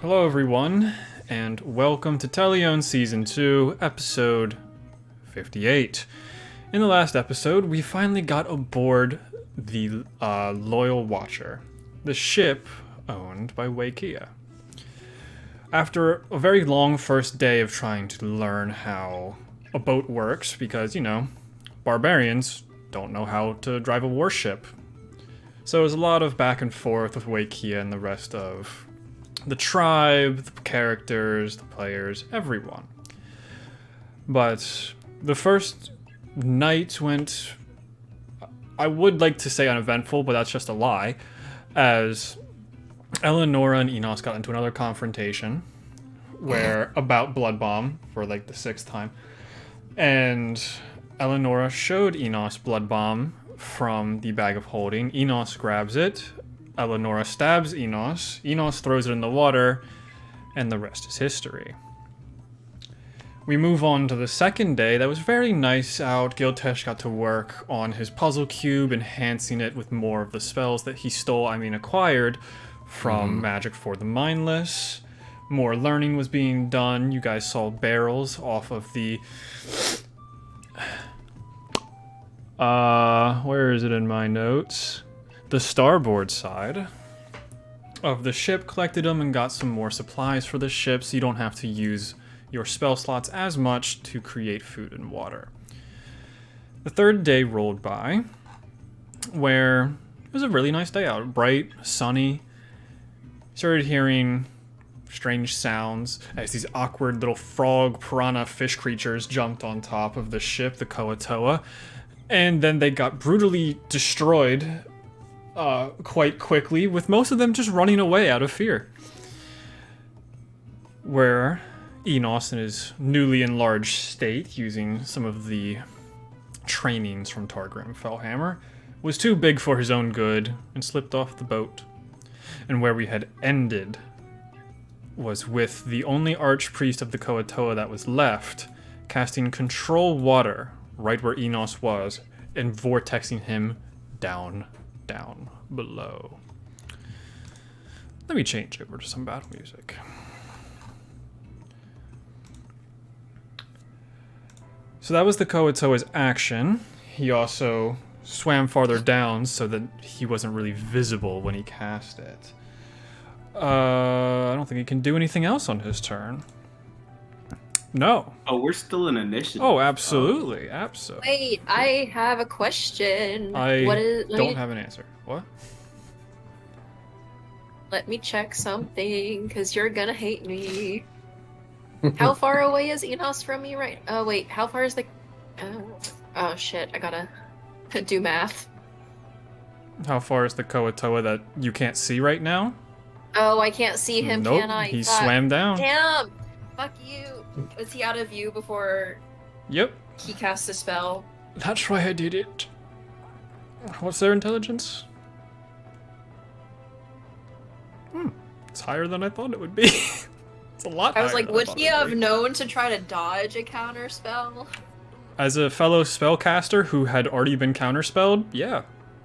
Hello everyone, and welcome to Telione Season 2, Episode 58. In the last episode, we finally got aboard the Loyal Watcher, the ship owned by Wei Kia. After a very long first day of trying to learn how a boat works, because, barbarians don't know how to drive a warship. So there's a lot of back and forth with Wei Kia and the rest of the tribe, the characters, the players, everyone. But the first night went, I would like to say uneventful, but that's just a lie, as Eleonora and Enos got into another confrontation about Blood Bomb for like the 6th time. And Eleonora showed Enos Blood Bomb from the bag of holding. Enos grabs it. Eleonora stabs Enos. Enos throws it in the water, and the rest is history. We move on to the second day. That was very nice out. Giltesh got to work on his puzzle cube, enhancing it with more of the spells that he acquired from Magic for the Mindless. More learning was being done. You guys saw barrels off of the... where is it in my notes? The starboard side of the ship, collected them and got some more supplies for the ship, so you don't have to use your spell slots as much to create food and water. The third day rolled by, where it was a really nice day out, bright, sunny. Started hearing strange sounds as these awkward little frog piranha fish creatures jumped on top of the ship, the Koatoa, and then they got brutally destroyed quite quickly, with most of them just running away out of fear. Where Enos, in his newly enlarged state, using some of the trainings from Targrim Fellhammer, was too big for his own good and slipped off the boat. And where we had ended was with the only archpriest of the Koatoa that was left, casting Control Water right where Enos was, and vortexing him down below. Let me change over to some battle music. So that was the Koatoa's action. He also swam farther down so that he wasn't really visible when he cast it. I don't think he can do anything else on his turn. No. Oh, we're still in initiative. Oh, absolutely. Absolutely. Wait, I have a question. Don't have an answer. What? Let me check something, because you're gonna hate me. How far away is Enos from me right? Oh, wait, how far is the... oh, shit, I gotta do math. How far is the Koatoa that you can't see right now? Oh, I can't see him, Nope, can I? he swam down. Damn! Fuck you. Was he out of view before Yep. he cast a spell? That's why I did it. What's their intelligence? It's higher than I thought it would be. It's a lot higher. I was like, than would thought he it have be. known to try to dodge a counter spell? As a fellow spellcaster who had already been counterspelled, yeah,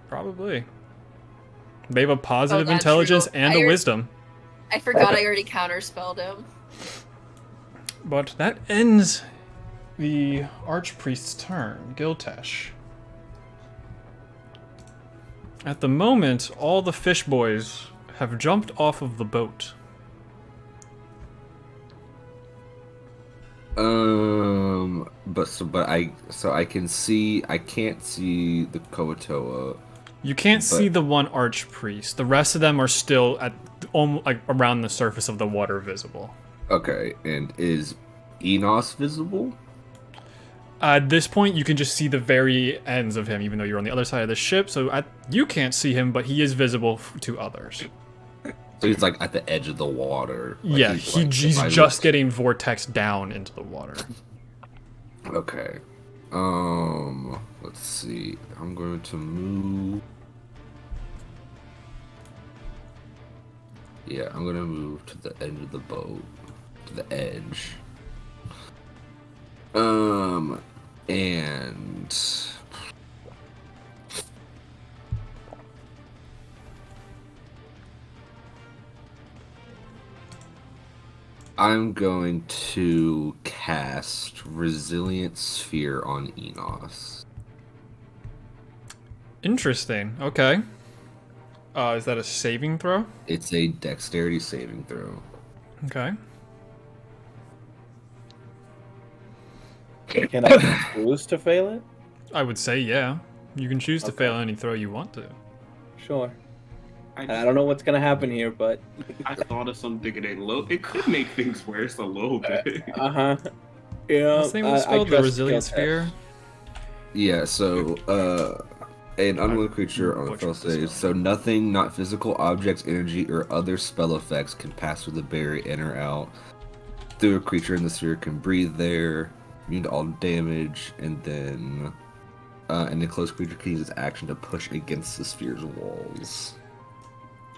probably. They have a positive that's intelligence true. and a wisdom. I forgot I already counterspelled him. But that ends the Archpriest's turn, Giltesh. At the moment, all the fish boys have jumped off of the boat. I can see. I can't see the Koatoa. You can't see the one Archpriest. The rest of them are still at around the surface of the water, visible. Okay, and is Enos visible? At this point, you can just see the very ends of him, even though you're on the other side of the ship. So you can't see him, but he is visible to others. So he's like at the edge of the water. Yeah, he's just getting vortexed down into the water. Okay. Let's see. I'm going to move. Yeah, I'm gonna move to the edge of the boat. To the edge. And I'm going to cast Resilient Sphere on Enos. Interesting. Okay. Is that a saving throw? It's a dexterity saving throw. Okay. Can I choose to fail it? I would say yeah. You can choose to Okay. fail any throw you want to. Sure. I I don't know what's gonna happen here, but thought of something and it could make things worse a little bit. Yeah. What's the name of the spell? The trust Resilient skill Sphere? test. Yeah, so an unwilling creature on a butchered fail the save, spell. so nothing, not physical objects, energy, or other spell effects can pass through the barrier in or out. Through a creature in the sphere can breathe there, immune to all damage, and then the close creature can use its action to push against the sphere's walls.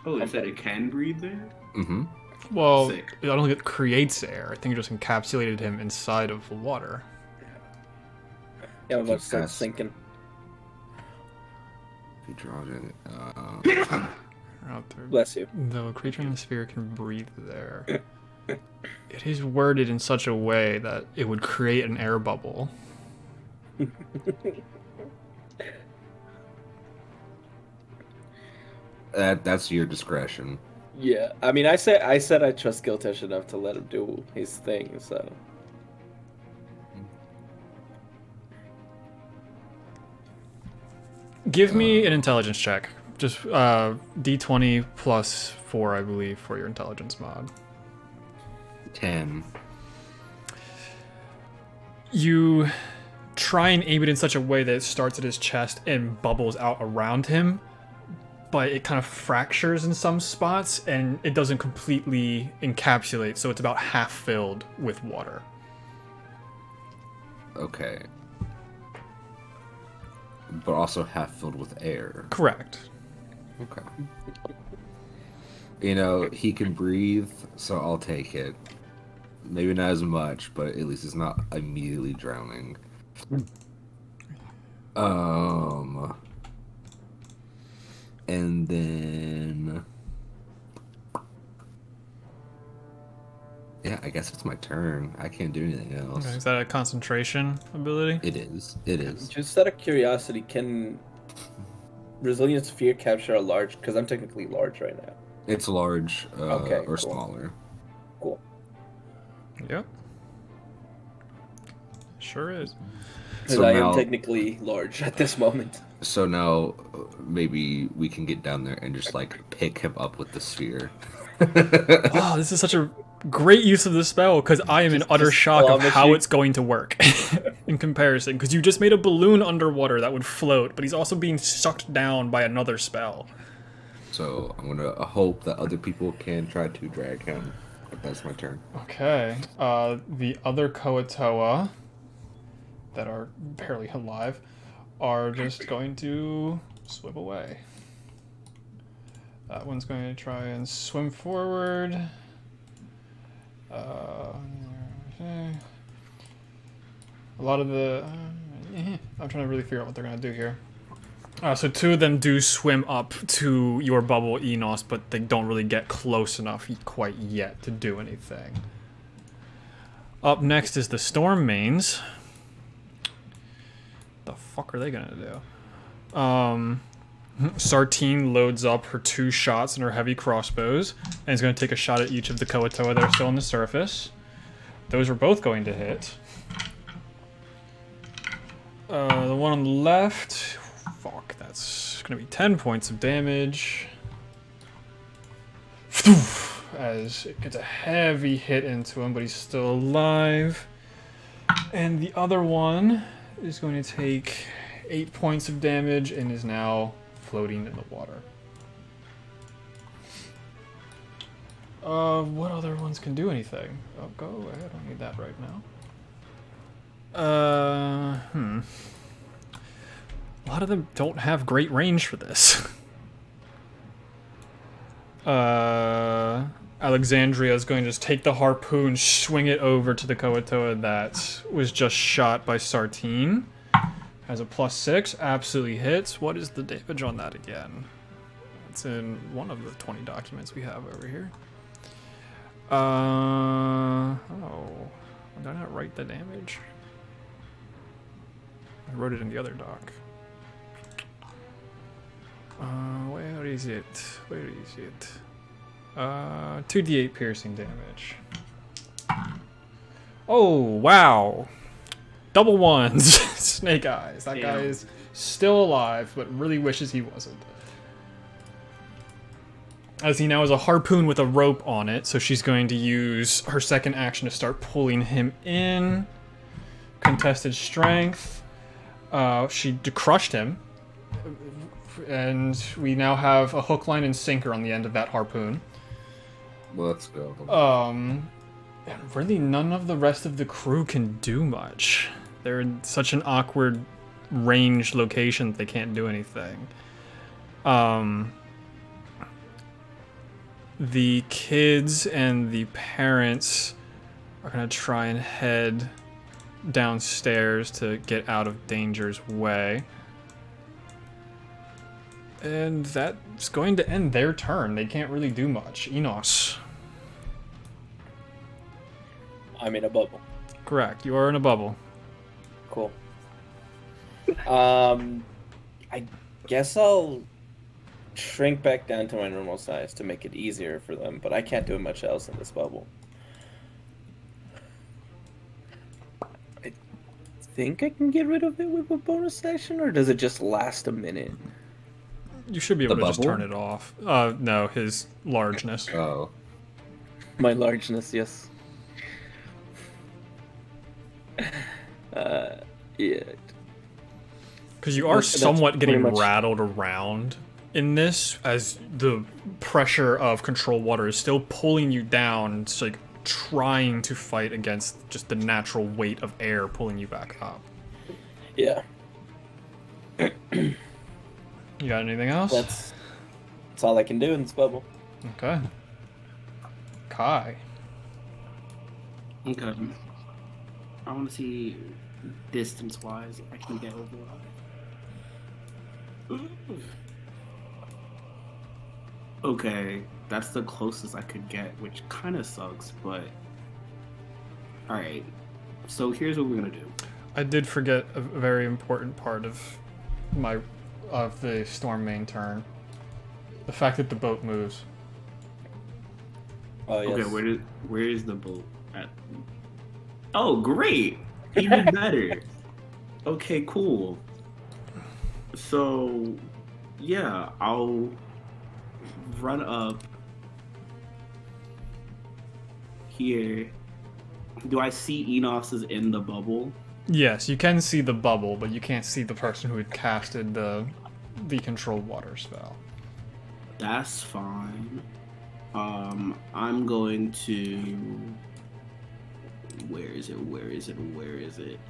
Oh, it said it can breathe there? Mm-hmm. Well, Sick. I don't think it creates air. I think it just encapsulated him inside of the water. Yeah, I'm about to start Yes. sinking. Creature object. Out there. Bless you. Though a creature in the sphere can breathe there. It is worded in such a way that it would create an air bubble. That's your discretion. Yeah, I mean, I said I trust Giltesh enough to let him do his thing. So Give me an intelligence check. Just d20 plus 4, I believe, for your intelligence mod. 10. You try and aim it in such a way that it starts at his chest and bubbles out around him, but it kind of fractures in some spots and it doesn't completely encapsulate, so it's about half filled with water. Okay. But also half filled with air. Correct. Okay. You know, he can breathe, so I'll take it. Maybe not as much, but at least it's not immediately drowning. And then... Yeah, I guess it's my turn. I can't do anything else. Okay, is that a concentration ability? It is. It is. just out of curiosity, can Resilient Sphere capture a large? Because I'm technically large right now. It's large Okay, or cool. smaller. Cool. Yep. Sure is. Because So I now- am technically large at this moment. So now maybe we can get down there and just like pick him up with the sphere. Oh, this is such a great use of the spell because I am in utter shock of claw how machine. it's going to work in comparison. Because you just made a balloon underwater that would float, but he's also being sucked down by another spell. So I'm gonna hope that other people can try to drag him. But that's my turn. Okay. The other Koatoa that are barely alive are just going to swim away. That one's going to try and swim forward. A lot of the... I'm trying to really figure out what they're going to do here. So two of them do swim up to your bubble, Enos, but they don't really get close enough quite yet to do anything. Up next is the Stormmanes. The fuck are they gonna do? Sartine loads up her 2 shots in her heavy crossbows and is going to take a shot at each of the Koatoa that are still on the surface. Those are both going to hit. The one on the left, fuck, that's going to be 10 points of damage. As it gets a heavy hit into him, but he's still alive. And the other one is going to take 8 points of damage and is now floating in the water. What other ones can do anything? Oh, go away. I don't need that right now. A lot of them don't have great range for this. Alexandria is going to just take the harpoon, swing it over to the Koatoa that was just shot by Sartine. Has a +6, absolutely hits. What is the damage on that again? It's in one of the 20 documents we have over here. write the damage? I wrote it in the other doc. Where is it? Where is it? 2d8 piercing damage. Oh, wow. Double ones. Snake eyes. That guy is still alive, but really wishes he wasn't. As he now has a harpoon with a rope on it, so she's going to use her second action to start pulling him in. Contested strength. She crushed him. And we now have a hook, line, and sinker on the end of that harpoon. Let's go. And really none of the rest of the crew can do much. They're in such an awkward range location that they can't do anything. The kids and the parents are going to try and head downstairs to get out of danger's way. And that's going to end their turn. They can't really do much. Enos. I'm in a bubble. Correct. You are in a bubble. Cool. I guess I'll shrink back down to my normal size to make it easier for them, but I can't do much else in this bubble. I think I can get rid of it with a bonus action, or does it just last a minute? You should be able The to just bubble? turn it off. No, his largeness. Oh. My largeness, yes. Yeah. Because you are That's somewhat pretty getting much- rattled around in this, as the pressure of control water is still pulling you down. It's like trying to fight against just the natural weight of air pulling you back up. Yeah. You got anything else? That's all I can do in this bubble. Okay. Kai. Okay. I want to see distance-wise if I can get over it. Okay, that's the closest I could get, which kind of sucks, but... Alright, so here's what we're gonna do. I did forget a very important part of the Stormmane turn. The fact that the boat moves. Oh, yes. Okay, where is the boat at? Oh, great! Even better. Okay, cool. So, yeah, I'll run up here. Do I see Enos is in the bubble? Yes, you can see the bubble, but you can't see the person who had casted the controlled water spell. That's fine. I'm going to... Where is it?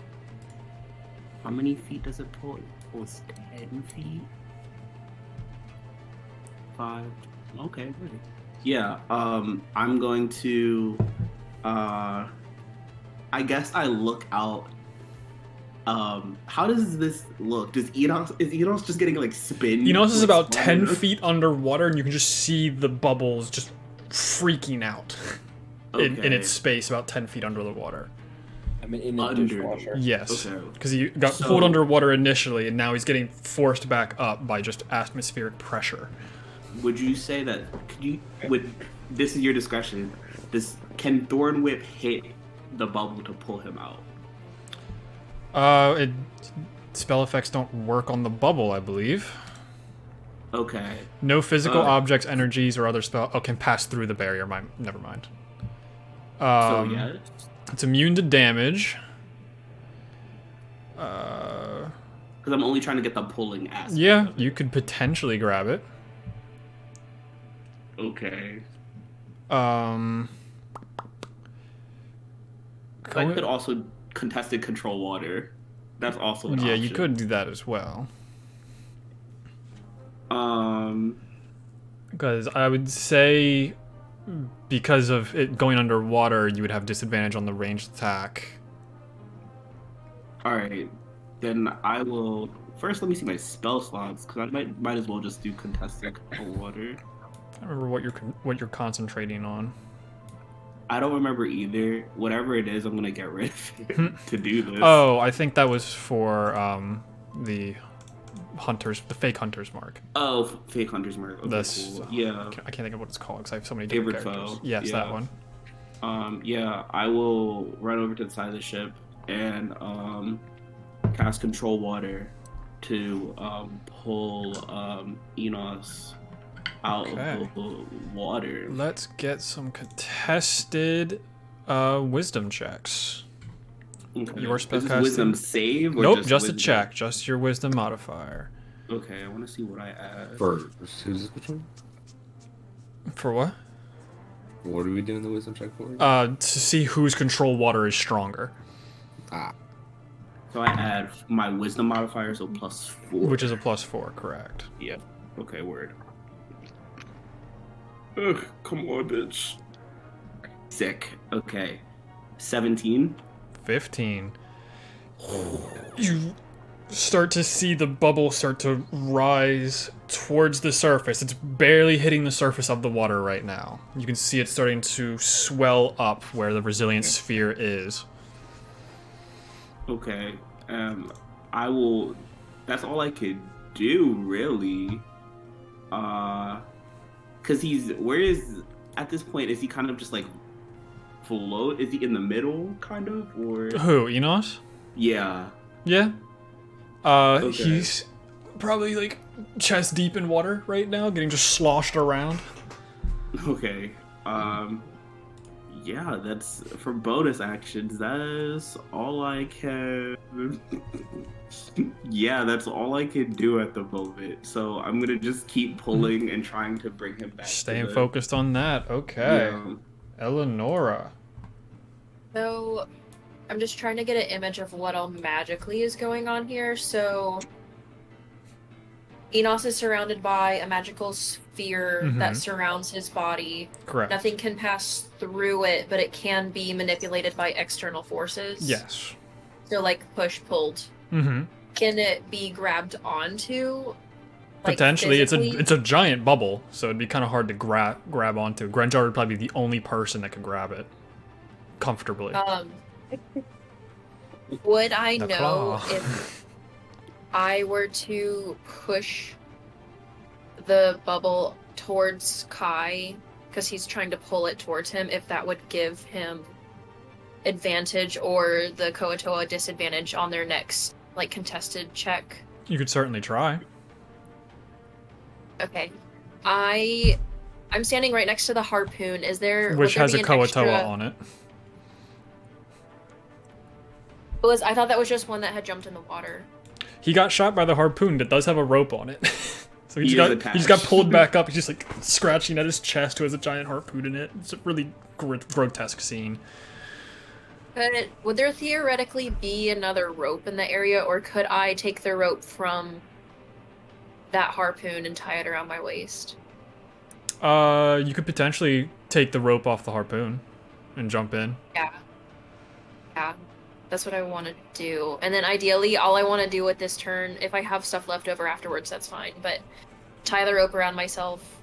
How many feet does it pull? It pulls 10 feet? 5? Okay, good. Yeah, I'm going to... I guess I look out. How does this look? Is Enos just getting like spin? Enos is like, about spun 10 around? feet underwater, and you can just see the bubbles just freaking out in Okay. its space about 10 feet under the water. I'm in a Under. dishwasher. Yes, Okay. because he got So- pulled underwater initially, and now he's getting forced back up by just atmospheric pressure. Would you say that? This is your discretion. Can Thorn Whip hit the bubble to pull him out? Spell effects don't work on the bubble, I believe. Okay. No physical Uh, objects, energies, or other spell. Oh, can pass through the barrier. Never mind. So yes. It's immune to damage. Because I'm only trying to get the pulling aspect. Yeah, of it. you could potentially grab it. Okay. Um, I could also contested control water. That's also an yeah, option. you could do that as well. Because I would say, because of it going underwater, you would have disadvantage on the ranged attack. All right. Then I will first. Let me see my spell slots because I might as well just do contested control water. I don't remember what you're concentrating on. I don't remember either. Whatever it is, I'm gonna get rid of it to do this. Oh, I think that was for the fake hunter's mark. Oh, fake hunter's mark. Okay, This, cool. Yeah. I can't think of what it's called because I have so many different Favorite characters. foe. Yes, Yeah. that one. Yeah, I will run over to the side of the ship and cast control water to pull Enos out Okay. of the water. Let's get some contested wisdom checks. Okay. Your Is this spellcasting- wisdom save? Or Nope, just a wisdom? check. Just your wisdom modifier. Okay, I want to see what I add. First, who's this between? For what? What are we doing the wisdom check for? To see whose control water is stronger, So I add my wisdom modifier, so +4. which is a +4, correct? Yeah. Okay, word. Ugh, come on, bitch. Sick. Okay. 17. 15. You start to see the bubble start to rise towards the surface. It's barely hitting the surface of the water right now. You can see it starting to swell up where the resilient sphere is. Okay. I will. That's all I could do, really. Cause where is at this point? Is he kind of just like float? Is he in the middle, kind of, or? Who, Enos? Yeah. Yeah. Okay. He's probably like chest deep in water right now, getting just sloshed around. Okay. Yeah, that's for bonus actions. That's all I can. Yeah, that's all I can do at the moment. So I'm gonna just keep pulling and trying to bring him back. Staying to the, focused on that. Okay. Yeah. Eleonora. So, I'm just trying to get an image of what all magically is going on here. So, Enos is surrounded by a magical sphere that surrounds his body. Correct. Nothing can pass through it, but it can be manipulated by external forces. Yes. So, like, pulled. Mm-hmm. Can it be grabbed onto? Like, Potentially, physically? it's a giant bubble, so it'd be kind of hard to grab onto. Grenjar would probably be the only person that could grab it comfortably. Would I The know claw. if I were to push the bubble towards Kai, because he's trying to pull it towards him, if that would give him advantage or the Koatoa disadvantage on their next, like, contested check? You could certainly try. Okay. I'm standing right next to the harpoon. Is there Which would there has be a an Koatoa extra... on it. I thought that was just one that had jumped in the water. He got shot by the harpoon that does have a rope on it. So he He just is got attached. pulled back up. He's just like scratching at his chest who has a giant harpoon in it. It's a really grotesque scene. Would there theoretically be another rope in the area, or could I take the rope from that harpoon and tie it around my waist? You could potentially take the rope off the harpoon and jump in. Yeah. That's what I want to do. And then ideally, all I want to do with this turn, if I have stuff left over afterwards, that's fine. But tie the rope around myself.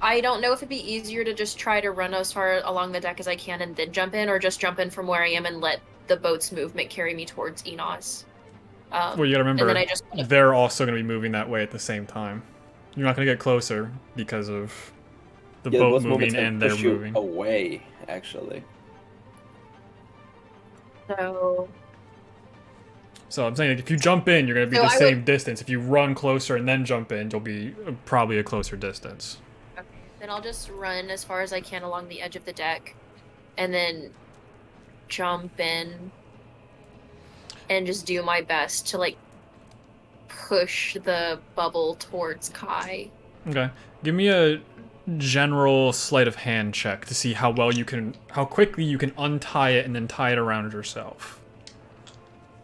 I don't know if it'd be easier to just try to run as far along the deck as I can and then jump in, or just jump in from where I am and let the boat's movement carry me towards Enos. Well, you gotta remember, and then I just they're also gonna be moving that way at the same time. You're not gonna get closer because of the boat both moving movements and push they're you moving. away, actually. So I'm saying, like, if you jump in, you're gonna be So the I same distance. If you run closer and then jump in, you'll be probably a closer distance. Okay. Then I'll just run as far as I can along the edge of the deck, and then jump in and just do my best to, like, push the bubble towards Kai. Okay. Give me a general sleight of hand check to see how quickly you can untie it and then tie it around yourself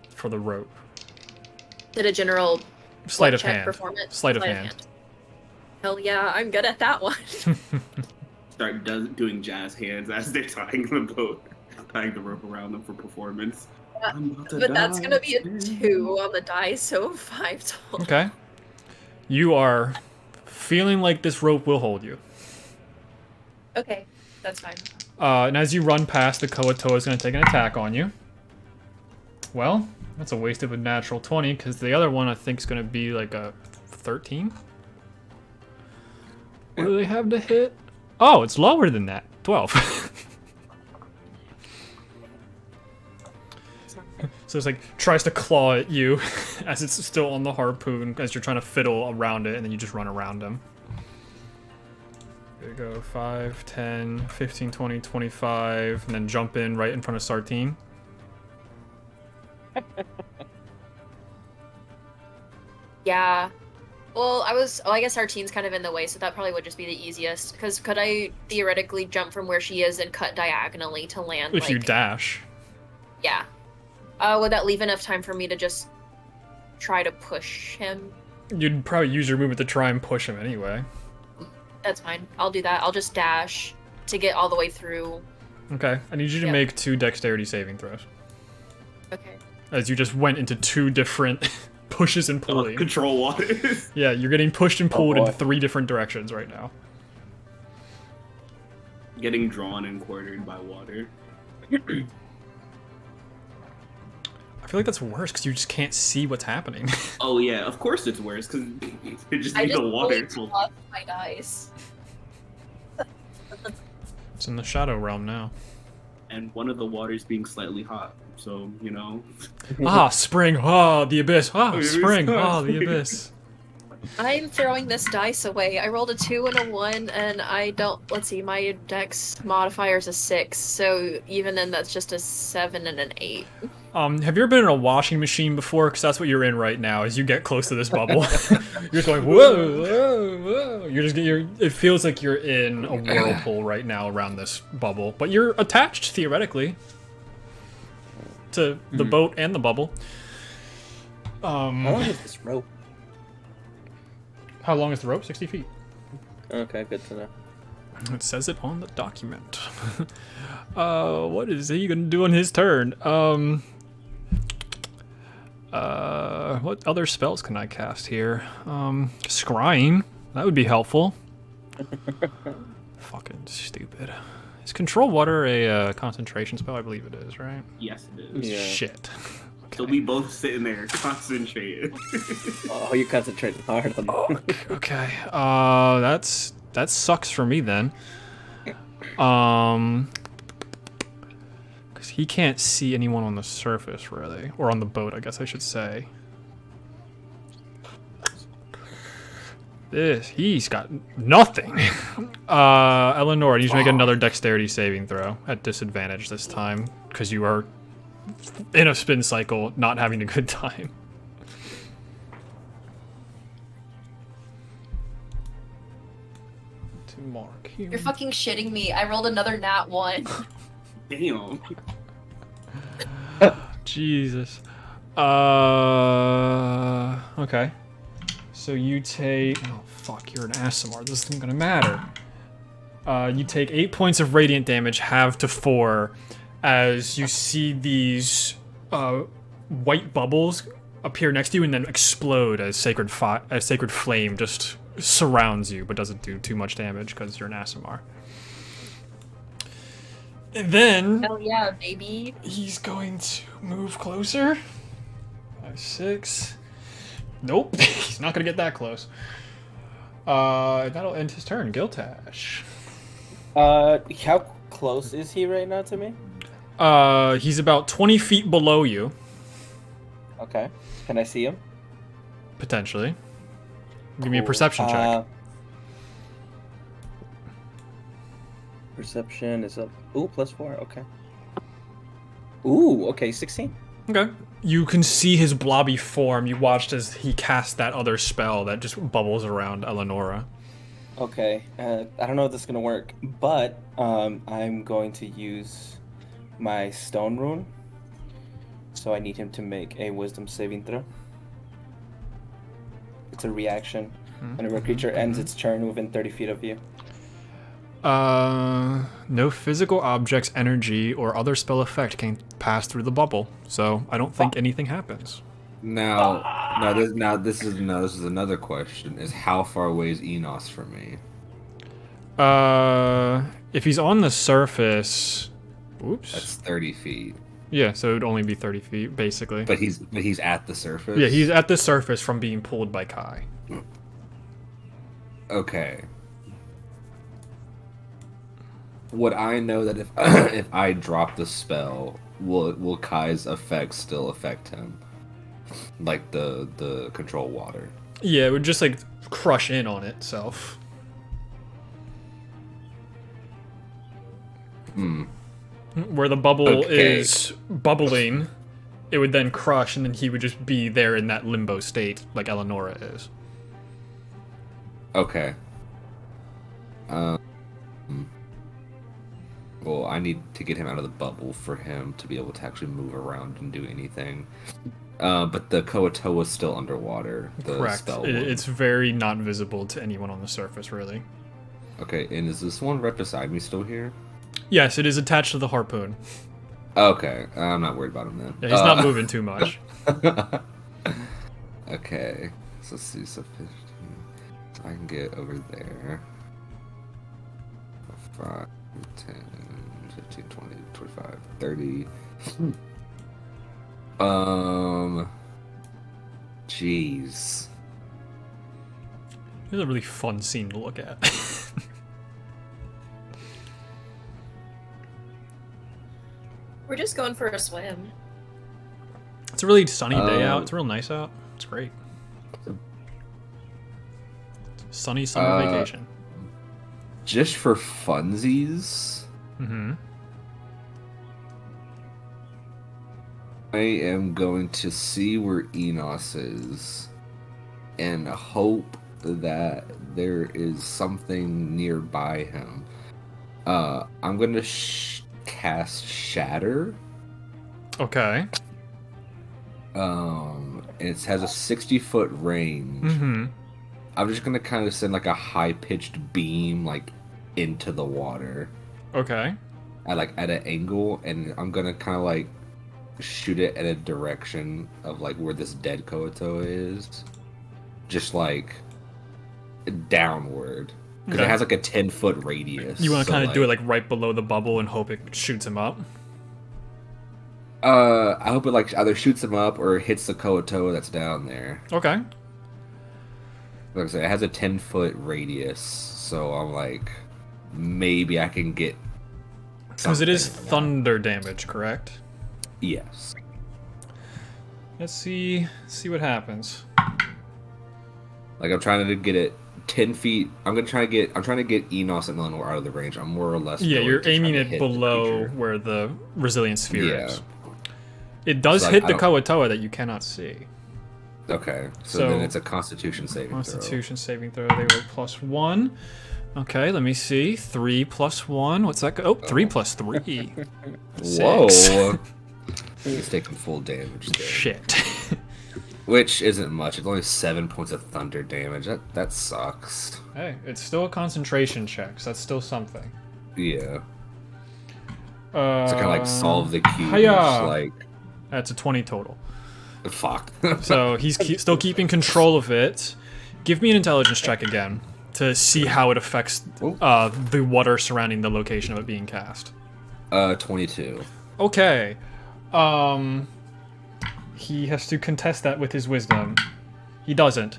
for the rope. Did a general Sleight of check hand. performance? Sleight of hand. Hell yeah, I'm good at that one. Start doing jazz hands as they're tying the boat, tying the rope around them for performance. I'm about to But that's die. gonna be a 2 on the die, so 5 total. Okay. You are feeling like this rope will hold you. Okay. That's fine. And as you run past, the Koatoa is going to take an attack on you. Well, that's a waste of a natural 20, because the other one I think is going to be like a 13. What do they have to hit? Oh, it's lower than that. 12. So it's like tries to claw at you as it's still on the harpoon as you're trying to fiddle around it, and then you just run around him. There you go. 5, 10, 15, 20, 25, and then jump in right in front of Sartine. Yeah. Well, I guess Artine's kind of in the way, so that probably would just be the easiest. Because could I theoretically jump from where she is and cut diagonally to land? If you dash. Yeah. Would that leave enough time for me to just try to push him? You'd probably use your movement to try and push him anyway. That's fine. I'll do that. I'll just dash to get all the way through. Okay. I need you to make 2 dexterity saving throws. Okay. As you just went into 2 different pushes and pulling. Control water. Yeah, you're getting pushed and pulled boy. in 3 different directions right now. Getting drawn and quartered by water. I feel like that's worse because you just can't see what's happening. Oh yeah, of course it's worse because it just I need just the water. rolled off my dice. It's in the shadow realm now. And one of the waters being slightly hot, so you know. Ah, spring. Ah, the abyss. Ah, Oh, spring. it's Ah, the spring. abyss. I'm throwing this dice away. I rolled a 2 and a 1, and I don't. Let's see, my dex modifier is a 6, so even then that's just a 7 and an 8. Have you ever been in a washing machine before? Because that's what you're in right now. As you get close to this bubble, you're just going whoa, whoa, whoa. It feels like you're in a whirlpool right now around this bubble, but you're attached theoretically to the boat and the bubble. How long is this rope? How long is the rope? 60 feet. Okay, good to know. It says it on the document. What is he gonna do on his turn? What other spells can I cast here? Scrying. That would be helpful. Fucking stupid. Is control water a concentration spell? I believe it is, right? Yes, it is. Yeah. Shit. So we both sitting there concentrated. Oh, you're concentrating hard on Okay. That sucks for me then. Because he can't see anyone on the surface really, or on the boat, I guess I should say. He's got nothing. Eleanor, you need to make another dexterity saving throw at disadvantage this time, because you are in a spin cycle, not having a good time. To mark here. You're fucking shitting me. I rolled another nat 1. Damn. Jesus. Okay. So you take... Oh, fuck, you're an Asimar. This isn't gonna matter. You take 8 points of radiant damage, halved to 4, as you see these white bubbles appear next to you and then explode as sacred flame just surrounds you, but doesn't do too much damage because you're an Asimar. And then... Hell yeah, baby. He's going to move closer. 5, 6. Nope, he's not gonna get that close. That'll end his turn. Giltash. How close is he right now to me? He's about 20 feet below you, Okay. Can I see him? potentially. Give me a Cool. perception check. Perception is up. Ooh, +4. Okay. Ooh, okay, 16. Okay. You can see his blobby form. You watched as he cast that other spell that just bubbles around Eleonora. Okay. I don't know if this is gonna work, but I'm going to use my stone rune. So I need him to make a wisdom saving throw. It's a reaction. Whenever a creature ends its turn within 30 feet of you. No physical object's energy or other spell effect can pass through the bubble, so I don't think anything happens. This is another question. Is how far away is Enos from me? If he's on the surface, oops. That's 30 feet. Yeah, so it would only be 30 feet, basically. But he's at the surface? Yeah, he's at the surface from being pulled by Kai. Okay. Would I know that if if I drop the spell, will Kai's effects still affect him? Like the control water? Yeah, it would just, like, crush in on itself. Where the bubble is bubbling, it would then crush, and then he would just be there in that limbo state, like Eleonora is. Okay. Well, I need to get him out of the bubble for him to be able to actually move around and do anything. But the Koatoa is still underwater. The Correct. spell It's very not visible to anyone on the surface, really. Okay, and is this one right beside me still here? Yes, it is attached to the harpoon. Okay, I'm not worried about him then. Yeah, he's not moving too much. Okay, so let's see, so 15. So I can get over there. 5, 10, 15, 20, 25, 30. Jeez. It's a really fun scene to look at. We're just going for a swim. It's a really sunny day out. It's real nice out. It's great. Sunny summer vacation. Just for funsies, Mm-hmm. I am going to see where Enos is and hope that there is something nearby him. I'm going to cast Shatter. Okay. It has a 60-foot range. Mm-hmm. I'm just going to kind of send like a high-pitched beam like into the water. Okay. At an angle, and I'm going to kind of like shoot it at a direction of like where this dead Koatoa is. Just like downward. Because Okay. it has like a 10-foot radius. You want to so, kind of do it like right below the bubble and hope it shoots him up? I hope it like either shoots him up or hits the Koatoa that's down there. Okay. Like I said, it has a 10-foot radius, so I'm like, maybe I can get. Because it is something. thunder damage, correct? Yes. Let's see what happens. Like I'm trying to get it 10 feet. I'm trying to get Enos and Eleanor out of the range. I'm more or less. Yeah, going you're to try aiming to it hit the below creature. where the resilient sphere Yeah. is. It does So, like, hit I the don't- Koatoa that you cannot see. Okay, so So- then it's a Constitution saving throw. Constitution saving throw, they roll +1. Okay, let me see. 3 + 1. What's that? Oh, 3 + 3. Whoa! 6. He's taking full damage there. Shit. Which isn't much. It's only 7 points of thunder damage. That sucks. Hey, it's still a concentration check, so that's still something. Yeah. So kind of like solve the cube. hiya! Like, That's a 20 total. fuck. So he's still keeping control of it. Give me an intelligence check again to see how it affects the water surrounding the location of it being cast. 22. Okay. He has to contest that with his wisdom. He doesn't.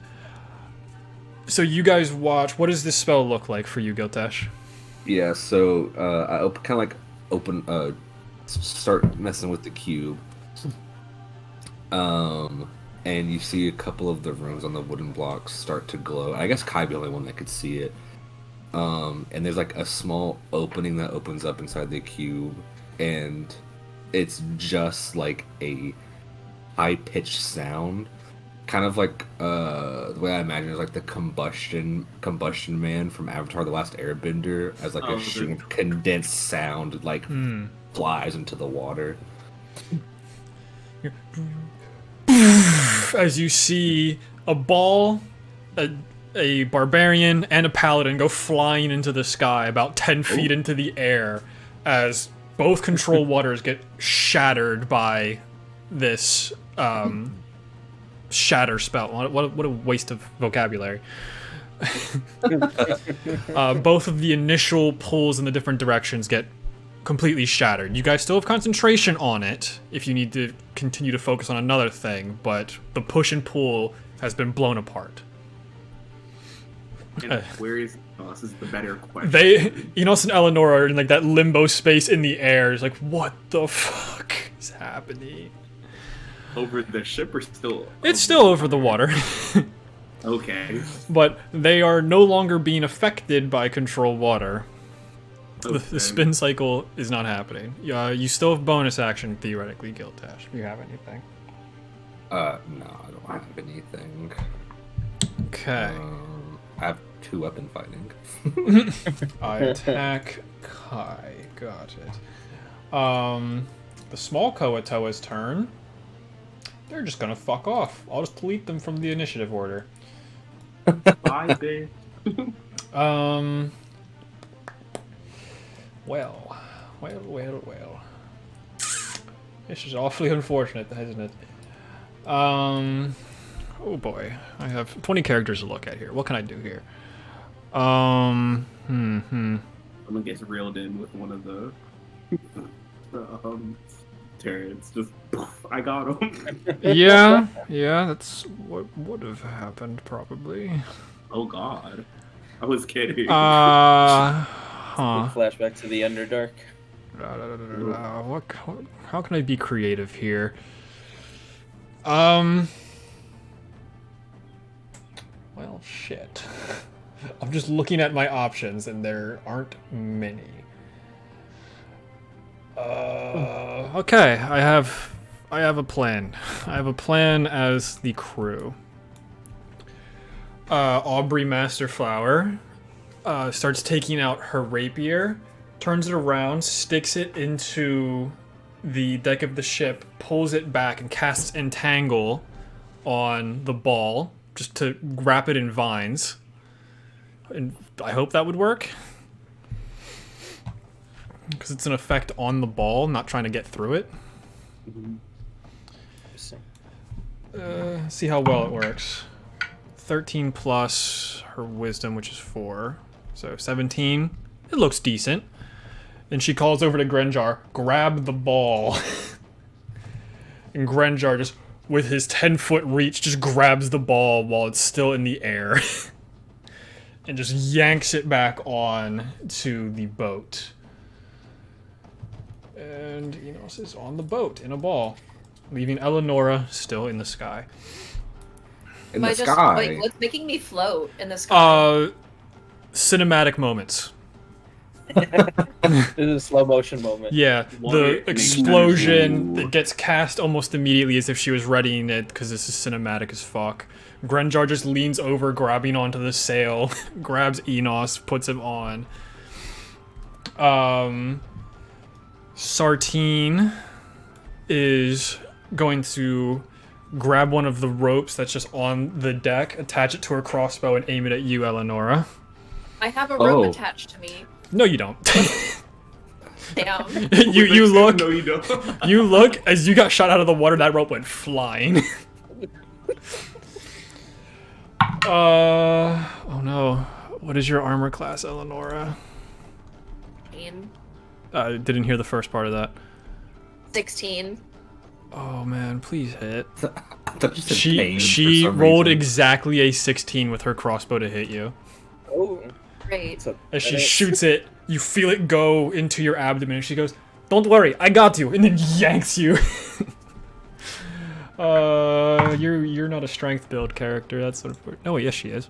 So you guys watch. What does this spell look like for you, Giltesh? Yeah, so I start messing with the cube. And you see a couple of the rooms on the wooden blocks start to glow. I guess Kai be the only one that could see it. And there's like a small opening that opens up inside the cube, and it's just like a high-pitched sound, kind of like the way I imagine it is like the combustion man from Avatar: The Last Airbender, as like a stream of condensed sound like flies into the water. As you see a ball, a barbarian, and a paladin go flying into the sky about 10 feet into the air as both control waters get shattered by this shatter spell. What a waste of vocabulary. Both of the initial pulls in the different directions get completely shattered. You guys still have concentration on it if you need to continue to focus on another thing, but the push and pull has been blown apart. And where is Enos is the better question. Enos and Eleanor are in like that limbo space in the air. It's like, what the fuck is happening? Over the ship or still? It's still over the water. Okay. But they are no longer being affected by control water. Okay. The spin cycle is not happening. You still have bonus action, theoretically, Giltash. Do you have anything? No, I don't have anything. Okay. I have 2 weapon fighting. I attack Kai. Got it. The small Koatoa's turn. They're just gonna fuck off. I'll just delete them from the initiative order. Bye, babe. Well. This is awfully unfortunate, isn't it? Oh boy. I have 20 characters to look at here. What can I do here? Someone gets reeled in with one of the turrets. Just, I got him. Yeah, that's what would have happened, probably. Oh god. I was kidding. Huh. Flashback to the Underdark. How can I be creative here? Well, shit. I'm just looking at my options, and there aren't many. Okay, I have a plan. I have a plan as the crew. Aubrey Masterflower starts taking out her rapier, turns it around, sticks it into the deck of the ship, pulls it back, and casts Entangle on the ball, just to wrap it in vines. And I hope that would work. Because it's an effect on the ball, not trying to get through it. See how well it works. 13 plus her wisdom, which is 4. So 17. It looks decent. And she calls over to Grenjar, grab the ball. And Grenjar just, with his 10-foot reach, just grabs the ball while it's still in the air. And just yanks it back on to the boat. And Enos is on the boat in a ball, leaving Eleonora still in the sky. In the sky? Wait, what's making me float in the sky? Cinematic moments. This is a slow motion moment. Yeah, What the makes explosion you- that gets cast almost immediately as if she was readying it, because this is cinematic as fuck. Grenjar just leans over, grabbing onto the sail, grabs Enos, puts him on. Sartine is going to grab one of the ropes that's just on the deck, attach it to her crossbow, and aim it at you, Eleonora. I have a rope Oh. attached to me. No, you don't. Damn. you look. No, you don't. You look, as you got shot out of the water, that rope went flying. Oh no. What is your armor class, Eleonora? Didn't hear the first part of that. 16. Oh man, please hit. I thought you said pain She for some rolled reason. exactly a 16 with her crossbow to hit you. Oh, Great. so As she shoots it, you feel it go into your abdomen, and she goes, "Don't worry, I got you," and then yanks you. You're not a strength build character. That's sort of no. Yes, she is.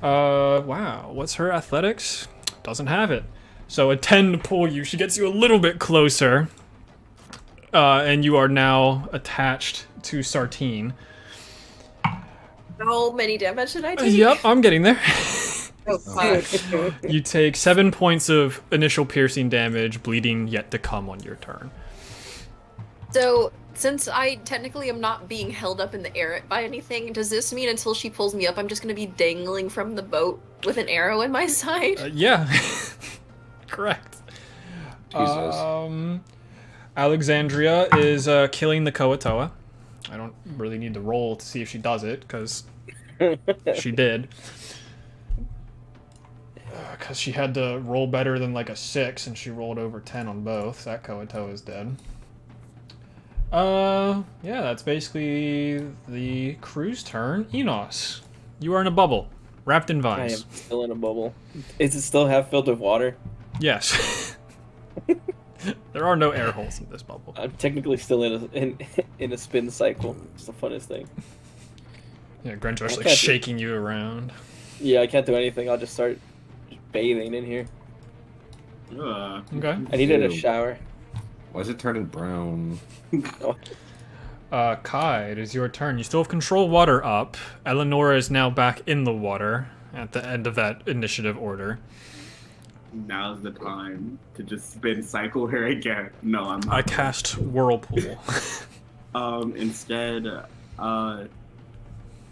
Wow. What's her athletics? Doesn't have it. So a 10 to pull you. She gets you a little bit closer, and you are now attached to Sartine. How many damage did I take? Yep, I'm getting there. Oh, fuck. You take 7 points of initial piercing damage, bleeding yet to come on your turn. So, since I technically am not being held up in the air by anything, does this mean until she pulls me up, I'm just going to be dangling from the boat with an arrow in my side? Yeah. Correct. Jesus. Alexandria is killing the Koatoa. I don't really need to roll to see if she does it, because she did. because she had to roll better than like a 6, and she rolled over 10 on both. That Koatoa is dead. Yeah, that's basically the crew's turn. Enos, you are in a bubble, wrapped in I vines. am still in a bubble. Is it still half filled with water? Yes. There are no air holes in this bubble. I'm technically still in a spin cycle. It's the funnest thing. Yeah, Grenjar's like can't do- shaking you around. Yeah, I can't do anything. I'll just start bathing in here. Okay. I needed a Ew. shower. Why is it turning brown? Kai, it is your turn. You still have control water up. Eleonora is now back in the water at the end of that initiative order. Now's the time to just spin cycle her again. No, I'm not. I cast Whirlpool. Instead,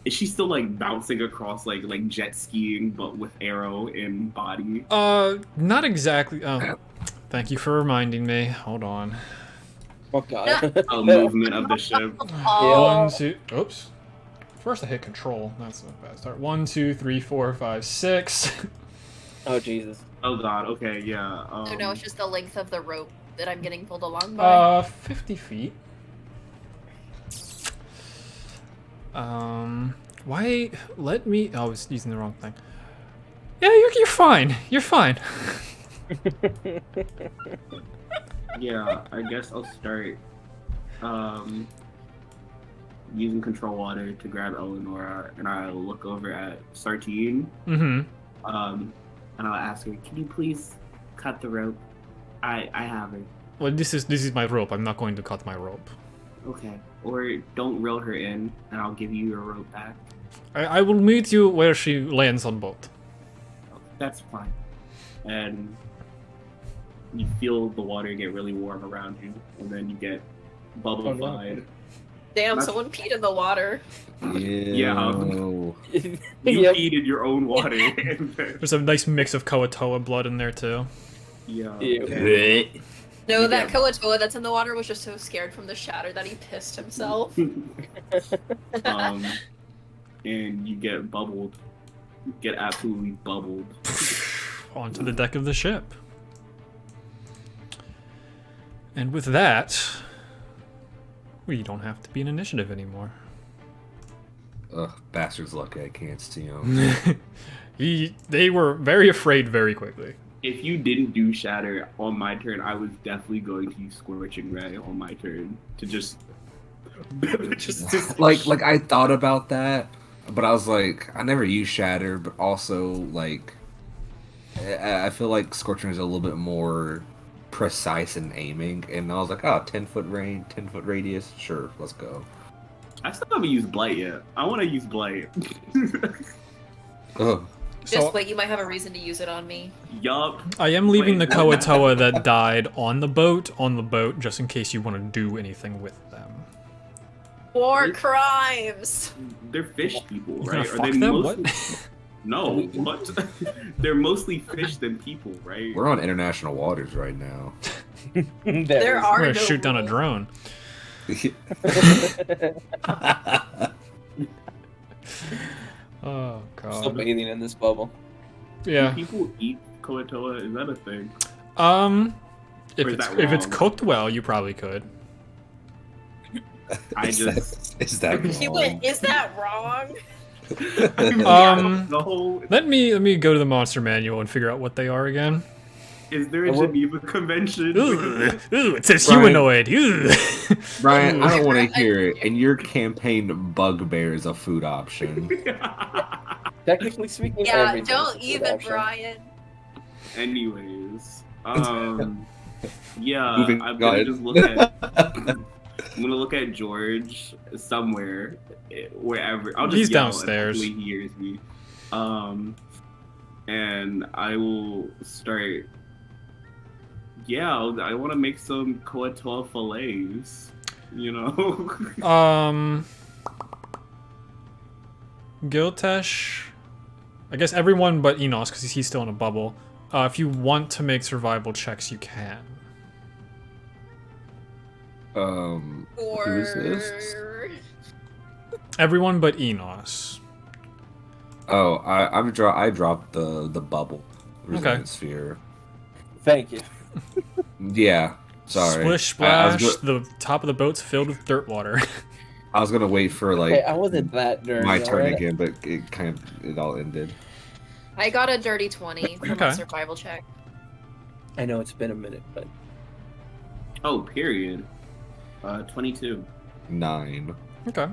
is she still like bouncing across like jet skiing but with arrow in body? Not exactly. Thank you for reminding me. Hold on. Oh god. A movement of the ship. Oh, 1, 2. Oops. First I hit control. That's a bad start. 1, 2, 3, 4, 5, 6. Oh Jesus. Oh god. Okay. Yeah. so no, it's just the length of the rope that I'm getting pulled along by. 50 feet. Why? Let me. Oh, I was using the wrong thing. Yeah, you're fine. You're fine. Yeah. I guess I'll start. Using control water to grab Eleonora, and I'll look over at Sartine. Mm-hmm. And I'll ask her, "Can you please cut the rope? I have her." Well, this is my rope. I'm not going to cut my rope. Okay. Or don't reel her in, and I'll give you your rope back. I will meet you where she lands on boat. That's fine. And you feel the water get really warm around you, and then you get bubblified. Damn, That's- someone peed in the water. Yeah. You Yep. peed in your own water. There's a nice mix of Koatoa blood in there too. Yeah. Ew. No, You that get- Koatoa that's in the water was just so scared from the shatter that he pissed himself. And you get bubbled. You get absolutely bubbled. Onto the deck of the ship. And with that, we don't have to be an initiative anymore. Ugh, bastard's lucky I can't see him. They were very afraid very quickly. If you didn't do shatter on my turn, I was definitely going to use scorching ray on my turn to just like I thought about that, but I was like, I never use shatter, but also like I feel like scorching is a little bit more precise in aiming, and I was like, oh, 10-foot range, 10-foot radius, sure, let's go. I still haven't used blight yet. I want to use blight. Ugh. Just wait, you might have a reason to use it on me. Yup. I am leaving Wait, the what? Koatoa that died on the boat, just in case you want to do anything with them. War crimes! They're fish people, You gonna right? fuck them? What? No, what? They're mostly fish than people, right? We're on international waters right now. There I'm are gonna no shoot down a rules. drone. Oh Still god. bathing in this bubble. Yeah. Do people eat Koatoa? Is that a thing? If Or is it's that if it's wrong? cooked well, you probably could. I Is just. that, is that He wrong? went, is that wrong? The whole. Let me go to the monster manual and figure out what they are again. Is there a Well, Geneva Convention? Ooh, it says Brian. humanoid. Ooh. Brian, I don't want to hear it. In your campaign, bugbear is a food option. Technically speaking, Yeah, everything's a don't food even, option. Brian. Anyways, yeah, Moving I'm gonna on. just look at. I'm gonna look at George somewhere, wherever. I'll just He's yell, downstairs. And hopefully he hears me. And I will start. Yeah, I want to make some Koatoa fillets. You know. Giltesh. I guess everyone but Enos, because he's still in a bubble. If you want to make survival checks, you can. Or... Who is this? Everyone but Enos. Oh, I dropped the bubble. resonant sphere. Thank you. Yeah, sorry. Splish I was splash, the top of the boat's filled with dirt water. I was gonna wait for like Hey, I wasn't that dirty. my turn alright? again, but it all ended. I got a dirty 20 for my Okay. survival check. I know it's been a minute, but Oh, period. 22. 9. Okay.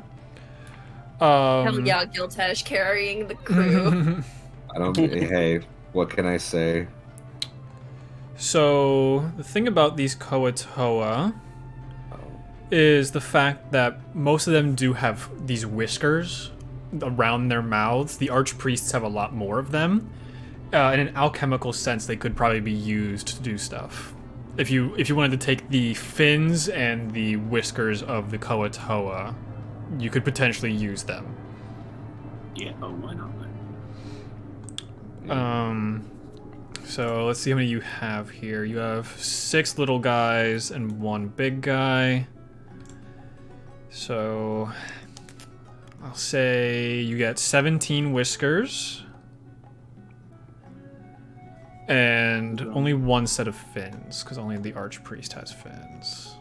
Hell yeah, Giltesh carrying the crew. I don't. Hey, what can I say? So the thing about these Koatoa is the fact that most of them do have these whiskers around their mouths. The archpriests have a lot more of them. In an alchemical sense, they could probably be used to do stuff. If you wanted to take the fins and the whiskers of the Koatoa, you could potentially use them. Yeah, oh, why not? So let's see how many you have here. You have 6 little guys and 1 big guy. So I'll say you get 17 whiskers and only 1 set of fins, because only the archpriest has fins.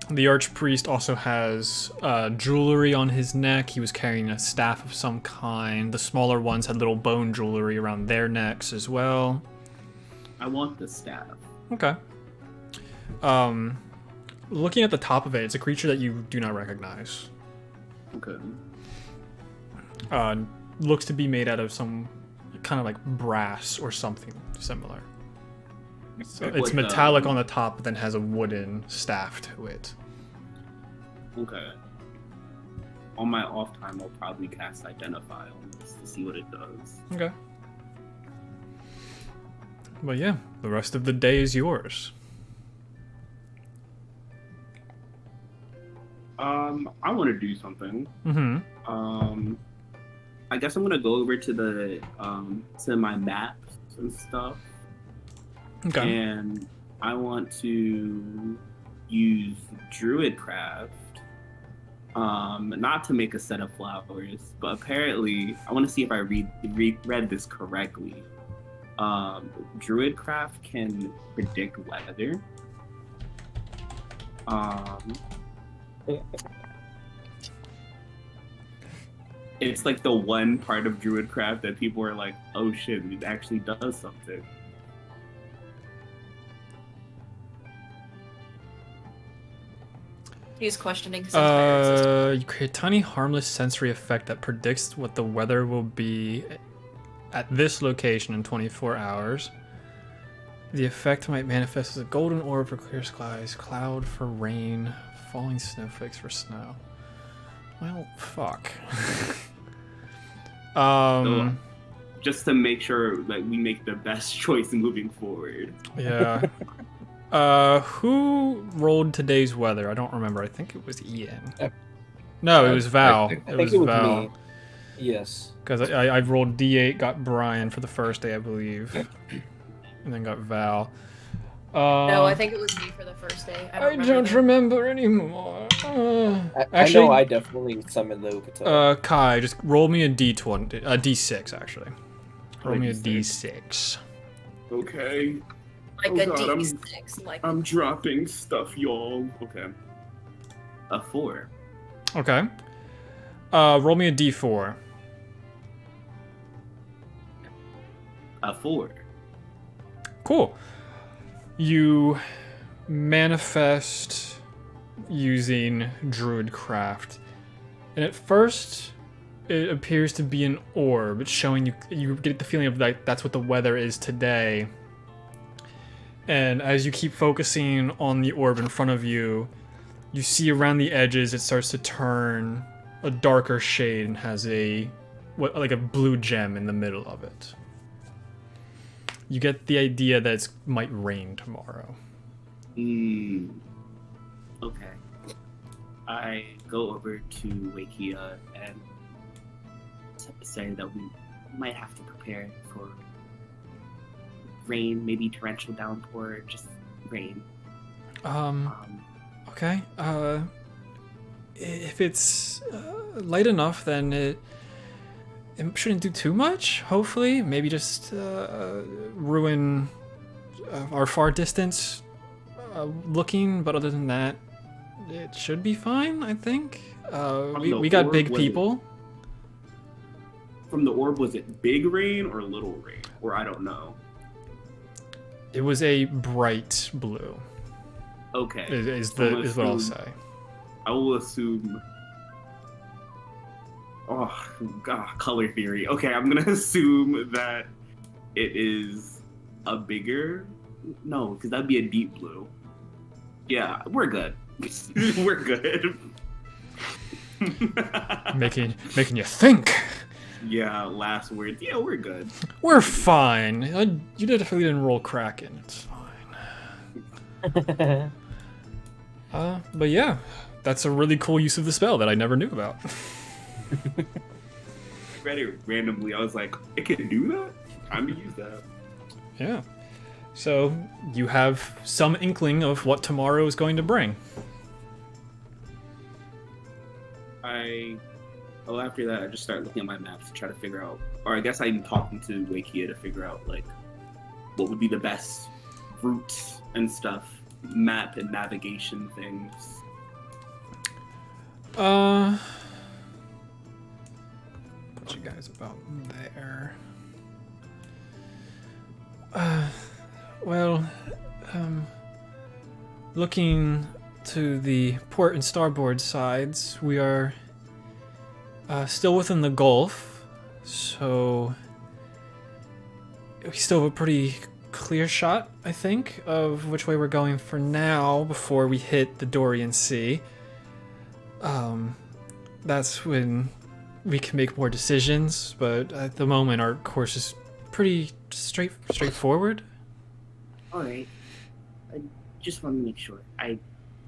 The archpriest also has jewelry on his neck. He was carrying a staff of some kind. The smaller ones had little bone jewelry around their necks as well. I want the staff. Okay. Looking at the top of it, it's a creature that you do not recognize. Okay. Looks to be made out of some kind of like brass or something similar. So it's Like, metallic on the top, but then has a wooden staff to it. Okay. On my off time, I'll probably cast Identify on this to see what it does. Okay. But yeah, the rest of the day is yours. I want to do something. Mm-hmm. I guess I'm gonna go over to the to my maps and stuff. Okay. And I want to use Druidcraft, not to make a set of flowers, but apparently I want to see if I read this correctly. Druidcraft can predict weather. It's like the one part of Druidcraft that people are like, oh shit, it actually does something. He's questioning his entire existence. You create a tiny harmless sensory effect that predicts what the weather will be at this location in 24 hours. The effect might manifest as a golden orb for clear skies, cloud for rain, falling snowflakes for snow. Well, fuck. So, just to make sure that we make the best choice moving forward. Yeah. Who rolled today's weather? I don't remember. I think it was Ian. No, it was Val. I think it was Val. me. Yes. Because I rolled D8, got Brian for the first day, I believe. And then got Val. No, I think it was me for the first day. I don't remember anymore. I Actually, know I definitely summoned the Ukata. Kai, just roll me a D20, a D6 actually. Roll me a D6. D6. Okay. Like Oh a God, D6. Like I'm dropping stuff, y'all. Okay. A 4. Okay. Roll me a D4. A 4. Cool. You manifest using Druidcraft. And at first, it appears to be an orb. It's showing you get the feeling of like that's what the weather is today. And as you keep focusing on the orb in front of you, you see around the edges it starts to turn a darker shade and has like a blue gem in the middle of it. You get the idea that it might rain tomorrow. Okay. I go over to Wei Kia and say that we might have to prepare for rain, maybe torrential downpour, just rain. Okay. if it's light enough, then it shouldn't do too much. Hopefully, maybe just ruin our far distance looking. But other than that, it should be fine. I think. We got big people. From the orb, was it big rain or little rain? Or I don't know. It was a bright blue. Okay. Is what I'll say. I will assume. Oh, God, color theory. Okay, I'm gonna assume that it is a bigger. No, because that'd be a deep blue. Yeah, we're good. We're good. making you think. Yeah, last words. Yeah, we're good. We're fine. You definitely didn't roll Kraken. It's fine. But yeah, that's a really cool use of the spell that I never knew about. I read it randomly. I was like, it can do that? I'm gonna use that. Yeah. So you have some inkling of what tomorrow is going to bring. After that, I just start looking at my maps to try to figure out, or I guess I'm talking to Wei Kia to figure out, like, what would be the best routes and stuff, map and navigation things. Put you guys about there. Looking to the port and starboard sides, we are still within the Gulf, so we still have a pretty clear shot, I think, of which way we're going for now before we hit the Dorian Sea. That's when we can make more decisions, but at the moment our course is pretty straightforward. All right. I just want to make sure. I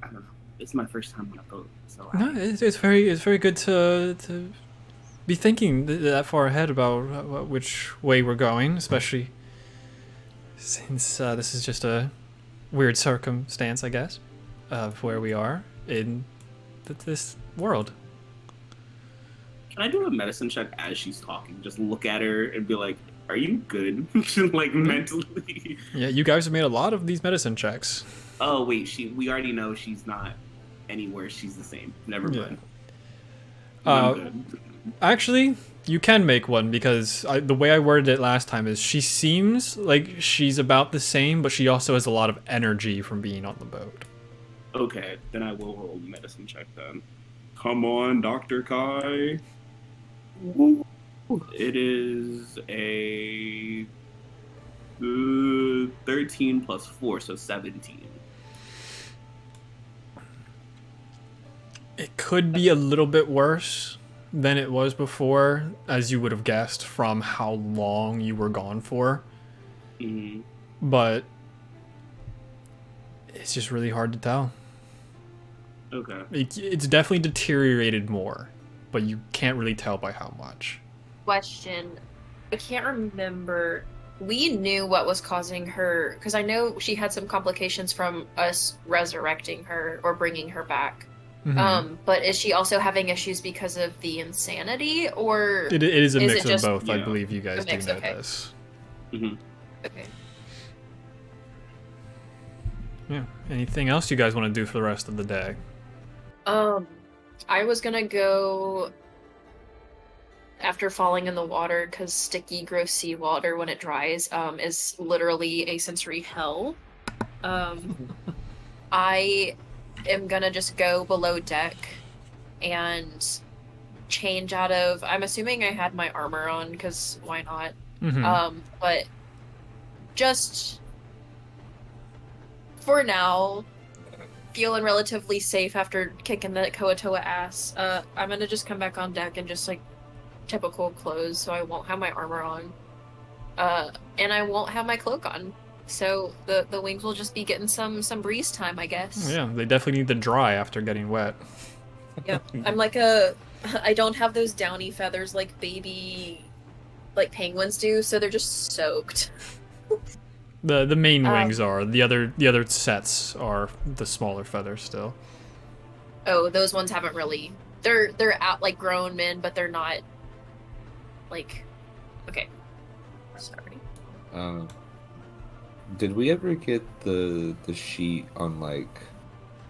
don't know. It's my first time on a boat, so. No, it's very good to be thinking that far ahead about which way we're going, especially since this is just a weird circumstance, I guess, of where we are in this world. Can I do a medicine check as she's talking? Just look at her and be like, "Are you good?" Like mentally. Yeah, you guys have made a lot of these medicine checks. Oh wait, we already know she's not anywhere. She's the same. Never mind. I'm good. Actually, you can make one because the way I worded it last time is she seems like she's about the same, but she also has a lot of energy from being on the boat. Okay, then I will roll the medicine check then. Come on, Dr. Kai. It is a 13 plus 4, so 17. It could be a little bit worse than it was before, as you would have guessed from how long you were gone for. Mm-hmm. But it's just really hard to tell. Okay. It's definitely deteriorated more, but you can't really tell by how much. Question. I can't remember. We knew what was causing her, because I know she had some complications from us resurrecting her or bringing her back. Mm-hmm. But is she also having issues because of the insanity, or it is a mix it just, of both? yeah. I believe you guys mix, do know okay. this. Mm-hmm. Okay. Yeah. Anything else you guys want to do for the rest of the day? I was gonna go after falling in the water, because sticky, gross seawater when it dries is literally a sensory hell. I am gonna just go below deck and change out of. I'm assuming I had my armor on, because why not? Mm-hmm. But just for now, feeling relatively safe after kicking the Koatoa ass, I'm gonna just come back on deck and just like typical clothes, so I won't have my armor on, and I won't have my cloak on, so the wings will just be getting some breeze time, I guess. Yeah, they definitely need to dry after getting wet. Yep. I'm like I don't have those downy feathers like baby, like penguins do, so they're just soaked. The main wings are. The other sets are the smaller feathers still. Oh, those ones haven't really. They're out like grown men, but they're not like. Okay. Sorry. Did we ever get the sheet on like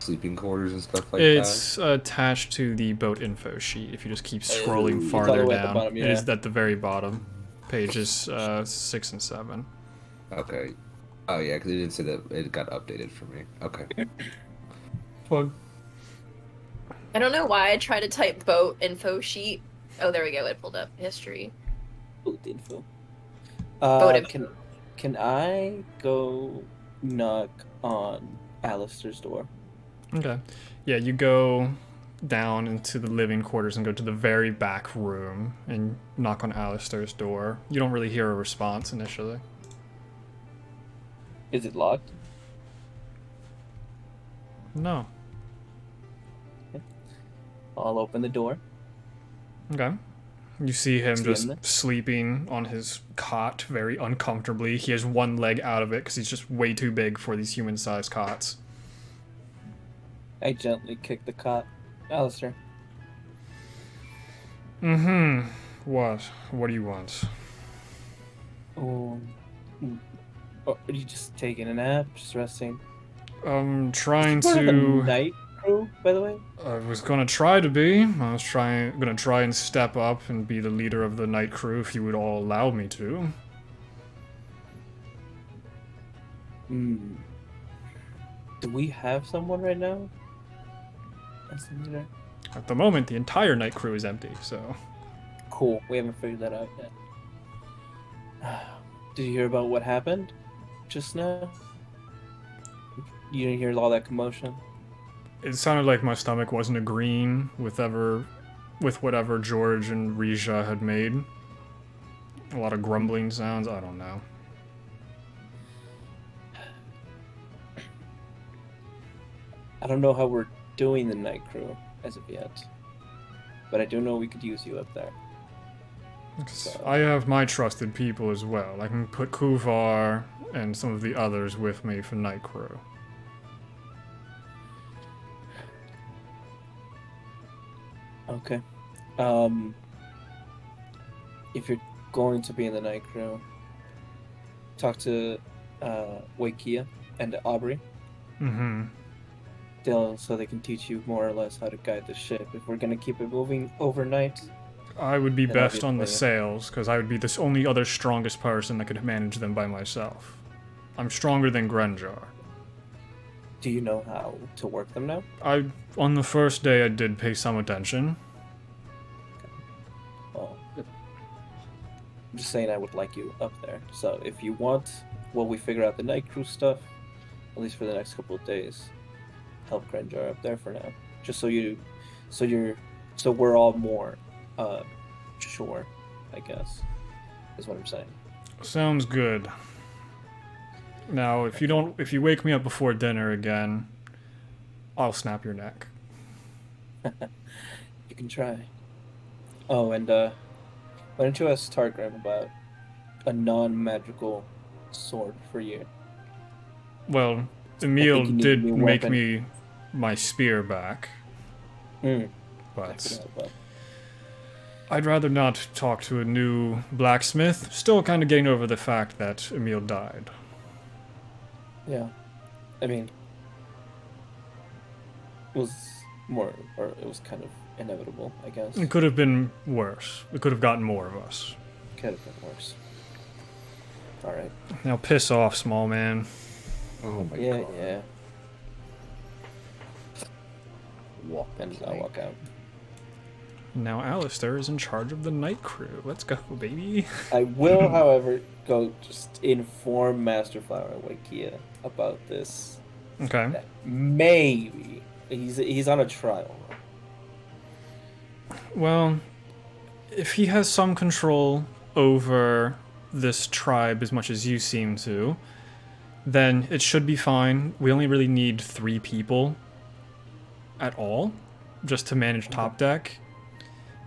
sleeping quarters and stuff like It's that? attached to the boat info sheet. If you just keep scrolling It's all the farther way at the down, bottom, it yeah. is at the very bottom, pages 6 and 7. Okay. Oh yeah, because it didn't say that it got updated for me. Okay. Plug. I don't know why I tried to type boat info sheet. Oh, there we go. It pulled up history. Boat info. Boat info. Can I go knock on Alistair's door? Okay. Yeah, you go down into the living quarters and go to the very back room and knock on Alistair's door. You don't really hear a response initially. Is it locked? No. I'll open the door. Okay. You see him See just him there? sleeping on his cot very uncomfortably. He has one leg out of it because he's just way too big for these human-sized cots. I gently kick the cot. Alistair. Mm-hmm. What? What do you want? Oh, are you just taking a nap? Just resting? Trying Part of the to... night crew, by the way? I was gonna try to be. Gonna try and step up and be the leader of the night crew if you would all allow me to. Hmm. Do we have someone right now? As the leader? At the moment, the entire night crew is empty, so... Cool. We haven't figured that out yet. Did you hear about what happened just now? You didn't hear all that commotion? It sounded like my stomach wasn't agreeing with whatever George and Rija had made. A lot of grumbling sounds, I don't know. I don't know how we're doing the night crew as of yet. But I do know we could use you up there. So. I have my trusted people as well. I can put Kuvar and some of the others with me for night crew. Okay. If you're going to be in the night crew, talk to Wei Kia and Aubrey. Mm-hmm. So they can teach you more or less how to guide the ship. If we're gonna keep it moving overnight, I would be then best on the obviously- sails, because I would be the only other strongest person that could manage them by myself. I'm stronger than Grenjar. do you know how to work them now? On the first day I did pay some attention. Well, I'm just saying I would like you up there. So if you want, while we figure out the night crew stuff, at least for the next couple of days, help Grenjar up there for now. Just so we're all more sure, I guess, is what I'm saying. Sounds good. Now, if you wake me up before dinner again, I'll snap your neck. You can try. Oh, and why don't you ask Targram about a non-magical sword for you? Well, you Emil need a did new make weapon. me my spear back, I but forgot about- I'd rather not talk to a new blacksmith. Still kind of getting over the fact that Emil died. Yeah, I mean, it was kind of inevitable, I guess. It could have been worse. We could have gotten more of us. Could have been worse. All right. Now piss off, small man. Oh my Yeah, god. yeah. Walk And I'll walk out. Now Alistair is in charge of the night crew. Let's go, baby. I will, however, go just inform Master Flower and Wei Kia about this. Okay. That maybe he's on a trial. Well, if he has some control over this tribe as much as you seem to, then it should be fine. We only really need 3 people at all, just to manage top deck.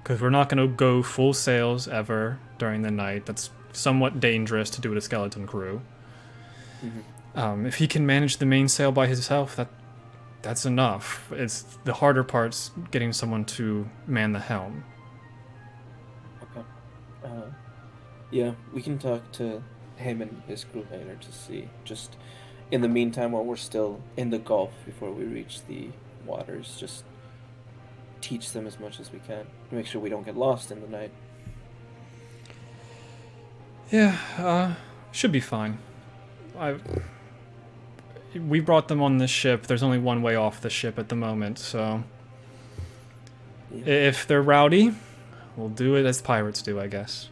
Because we're not going to go full sails ever during the night. That's somewhat dangerous to do with a skeleton crew. Mm-hmm. If he can manage the mainsail by himself, that's enough. It's the harder part's getting someone to man the helm. Okay. Yeah, we can talk to him and his crew later to see. Just in the meantime, while we're still in the Gulf before we reach the waters, just teach them as much as we can to make sure we don't get lost in the night. Yeah, should be fine. We brought them on this ship. There's only one way off the ship at the moment, so Yeah. if they're rowdy, we'll do it as pirates do, I guess.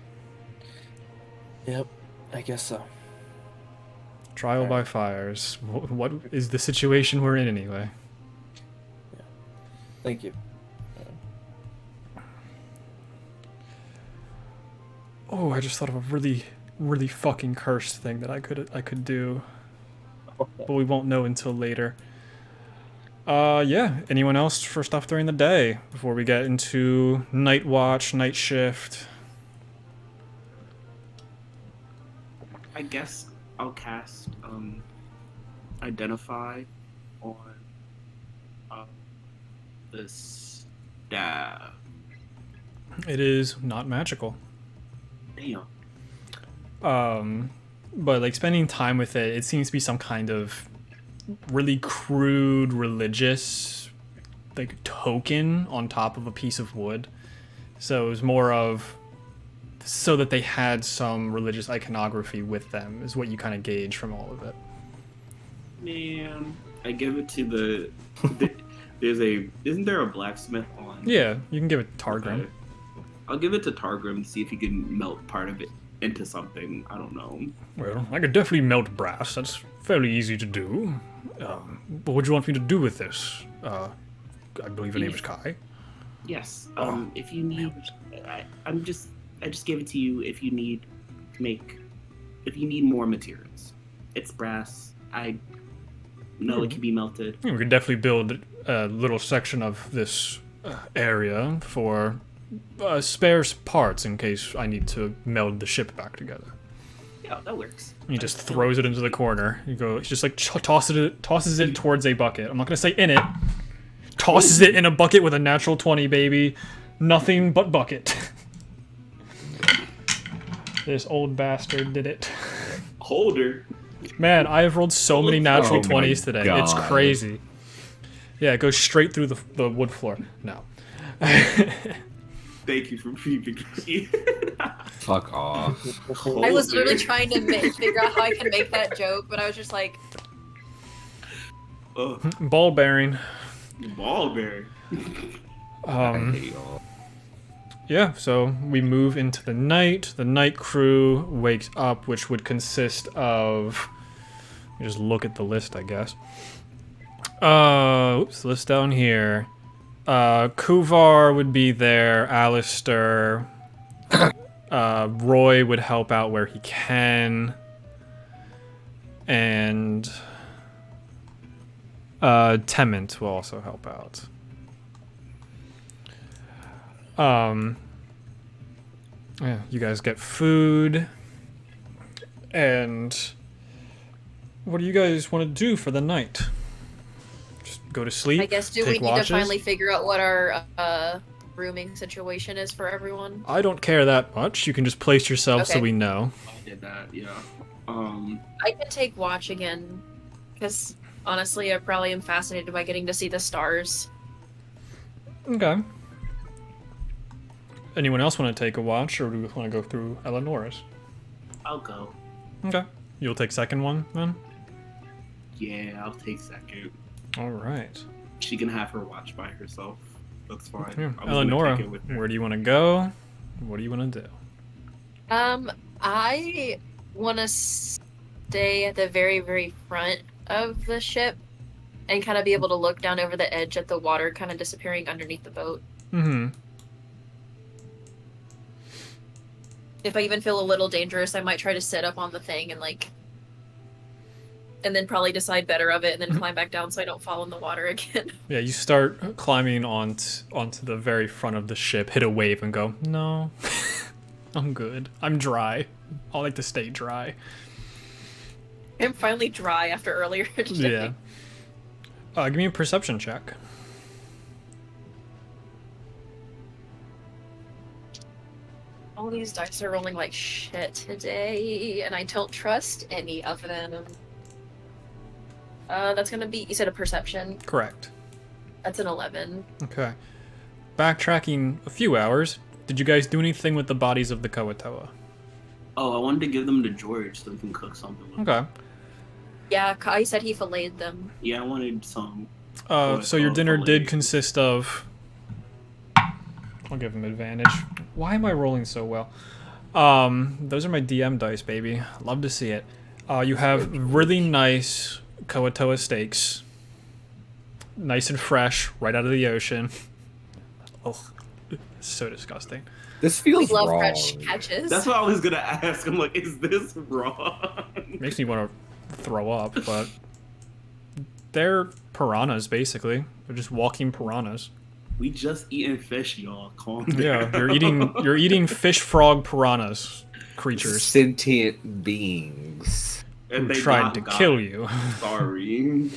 Yep, I guess so. Trial by fires. What is the situation we're in anyway? Thank you. Oh, I just thought of a really, really fucking cursed thing that I could do, but we won't know until later. Yeah. Anyone else for stuff during the day before we get into night watch, night shift? I guess I'll cast Identify on the staff. It is not magical. Damn. But like spending time with it, it seems to be some kind of really crude religious like token on top of a piece of wood. So it was more of so that they had some religious iconography with them is what you kind of gauge from all of it. Man, I give it to isn't there a blacksmith on? Yeah, you can give it to Targrim. Okay. I'll give it to Targrim to see if he can melt part of it into something. I don't know. Well, I could definitely melt brass. That's fairly easy to do. What would you want me to do with this? I believe your name is Kai. Yes. If you need, I just gave it to you. If you need more materials, it's brass. I know it can be melted. We could definitely build a little section of this area for spare parts in case I need to meld the ship back together. Yeah, that works. He just throws it into the corner. You go, just like tosses it towards a bucket. I'm not gonna say in it. Tosses it in a bucket with a natural 20, baby. Nothing but bucket. This old bastard did it. Holder. Man, I have rolled so many natural Oh my 20s today. God. It's crazy. Yeah, it goes straight through the wood floor. No. Thank you for peeping. Fuck off. I was literally trying to figure out how I could make that joke, but I was just like, Ball bearing. Ball bear. I hate y'all. Yeah, so we move into the night. The night crew wakes up, which would consist of... Let me just look at the list, I guess. Oops, list down here. Kuvar would be there. Alistair. Roy would help out where he can. And... Temment will also help out. Yeah, you guys get food. And what do you guys want to do for the night? Just go to sleep? I guess do we take need watches? to finally figure out what our rooming situation is for everyone? I don't care that much. You can just place yourself so Okay. we know. I did that. Yeah. I can take watch again, because honestly, I probably am fascinated by getting to see the stars. Okay. Anyone else want to take a watch, or do we want to go through Eleonora's? I'll go. Okay. You'll take second one, then? Yeah, I'll take second. Alright. She can have her watch by herself. That's fine. Yeah. I was gonna Eleonora, take it with her. where do you want to go? What do you want to do? I want to stay at the very, very front of the ship and kind of be able to look down over the edge at the water kind of disappearing underneath the boat. Mm-hmm. If I even feel a little dangerous, I might try to sit up on the thing and then probably decide better of it and then climb back down so I don't fall in the water again. Yeah, you start climbing onto the very front of the ship, hit a wave, and go, no, I'm good. I'm dry. I like to stay dry. I'm finally dry after earlier today. Yeah. Give me a perception check. All these dice are rolling like shit today, and I don't trust any of them. That's gonna be, you said a perception? Correct. That's an 11. Okay. Backtracking a few hours, did you guys do anything with the bodies of the Kawatoa? Oh, I wanted to give them to George so we can cook something with them. Okay. Yeah, Kai said he filleted them. Yeah, I wanted some. So your dinner did filet. consist of... I'll give him advantage. Why am I rolling so well? Those are my DM dice, baby. Love to see it. You have really nice Kawatoa steaks. Nice and fresh, right out of the ocean. Oh, so disgusting. This We feels love wrong. fresh catches. That's what I was gonna ask. I'm like, is this wrong? Makes me want to throw up, but they're piranhas, basically. They're just walking piranhas. We just eating fish, y'all. Calm down. Yeah, you're eating fish frog piranhas, creatures Sentient beings. who tried to kill you. Sorry.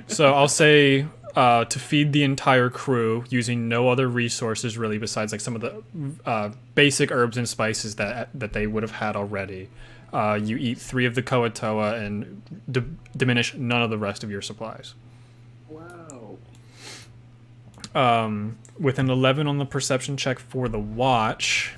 So I'll say to feed the entire crew using no other resources really besides like some of the basic herbs and spices that they would have had already. You eat 3 of the Kawatoa and diminish none of the rest of your supplies. Wow. With an 11 on the perception check for the watch,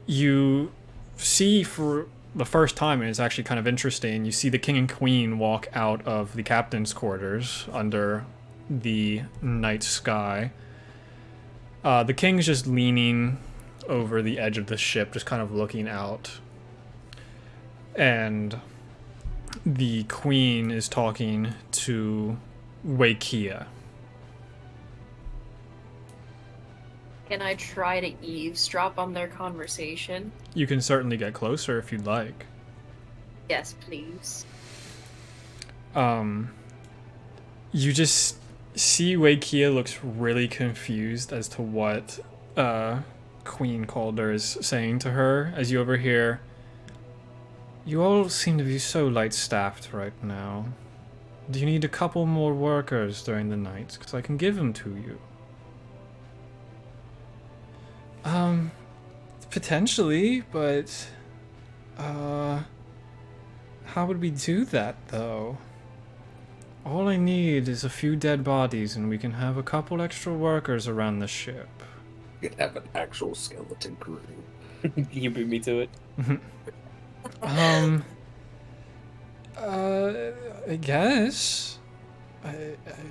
you see for the first time, and it's actually kind of interesting, you see the king and queen walk out of the captain's quarters under the night sky. The king's just leaning over the edge of the ship, just kind of looking out. And the queen is talking to Wei Kia. Can I try to eavesdrop on their conversation? You can certainly get closer if you'd like. Yes, please. You just see Wei Kia looks really confused as to what Queen Calder is saying to her as you overhear, "You all seem to be so light-staffed right now. Do you need a couple more workers during the night? Because I can give them to you." Potentially, but how would we do that, though? All I need is a few dead bodies and we can have a couple extra workers around the ship. You could have an actual skeleton crew. Can you beat me to it? I guess.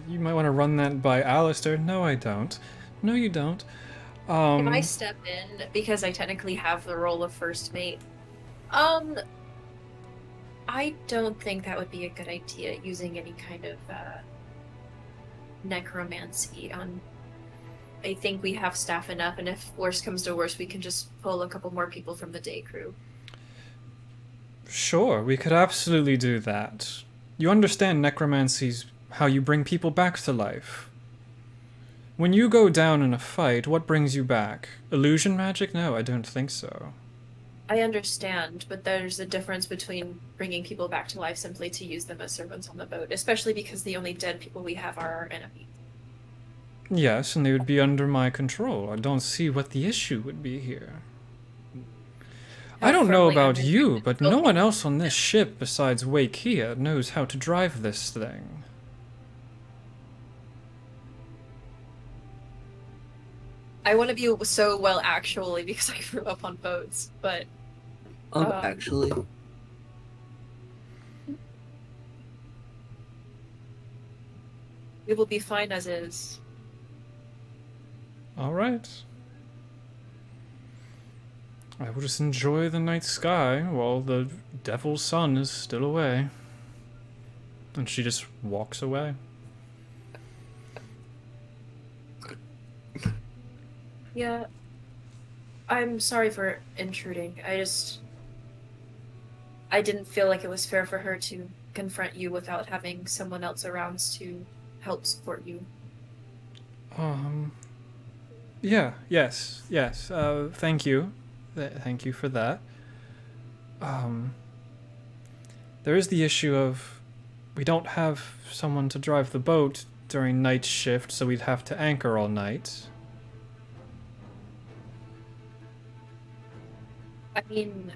You might want to run that by Alistair. No, I don't. No, you don't. Can I step in because I technically have the role of first mate? I don't think that would be a good idea using any kind of necromancy on. I think we have staff enough, and if worse comes to worse, we can just pull a couple more people from the day crew. Sure, we could absolutely do that. You understand necromancy's how you bring people back to life. When you go down in a fight, what brings you back? Illusion magic? No, I don't think so. I understand, but there's a difference between bringing people back to life simply to use them as servants on the boat, especially because the only dead people we have are our enemies. Yes, and they would be under my control. I don't see what the issue would be here. I don't know about you, but no one else on this ship besides Wei Kia knows how to drive this thing. I want to be so well actually because I grew up on boats, but Actually, we will be fine as is. All right. I will just enjoy the night sky while the devil's sun is still away. And she just walks away. Yeah. I'm sorry for intruding. I didn't feel like it was fair for her to confront you without having someone else around to help support you. Yeah, yes. Thank you. Thank you for that. there is the issue of we don't have someone to drive the boat during night shift, so we'd have to anchor all night. I mean,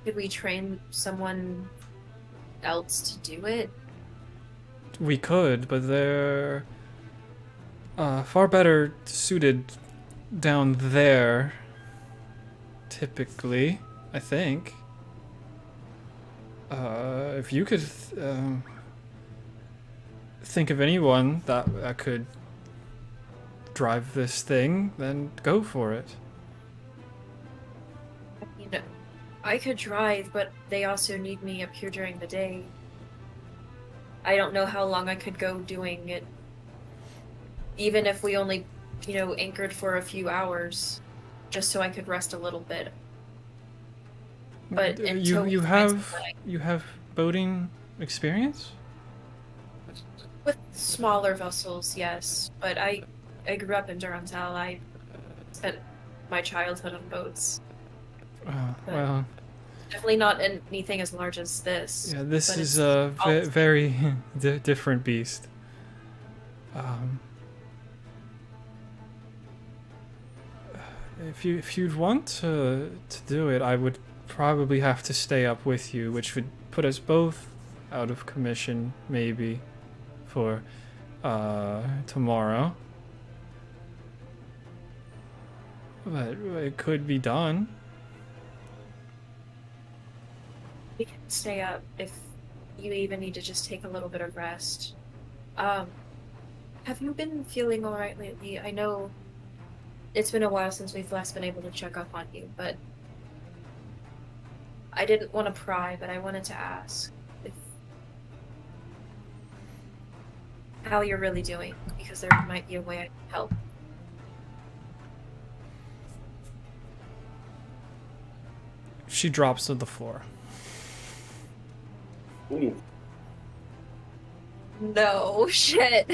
could we train someone else to do it? We could, but they're far better suited down there, typically, I think. If you could think of anyone that could drive this thing, then go for it. I mean, I could drive, but they also need me up here during the day. I don't know how long I could go doing it. Even if we only, anchored for a few hours, just so I could rest a little bit. But until you have boating experience? with smaller vessels, yes. But I grew up in Durham-Tal. I spent my childhood on boats. Well, Definitely not anything as large as this. yeah, this but is it's a very different beast. If you'd want to do it, I would probably have to stay up with you, which would put us both out of commission, maybe, for tomorrow. But it could be done. We can stay up if you even need to just take a little bit of rest. Have you been feeling alright lately? I know it's been a while since we've last been able to check up on you, but I didn't want to pry, but I wanted to ask if how you're really doing, because there might be a way I can help. She drops to the floor. Ooh. No, shit.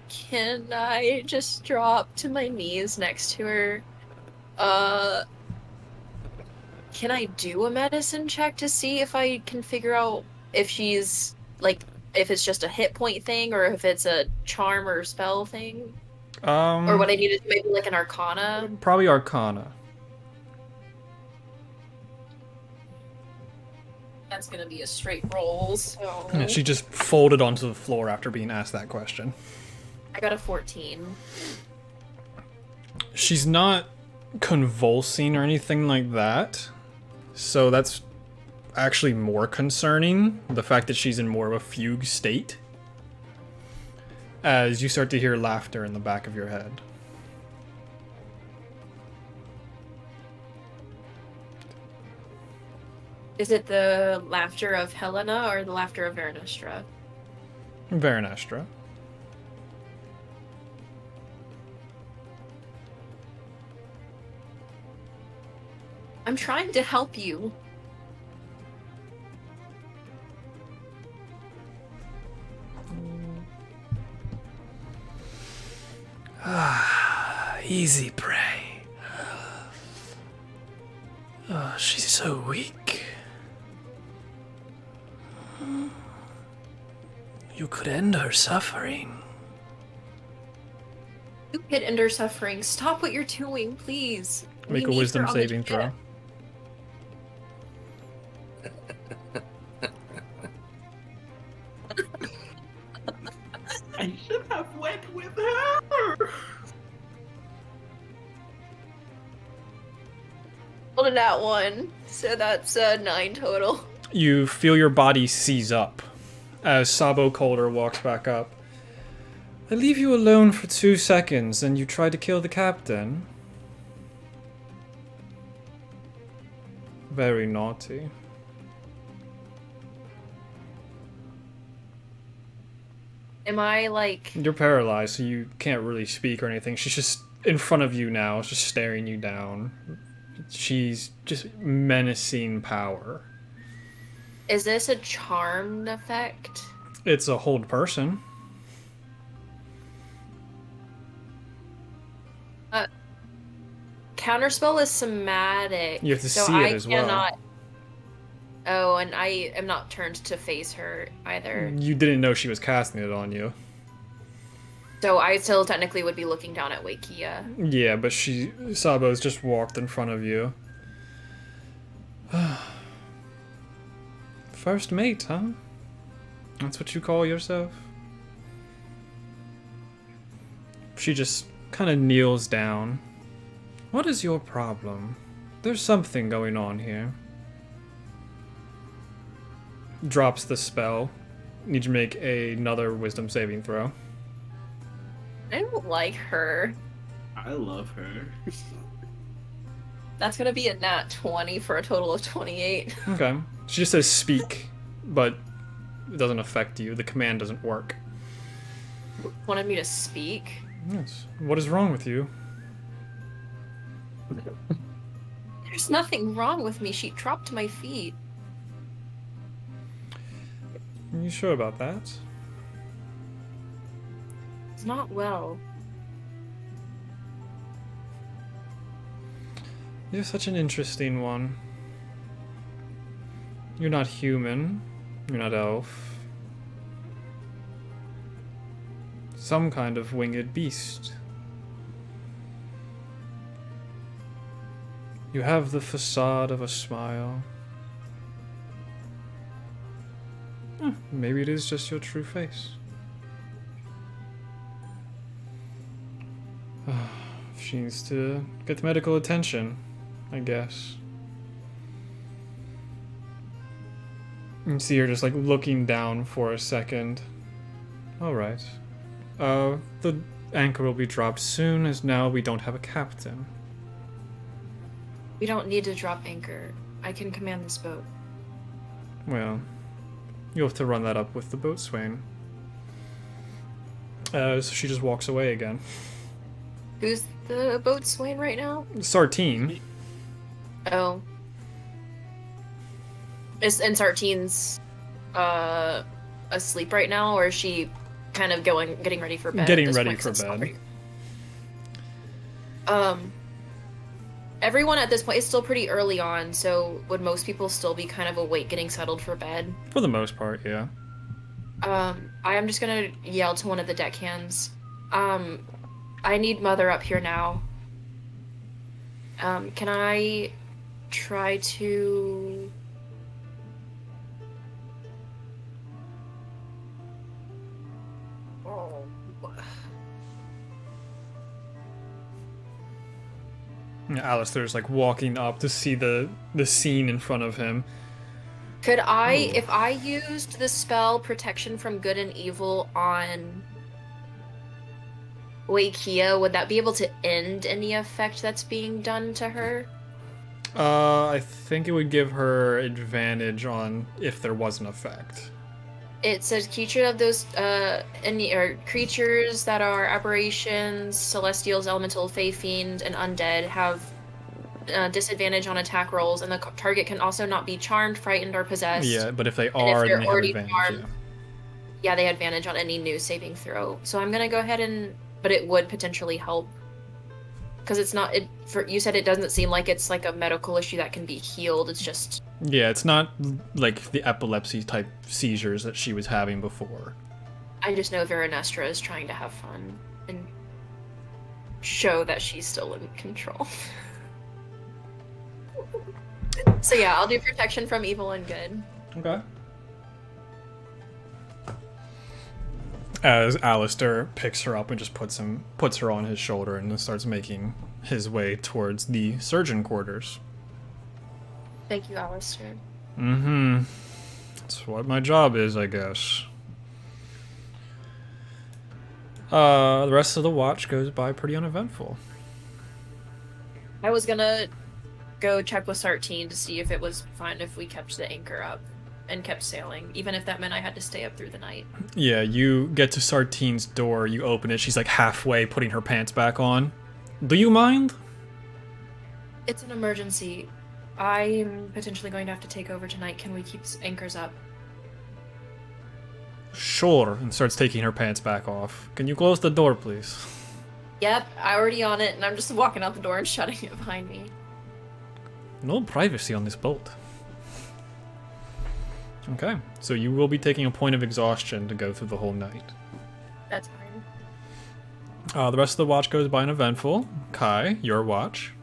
Can I just drop to my knees next to her? Can I do a medicine check to see if I can figure out if she's, if it's just a hit point thing or if it's a charm or spell thing? Or what I need to do, maybe an arcana? Probably arcana. That's gonna be a straight roll, so... Yeah, she just folded onto the floor after being asked that question. I got a 14. She's not convulsing or anything like that, so that's actually more concerning, the fact that she's in more of a fugue state, as you start to hear laughter in the back of your head. Is it the laughter of Helena or the laughter of Veranestra? Veranestra. I'm trying to help you. Easy prey. Oh, she's so weak. You could end her suffering. You could end her suffering. Stop what you're doing, please. Make We a need wisdom her on the saving throw. ship. I should have went with her. Rolled a nat 1, so that's 9 total. You feel your body seize up as Sabo Calder walks back up. I leave you alone for 2 seconds and you try to kill the captain. Very naughty. Am I You're paralyzed, so you can't really speak or anything. She's just in front of you now, just staring you down. She's just menacing power. Is this a charmed effect? It's a hold person. counterspell is somatic. You have to so see it as well. cannot... Oh, and I am not turned to face her either. You didn't know she was casting it on you. So I still technically would be looking down at Wei Kia. Yeah, but Sabo's just walked in front of you. First mate, huh? That's what you call yourself? She just kind of kneels down. What is your problem? There's something going on here. Drops the spell. Need you to make another wisdom saving throw. I don't like her. I love her. That's gonna be a nat 20 for a total of 28. Okay. She just says speak, but it doesn't affect you. The command doesn't work. Wanted me to speak? Yes. What is wrong with you? There's nothing wrong with me. She dropped my feet. Are you sure about that? It's not well. You're such an interesting one. You're not human. You're not elf. Some kind of winged beast. You have the facade of a smile. Maybe it is just your true face. She needs to get medical attention, I guess. You see her just like looking down for a second. Alright. The anchor will be dropped soon, as now we don't have a captain. We don't need to drop anchor. I can command this boat. Well, you'll have to run that up with the boatswain. So she just walks away again. Who's the boatswain right now? Sartine. Oh. And Sartine's asleep right now, or is she kind of getting ready for bed? Getting ready for bed. Everyone at this point is still pretty early on, so would most people still be kind of awake getting settled for bed? For the most part, yeah. I am just gonna yell to one of the deckhands. I need Mother up here now. Can I try to... Oh. Alistair's like walking up to see the scene in front of him. Could I, if I used the spell Protection from Good and Evil on Wei Kia, would that be able to end any effect that's being done to her? I think it would give her advantage on if there was an effect. It says creature of those creatures that are aberrations, celestials, elemental, fey, fiend, and undead have disadvantage on attack rolls, and the target can also not be charmed, frightened, or possessed. Yeah, but if they are, then they have advantage. Charmed, yeah, they have advantage on any new saving throw. So I'm gonna go ahead and, but it would potentially help because it's not. You said it doesn't seem like it's like a medical issue that can be healed. It's just. Yeah, it's not like the epilepsy type seizures that she was having before. I just know Veranestra is trying to have fun and show that she's still in control. So yeah, I'll do protection from evil and good. Okay. As Alistair picks her up and just puts her on his shoulder and then starts making his way towards the surgeon quarters. Thank you, Alistair. Mm-hmm. That's what my job is, I guess. The rest of the watch goes by pretty uneventful. I was gonna go check with Sartine to see if it was fine if we kept the anchor up and kept sailing, even if that meant I had to stay up through the night. Yeah, you get to Sartine's door, you open it, she's like halfway putting her pants back on. Do you mind? It's an emergency. I'm potentially going to have to take over tonight. Can we keep anchors up? Sure, and starts taking her pants back off. Can you close the door, please? Yep, I already on it, and I'm just walking out the door and shutting it behind me. No privacy on this bolt. Okay, so you will be taking a point of exhaustion to go through the whole night. That's fine. The rest of the watch goes by uneventful. Kai, your watch.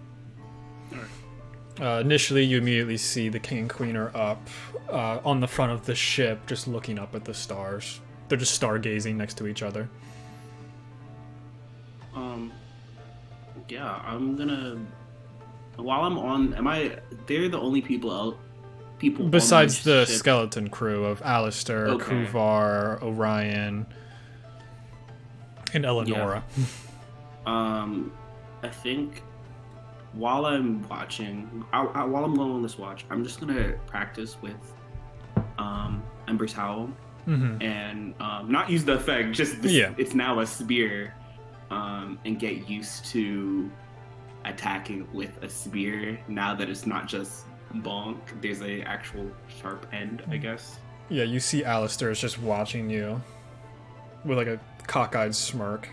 Initially, you immediately see the king and queen are up on the front of the ship, just looking up at the stars. They're just stargazing next to each other. Yeah, I'm gonna. While I'm on, they're the only people out. People besides on the ship. skeleton crew of Alistair, Okay. Kuvar, Orion, and Eleonora. I think while I'm watching, while I'm going on this watch, I'm just gonna practice with Ember's Howl and not use the effect. Just it's now a spear, and get used to attacking with a spear now that it's not just bonk. There's a actual sharp end, I guess. Yeah, you see Alistair is just watching you with like a cockeyed smirk.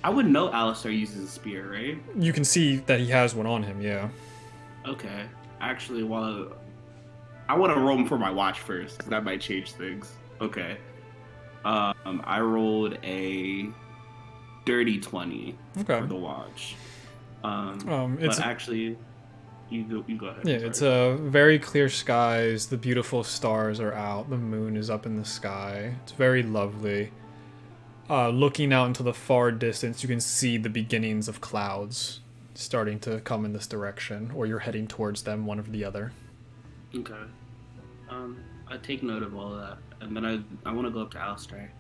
I would know Alistair uses a spear, right? You can see that he has one on him, yeah. Okay. Actually, I want to roll him for my watch first, because that might change things. Okay. I rolled a dirty 20 for the watch. It's but actually, you go ahead. Yeah, it's very clear skies. The beautiful stars are out. The moon is up in the sky. It's very lovely. Looking out into the far distance, you can see the beginnings of clouds starting to come in this direction, or you're heading towards them, one or the other. Okay. I take note of all of that, and then I want to go up to Alistair.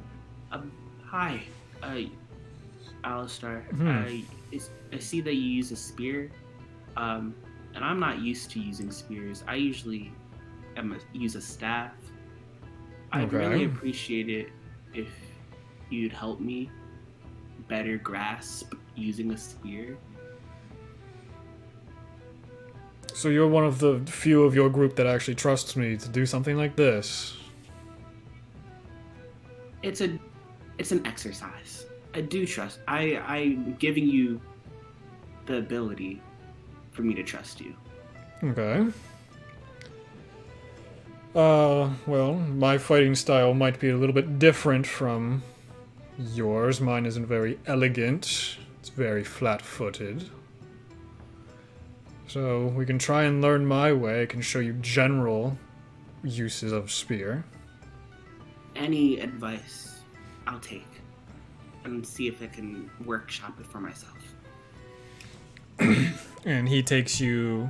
Hi, Alistair. I see that you use a spear, and I'm not used to using spears. I usually use a staff. I'd really appreciate it if you'd help me better grasp using a spear. So you're one of the few of your group that actually trusts me to do something like this. It's an exercise. I do trust. I'm giving you the ability for me to trust you. Okay. Well, my fighting style might be a little bit different from yours. Mine isn't very elegant. It's very flat-footed. So we can try and learn my way. I can show you general uses of spear. Any advice I'll take and see if I can workshop it for myself. And he takes you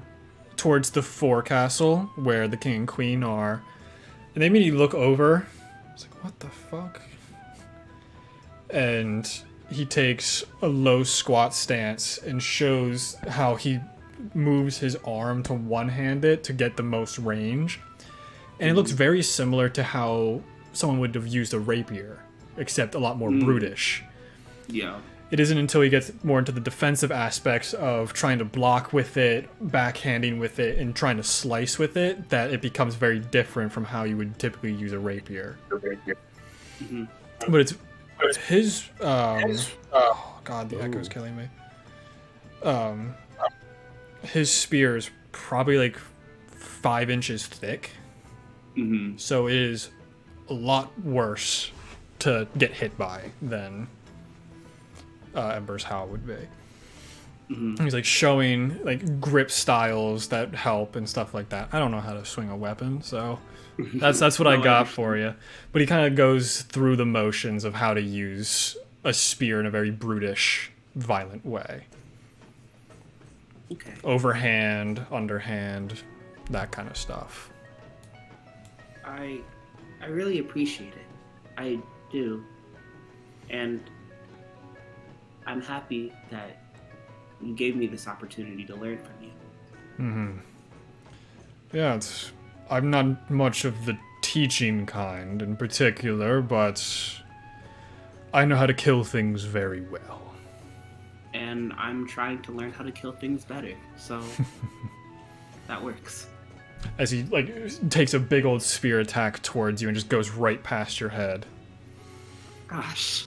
towards the forecastle where the king and queen are. And they immediately look over. It's like, what the fuck? And he takes a low squat stance and shows how he moves his arm to one-hand it to get the most range. And it looks very similar to how someone would have used a rapier, except a lot more brutish. Yeah. It isn't until he gets more into the defensive aspects of trying to block with it, backhanding with it, and trying to slice with it that it becomes very different from how you would typically use a rapier. Mm-hmm. But it's his... oh god, the echo is killing me. His spear is probably like 5 inches thick. Mm-hmm. So it is a lot worse to get hit by than Ember's Howl would be. Mm-hmm. He's like showing like grip styles that help and stuff like that. I don't know how to swing a weapon, so that's what I got for you. But he kind of goes through the motions of how to use a spear in a very brutish, violent way. Okay. Overhand, underhand, that kind of stuff. I really appreciate it. I do. And I'm happy that you gave me this opportunity to learn from you. Yeah, I'm not much of the teaching kind in particular, but I know how to kill things very well. And I'm trying to learn how to kill things better, so that works. As he like takes a big old spear attack towards you and just goes right past your head. Gosh.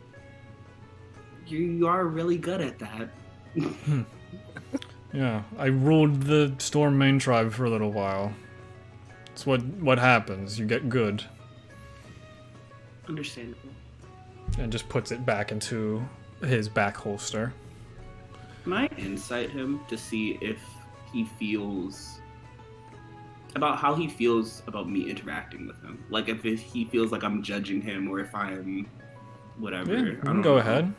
You are really good at that. Yeah, I ruled the Stormmane Tribe for a little while. It's what happens. You get good. Understandable. And just puts it back into his back holster. Can I insight him to see if he feels about how he feels about me interacting with him? Like if he feels like I'm judging him or if I'm whatever. Yeah, you I can don't go know. ahead.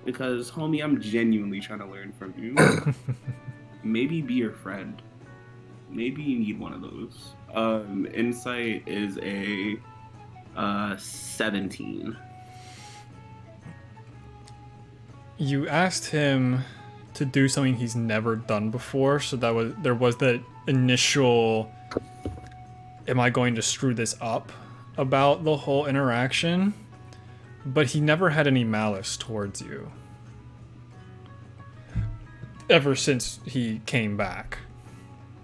Because, homie, I'm genuinely trying to learn from you. Maybe be your friend. Maybe you need one of those. Insight is a 17. You asked him to do something he's never done before, so there was that initial am I going to screw this up about the whole interaction, but he never had any malice towards you ever since he came back.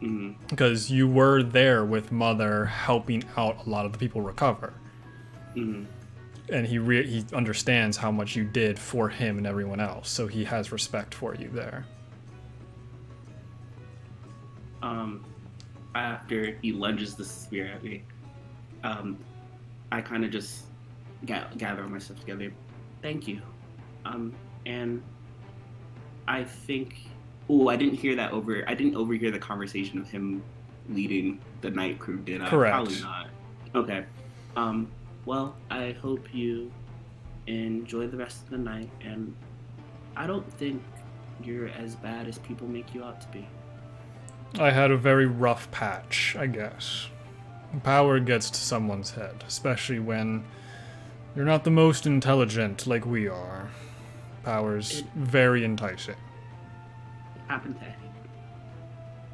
Mm-hmm. Because you were there with Mother helping out a lot of the people recover. Mm-hmm. And he understands how much you did for him and everyone else, so he has respect for you there. After he lunges the spear at me, I kind of just gather myself together. Thank you. And I think... Oh, I didn't overhear the conversation of him leading the night crew, did I? Correct. Probably not. Okay. Well, I hope you enjoy the rest of the night, and I don't think you're as bad as people make you out to be. I had a very rough patch, I guess. Power gets to someone's head, especially when you're not the most intelligent like we are. Power's very enticing. Happened to him.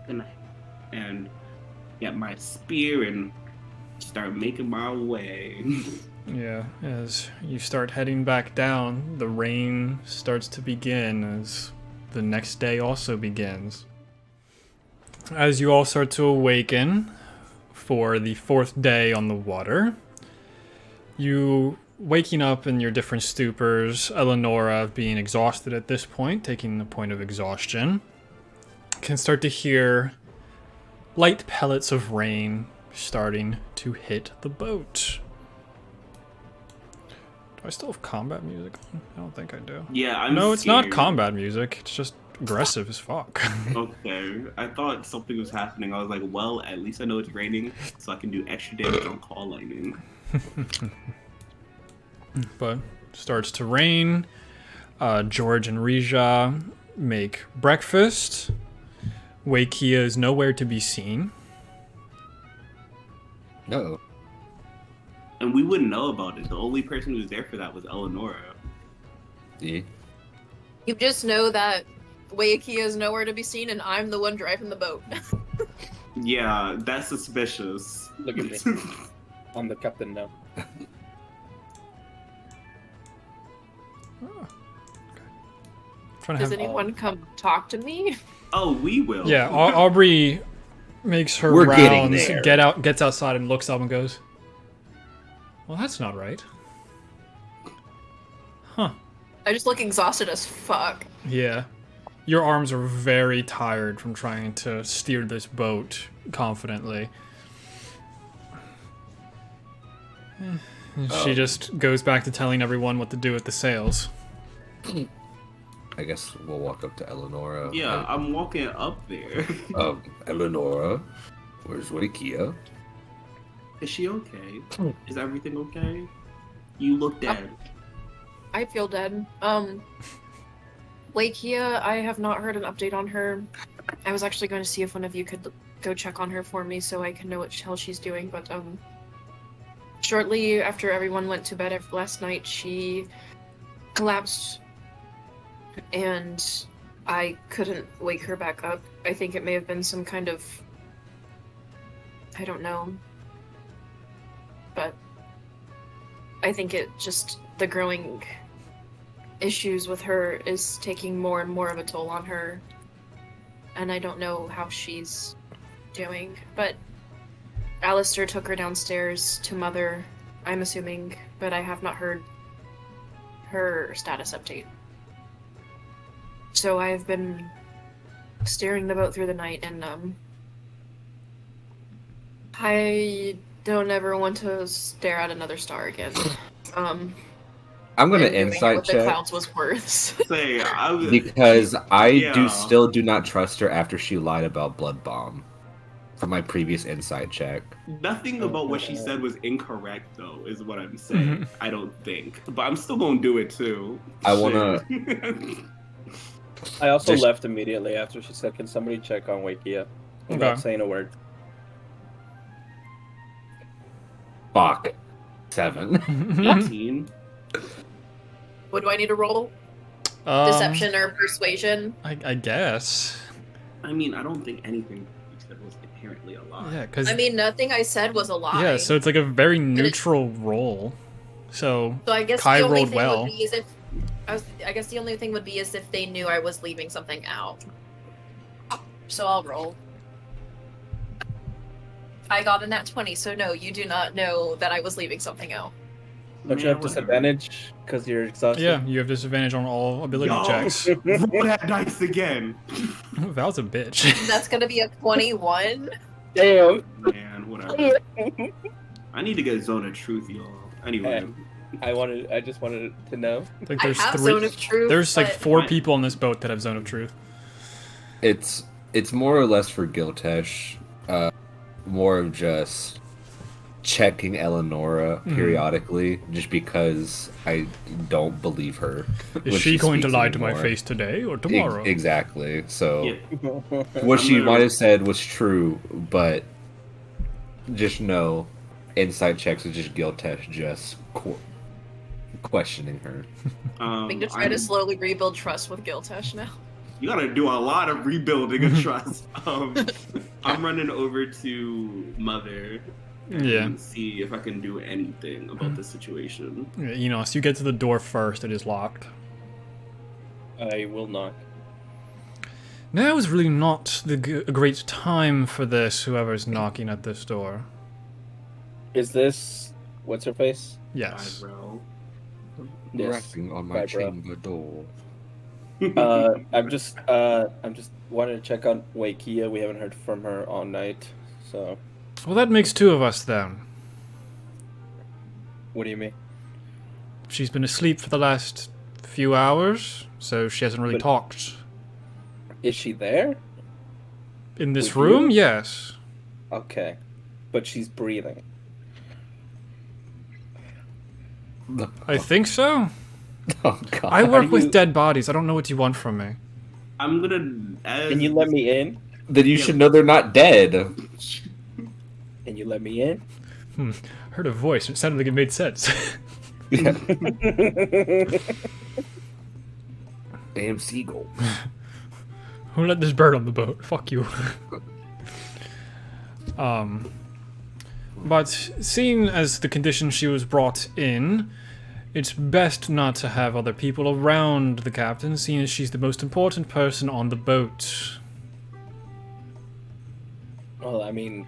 Good night. And get my spear and start making my way. Yeah, as you start heading back down, the rain starts to begin as the next day also begins. As you all start to awaken for the fourth day on the water, you waking up in your different stupors, Eleonora being exhausted at this point, taking the point of exhaustion, can start to hear light pellets of rain starting to hit the boat. Do I still have combat music on? I don't think I do. Yeah, I'm No, it's not scared. combat music. It's just aggressive as fuck. Okay. I thought something was happening. I was like, well, at least I know it's raining, so I can do extra damage on call lightning. But starts to rain. George and Rija make breakfast. Wei Kia is nowhere to be seen. No. And we wouldn't know about it. The only person who was there for that was Eleonora. Yeah. You just know that Wei Kia is nowhere to be seen, and I'm the one driving the boat. Yeah, that's suspicious. Look at me. I'm the captain now. Trying to Does have... anyone come talk to me? Oh, we will. Yeah, Aubrey makes her We're getting rounds, there. gets outside and looks up and goes, well, that's not right. Huh. I just look exhausted as fuck. Yeah. Your arms are very tired from trying to steer this boat confidently. She just goes back to telling everyone what to do with the sails. I guess we'll walk up to Eleonora. Yeah, I'm walking up there. Eleonora, where's Wei Kia? Is she okay? Is everything okay? You look dead. I feel dead. Wei Kia, I have not heard an update on her. I was actually going to see if one of you could go check on her for me so I can know what the hell she's doing, but shortly after everyone went to bed last night, she collapsed and I couldn't wake her back up. I think it may have been some kind of... I don't know. But I think it just... the growing issues with her is taking more and more of a toll on her. And I don't know how she's doing. But Alistair took her downstairs to Mother I'm assuming, but I have not heard her status update. So I've been steering the boat through the night, and I don't ever want to stare at another star again. I'm gonna and doing it insight with the check clouds was worse. Say, I was, because I Yeah. still do not trust her after she lied about blood bomb from my previous insight check. nothing about what she said was incorrect, though, is what I'm saying. I don't think, but I'm still gonna do it too. I wanna- Shit. I also Just- left immediately after she said, "Can somebody check on Wei Kia?" Without Okay. saying a word. Fuck. 7. 18. What do I need to roll? Deception or persuasion? I guess. I mean, I don't think anything you said was inherently a lie. Yeah, because I mean, nothing I said was a lie. yeah, so it's like a very neutral roll. So So I guess Kai the only rolled thing well. would be is if I guess the only thing would be is if they knew I was leaving something out. So I'll roll. I got a nat 20, so no, you do not know that I was leaving something out. Don't you have disadvantage because you're exhausted? yeah, you have disadvantage on all ability Yo. checks. Roll that dice again. Val's a bitch. That's gonna be a 21. Damn. Man, whatever. I need to get Zone of Truth, y'all. Anyway. I just wanted to know. Like I there's have three. Zone of Truth. There's like but 4 Right. people on this boat that have Zone of Truth. It's more or less for Giltesh. More of just checking Eleonora periodically, just because I don't believe her. Is when she going to speaks lie to my anymore. face today or tomorrow? Exactly. So Yeah. what I'm she gonna- might have said was true, but just know, inside checks is just Giltesh just questioning her. I'm going to try to slowly rebuild trust with Giltesh now. You gotta do a lot of rebuilding of trust. I'm running over to Mother and Yeah. see if I can do anything about this situation. Yeah, you know, so you get to the door first, it is locked. I will knock. Now is really not a great time for this, whoever's knocking at this door. Is this what's her face? Yes. Eyebrow. Yes. Rapping on my Right, bro. chamber door. I'm just wanted to check on Wei Kia. We haven't heard from her all night. So Well, that makes 2 of us then. what do you mean? She's been asleep for the last few hours, so she hasn't really But- talked. Is she there? In this with you? room, yes. Okay, but she's breathing. I think so. Oh god. I work do with you- dead bodies. I don't know what you want from me. I'm gonna. As Can you let me in? Then you should know they're not dead. Can you let me in? Heard a voice. It sounded like it made sense. Yeah. Damn seagull. Who let this bird on the boat? Fuck you. But seeing as the condition she was brought in, it's best not to have other people around the captain, seeing as she's the most important person on the boat. Well, I mean,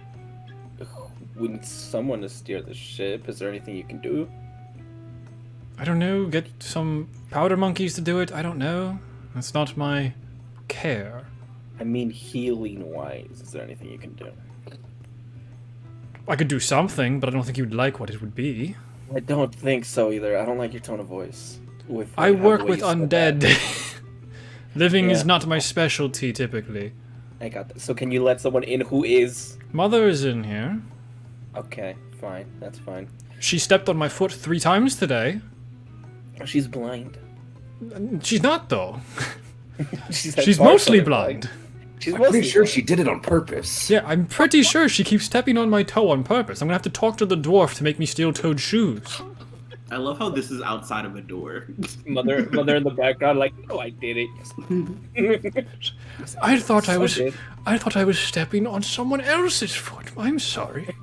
we need someone to steer the ship. Is there anything you can do? I don't know, get some powder monkeys to do it? I don't know. That's not my care. I mean, healing wise, is there anything you can do? I could do something, but I don't think you'd like what it would be. I don't think so either. I don't like your tone of voice. I work the way with you said that. undead. Living is Yeah. not my specialty, typically. I got that. So can you let someone in who is? Mother is in here. Okay, fine. That's fine. She stepped on my foot 3 times today. She's blind. She's not, though. She's She's mostly blind. She's I'm mostly pretty sure blind. she did it on purpose. Yeah, I'm pretty sure she keeps stepping on my toe on purpose. I'm gonna have to talk to the dwarf to make me steel-toed shoes. I love how this is outside of a door. Mother in the background, like, oh, I did it. I thought I So was good. I thought I was stepping on someone else's foot. I'm sorry.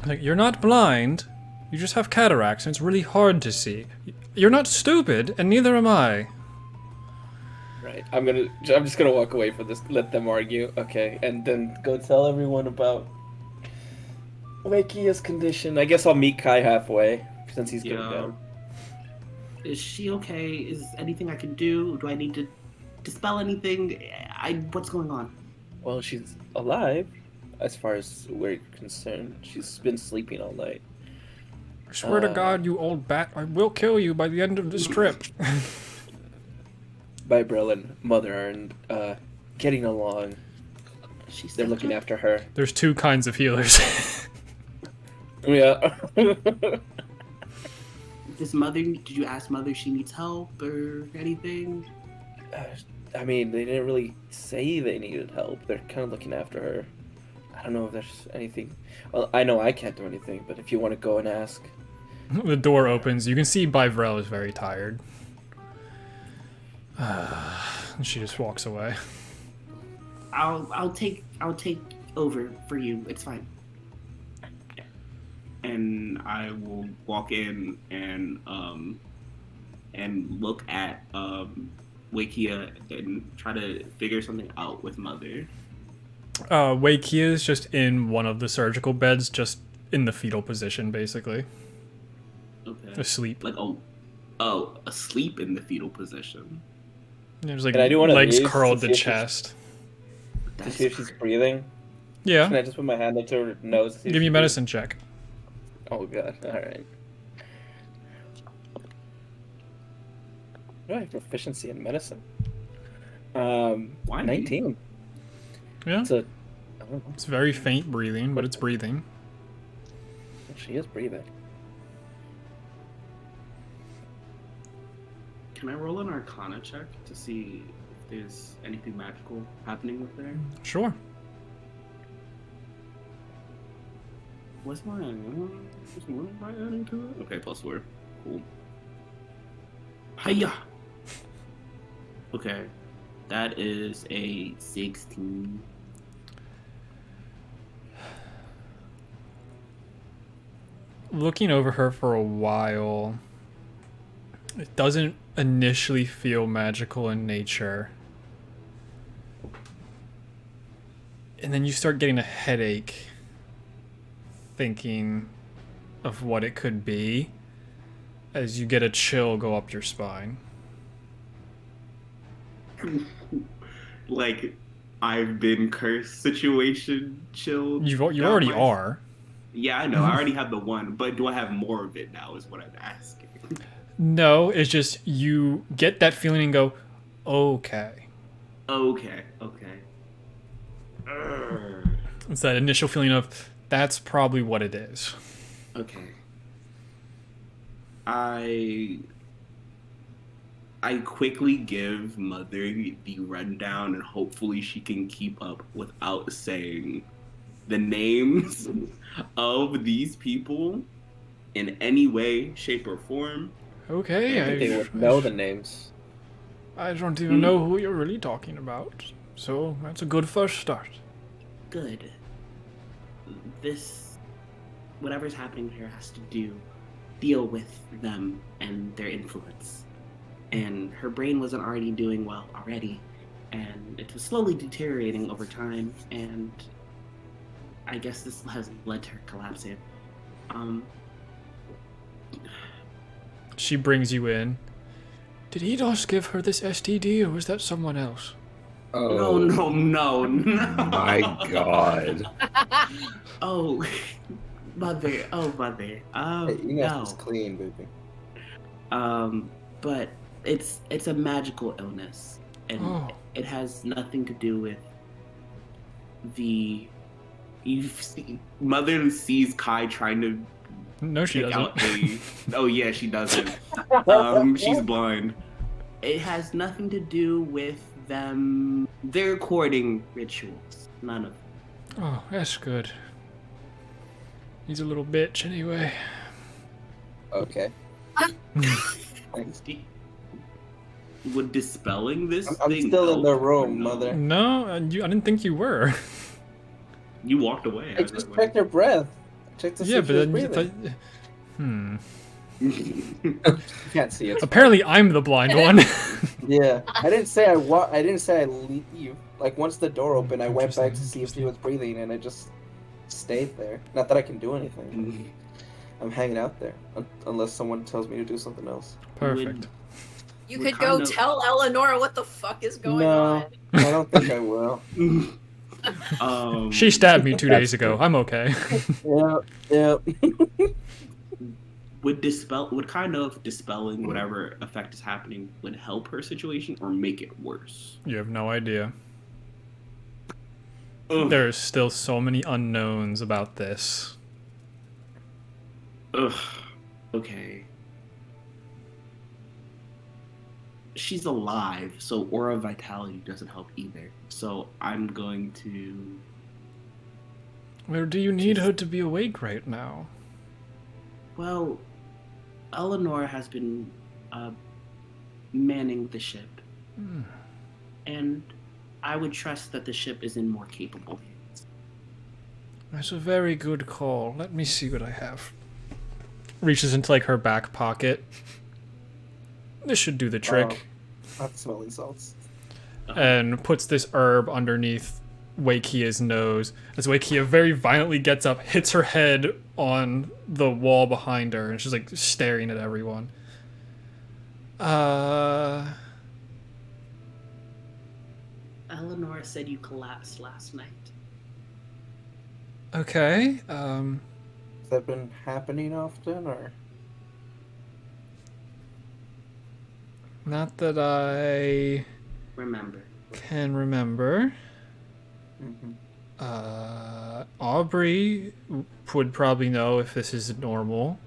Like, you're not blind. You just have cataracts and it's really hard to see. You're not stupid, and neither am I. Right. I'm just gonna walk away from this. Let them argue. Okay, and then go tell everyone about Wei Kia's condition. I guess I'll meet Kai halfway since he's going Yeah. down. Is she okay? Is anything I can do? Do I need to dispel anything? What's going on? Well, she's alive, as far as we're concerned. She's been sleeping all night. I swear to God, you old bat, I will kill you by the end of this trip. Vibril and Mother are getting along. They're looking after her. There's two kinds of healers. Yeah. This Mother, did you ask Mother if she needs help or anything? I mean, they didn't really say they needed help. They're kind of looking after her. I don't know if there's anything. Well, I know I can't do anything, but if you want to go and ask. The door opens. You can see Bivrel is very tired. And she just walks away. I'll take over for you. It's fine. And I will walk in and look at Wei Kia and try to figure something out with Mother. Wei Kia is just in one of the surgical beds, just in the fetal position, basically. Okay. Asleep. Like asleep in the fetal position. There's like Can I do one of legs these curled to to see if she's- chest. To see if she's breathing. Can Yeah. I just put my hand up to her nose? to see if Give me a she's medicine check. breathing? Oh god, alright. I have proficiency in medicine. Why 19. Yeah. It's a. I don't know. It's very faint breathing, but it's breathing. She is breathing. Can I roll an Arcana check to see if there's anything magical happening with her? Sure. What's my adding to it? Okay, +4. Cool. Hiya! Okay. That is a 16. Looking over her for a while, it doesn't initially feel magical in nature. And then you start getting a headache thinking of what it could be as you get a chill go up your spine. Like, I've been cursed situation chilled. You down already my- are. Yeah, I know. I already have the one, but do I have more of it now is what I'm asking. No, it's just you get that feeling and go, okay. Okay. It's that initial feeling of, that's probably what it is. Okay. I quickly give Mother the rundown, and hopefully she can keep up without saying the names of these people in any way, shape, or form. Okay, I think they would know the names. I don't even know who you're really talking about. So that's a good first start. Good. This, whatever's happening here, has to deal with them and their influence. And her brain wasn't already doing well already, and it was slowly deteriorating over time, and I guess this has led to her collapsing. She brings you in. Did he just give her this STD, or was that someone else? Oh No. my god. Oh, Mother. Hey, you guys No. is clean, baby. But it's a magical illness, and Oh. it has nothing to do with the. Mother sees Kai trying to No, she pick out doesn't. Oh yeah, she doesn't. She's blind. It has nothing to do with them. Their courting rituals. None of. Oh, that's good. He's a little bitch anyway. Okay. Would dispelling this I'm thing still in help the or room, no? Mother. No, I didn't think you were. You walked away. I just checked her breath. Checked to see Yeah, if but she was then breathing. You can't see it. Apparently, I'm the blind one. Yeah, I didn't say I didn't say I leave. Like once the door opened, I went back to see if she was breathing, and it just stayed there. Not that I can do anything. I'm hanging out there unless someone tells me to do something else. Perfect. You We're could go kind of- tell Eleonora what the fuck is going No, on. I don't think I will. She stabbed me 2 days ago. I'm okay. Yeah. Would kind of dispelling whatever effect is happening would help her situation or make it worse? You have no idea. Ugh. There's still so many unknowns about this. Ugh. Okay. She's alive, so aura vitality doesn't help either. So I'm going to. Where do you need her to be awake right now? Well, Eleanor has been manning the ship, and I would trust that the ship is in more capable hands. That's a very good call. Let me see what I have. Reaches into like her back pocket. This should do the trick. Not smelling salts. And puts this herb underneath Wei Kia's nose. As Wei Kia very violently gets up, hits her head on the wall behind her, and she's like staring at everyone. Eleanor said you collapsed last night. Okay. Has that been happening often, or? Not that I Remember. can remember. Mm-hmm. Aubrey would probably know if this is normal.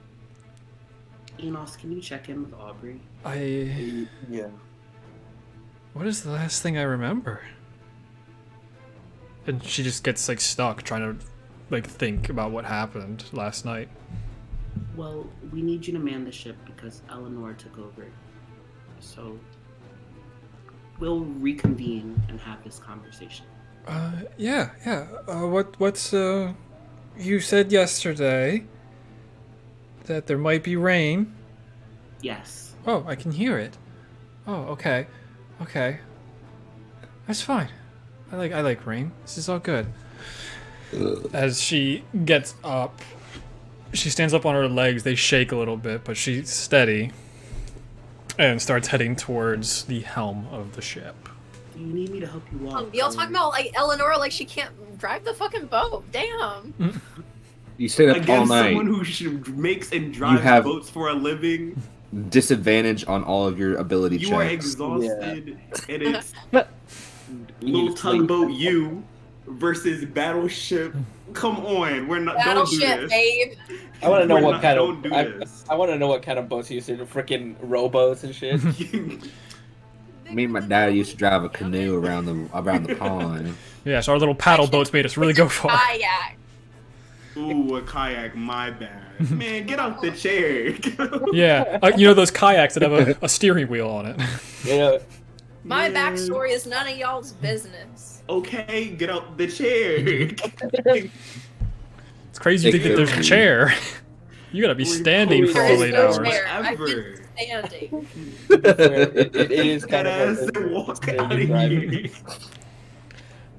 Enos, can you check in with Aubrey? Yeah. What is the last thing I remember? And she just gets like stuck trying to like think about what happened last night. Well, we need you to man the ship because Eleanor took over. So we'll reconvene and have this conversation. Yeah. What's you said yesterday that there might be rain. Yes. Oh, I can hear it. Oh, okay. That's fine. I like rain. This is all good. As she gets up, she stands up on her legs. They shake a little bit, but she's steady and starts heading towards the helm of the ship. Do you need me to help you walk? Y'all talking about like Eleanor like she can't drive the fucking boat. Damn. You stayed up all Against night. someone who makes and drives have- boats for a living. Disadvantage on all of your ability You are checks. exhausted, and it's little tugboat you versus battleship. Come on, we're not. Don't do Battleship, this. babe. I want to know We're what not- kind don't of. do this. I want to know what kind of boats you use. Freaking rowboats and shit. Me and my dad used to drive a canoe around the pond. Yeah, so our little paddle boats made us really go far. Kayak. Ooh, a kayak. My bad. Man, get off the chair. Yeah, you know those kayaks that have a steering wheel on it. Yeah. My Man. backstory is none of y'all's business. Okay, get out the chair. It's crazy you think that there's a chair. You gotta be standing for There all is 8 no hours. chair. I've Ever. been standing. it is kind That of ass hard to walk stay out of driving. here.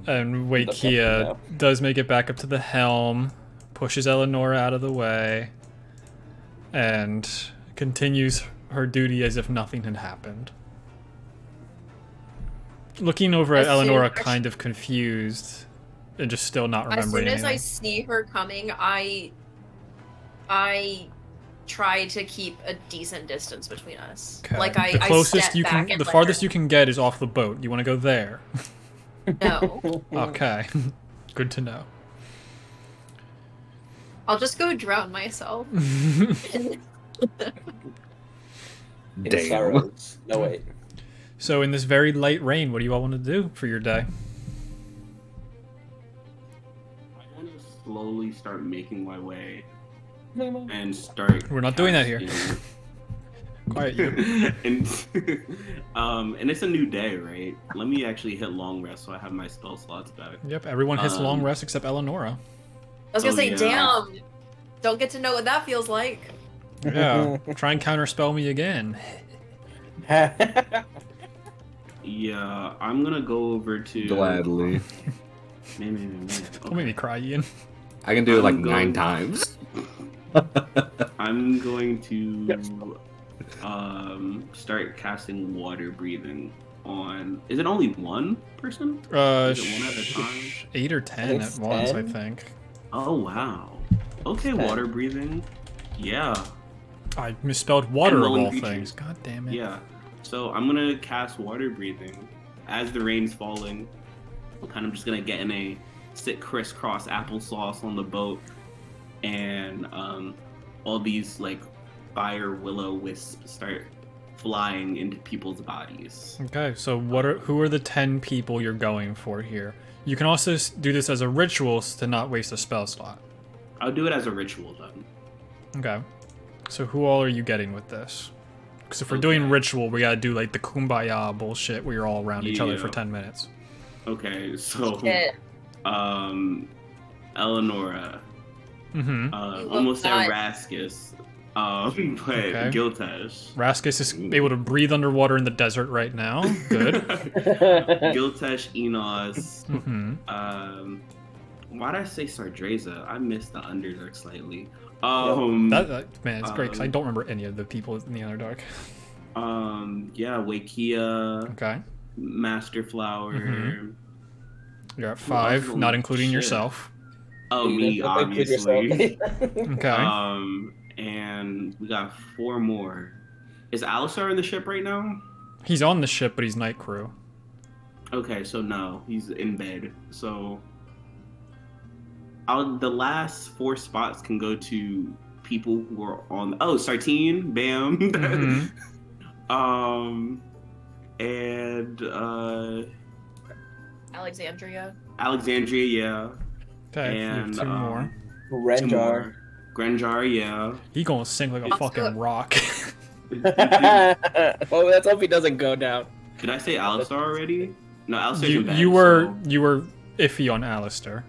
And Wei Look up Kia now. does make it back up to the helm, pushes Eleanor out of the way, and continues her duty as if nothing had happened. Looking over at As soon- Eleanor, kind of confused, and just still not As remembering soon as I anything. see her coming, I try to keep a decent distance between us. Okay. Like the I closest step you back can, and the let farthest her- you can get is off the boat. You want to go there? No, Okay, good to know. I'll just go drown myself. In Damn. sorrows. No wait. So in this very light rain, what do you all want to do for your day? I want to slowly start making my way and start. We're not doing that here. casting- Quiet you. and it's a new day, right? Let me actually hit long rest so I have my spell slots back. Yep, everyone hits long rest except Eleonora. I was gonna Oh, say, yeah. damn, don't get to know what that feels like. Yeah, try and counterspell me again. Yeah, I'm gonna go over to Gladly. Man. Don't make me cry, Ian. I can do it like I'm 9 going- times. I'm going to start casting water breathing on. Is it only one person? Is it one at a time? 8 or 10 think at it's once, I 10. think. Oh wow. Okay, It's 10. water breathing. Yeah, I misspelled water of rolling all creatures. things. God damn it. yeah. So I'm gonna cast water breathing as the rain's falling. I'm kind of just gonna get in a sit crisscross applesauce on the boat, and all these like fire willow wisps start flying into people's bodies. Okay, so who are the 10 people you're going for here? You can also do this as a ritual to not waste a spell slot. I'll do it as a ritual then. Okay. So who all are you getting with this? Because if we're doing Okay. ritual, we gotta do like the kumbaya bullshit where you're all around each other for Yeah. 10 minutes. Okay, so Shit. Eleonora, Mm-hmm. You almost look at hot. Raskus, but Okay. Giltesh. Raskus is able to breathe underwater in the desert right now. Good. Giltesh, Enos. Mm-hmm. Why did I say Sardreza? I missed the Underdark slightly. Man, it's great because I um, don't remember any of the people in the Underdark. Yeah, Wei Kia, Okay. Master Flower. Mhm. You're at Who else 5, is not on- including shit. yourself. Oh, me, Don't include obviously. yourself. Okay. And we got 4 more. Is Alistar in the ship right now? He's on the ship, but he's night crew. Okay, so no, he's in bed. So the last 4 spots can go to people who are on. Oh, Sartine, bam. Mhm. And Alexandria. Alexandria, yeah. Okay, you have And 2 more. 2 Renjar. more. Grenjar, yeah. He gonna sink like a Let's fucking do it. rock. Well, let's hope he doesn't go down. Did I say Alistar already? No, Alistar's in bed. you were iffy on Alistair.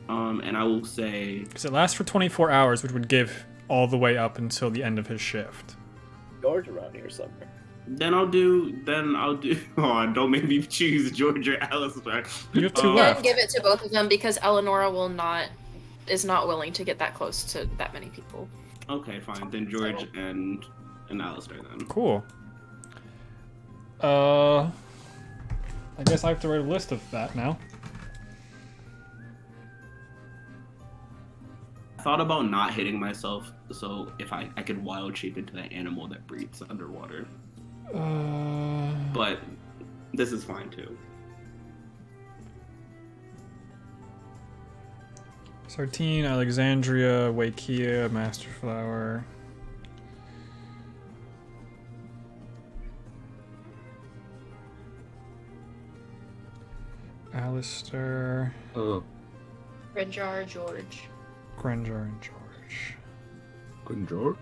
And I will say Because it lasts for 24 hours, which would give all the way up until the end of his shift. George around here somewhere. Then I'll do. Oh, don't make me choose George or Alistar. You have 2 Uh, left. Give it to both of them because Eleonora is not willing to get that close to that many people. Okay, fine. Then George and Alistar then. Cool. I guess I have to write a list of that now. I thought about not hitting myself, so if I could wild shape into that animal that breathes underwater. But this is fine too. Sartine, Alexandria, Wei Kia, Master Flower. Alistair, Oh, Renjar, George. Grenjar, and George. Grimjar?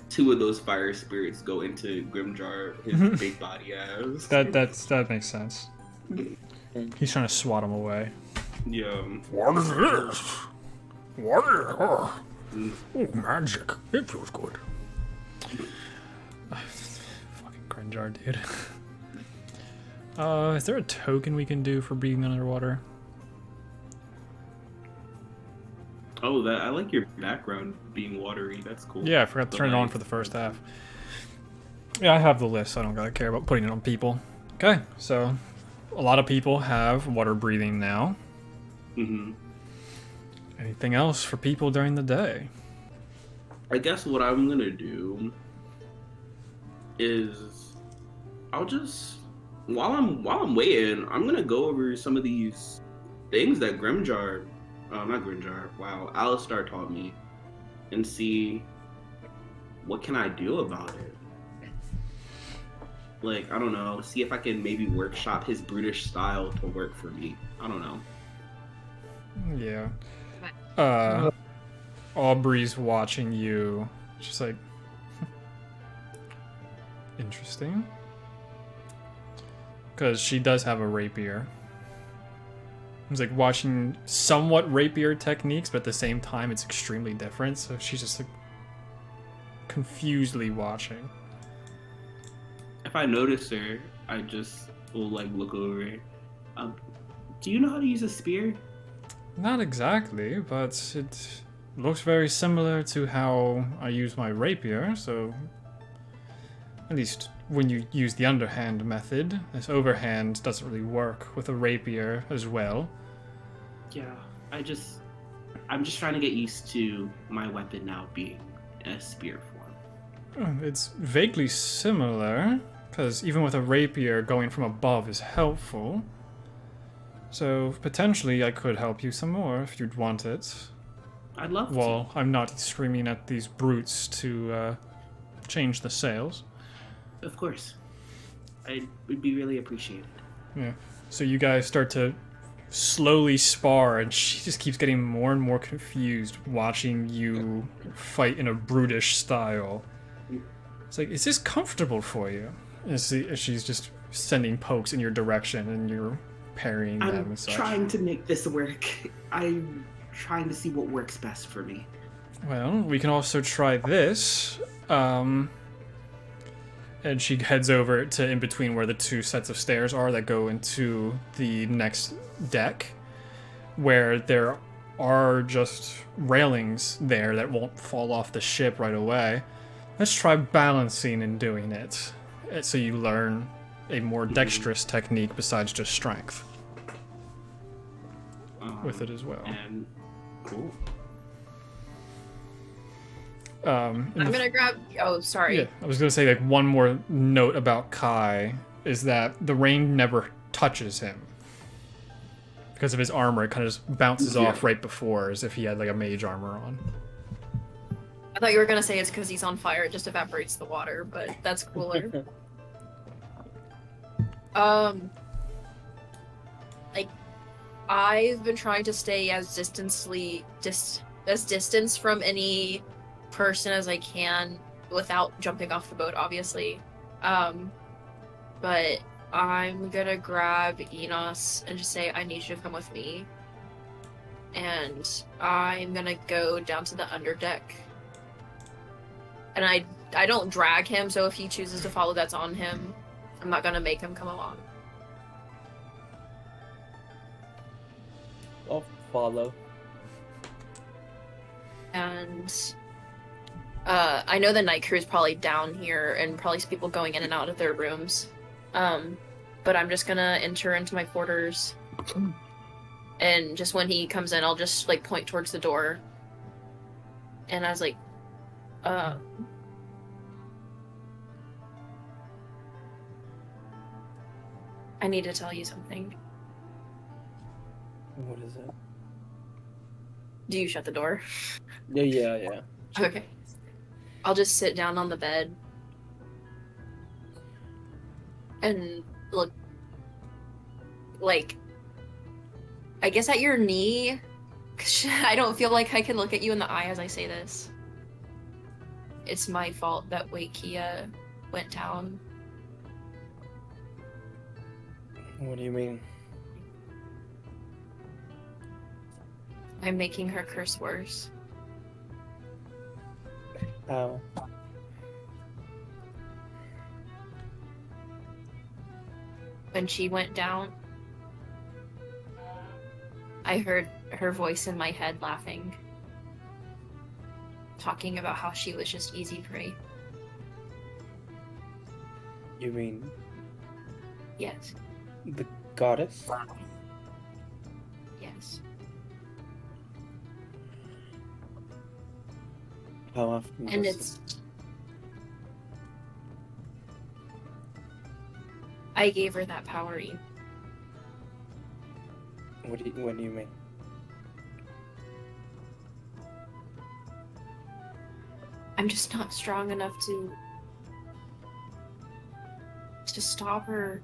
2 of those fire spirits go into Grimjar, his big body ass. That makes sense. He's trying to swat him away. Yeah. What is this? What is oh, magic. It feels good. Fucking Grenjar, dude. Is there a token we can do for breathing underwater? Oh, I like your background being watery. That's cool. Yeah, I forgot to turn it on for the first half. Yeah, I have the list, so I don't gotta care about putting it on people. Okay, so a lot of people have water breathing now. Mm-hmm. Anything else for people during the day? I guess what I'm gonna do is I'll just while I'm waiting, I'm gonna go over some of these things that not Grimjar, wow, Alistar taught me, and see what can I do about it. Like, I don't know, see if I can maybe workshop his brutish style to work for me. I don't know. Yeah. Aubrey's watching you. She's like, interesting. Because she does have a rapier. It's like watching somewhat rapier techniques, but at the same time, it's extremely different. So she's just like confusedly watching. If I notice her, I just will like look over. Do you know how to use a spear? Not exactly, but it looks very similar to how I use my rapier, so at least when you use the underhand method, this overhand doesn't really work with a rapier as well. Yeah, I'm just trying to get used to my weapon now being a spear form. It's vaguely similar, because even with a rapier, going from above is helpful. So potentially I could help you some more if you'd want it. I'd love Well, I'm not screaming at these brutes to change the sails. to. Of course. I would be really appreciated. Yeah. So you guys start to slowly spar, and she just keeps getting more and more confused watching you fight in a brutish style. It's like, is this comfortable for you? And she's just sending pokes in your direction, and you're parrying them I'm and such. trying to make this work. I'm trying to see what works best for me. Well, we can also try this. And she heads over to in between where the two sets of stairs are that go into the next deck, where there are just railings there that won't fall off the ship right away. Let's try balancing and doing it, so you learn a more dexterous technique besides just strength with it as well. And cool. I'm gonna grab. Oh, sorry. Yeah, I was gonna say, like, one more note about Kai is that the rain never touches him because of his armor. It kind of just bounces off right before, as if he had like a mage armor on. I thought you were gonna say it's because he's on fire. It just evaporates the water, but that's cooler. Like, I've been trying to stay as distance from any person as I can without jumping off the boat, obviously. But I'm gonna grab Enos and just say, I need you to come with me. And I'm gonna go down to the underdeck. And I don't drag him, so if he chooses to follow, that's on him. I'm not gonna make him come along. I'll follow. And I know the night crew is probably down here and probably people going in and out of their rooms. But I'm just gonna enter into my quarters. And just when he comes in, I'll just like point towards the door. And I was like, I need to tell you something. What is it? Do you shut the door? Yeah. Okay. I'll just sit down on the bed and look, like, I guess at your knee. 'Cause I don't feel like I can look at you in the eye as I say this. It's my fault that Wei Kia went down. What do you mean? I'm making her curse worse. How? When she went down, I heard her voice in my head laughing, talking about how she was just easy prey. You mean Yes, the goddess? yes. How often? And does it's... I gave her that power. What do you mean? I'm just not strong enough to stop her.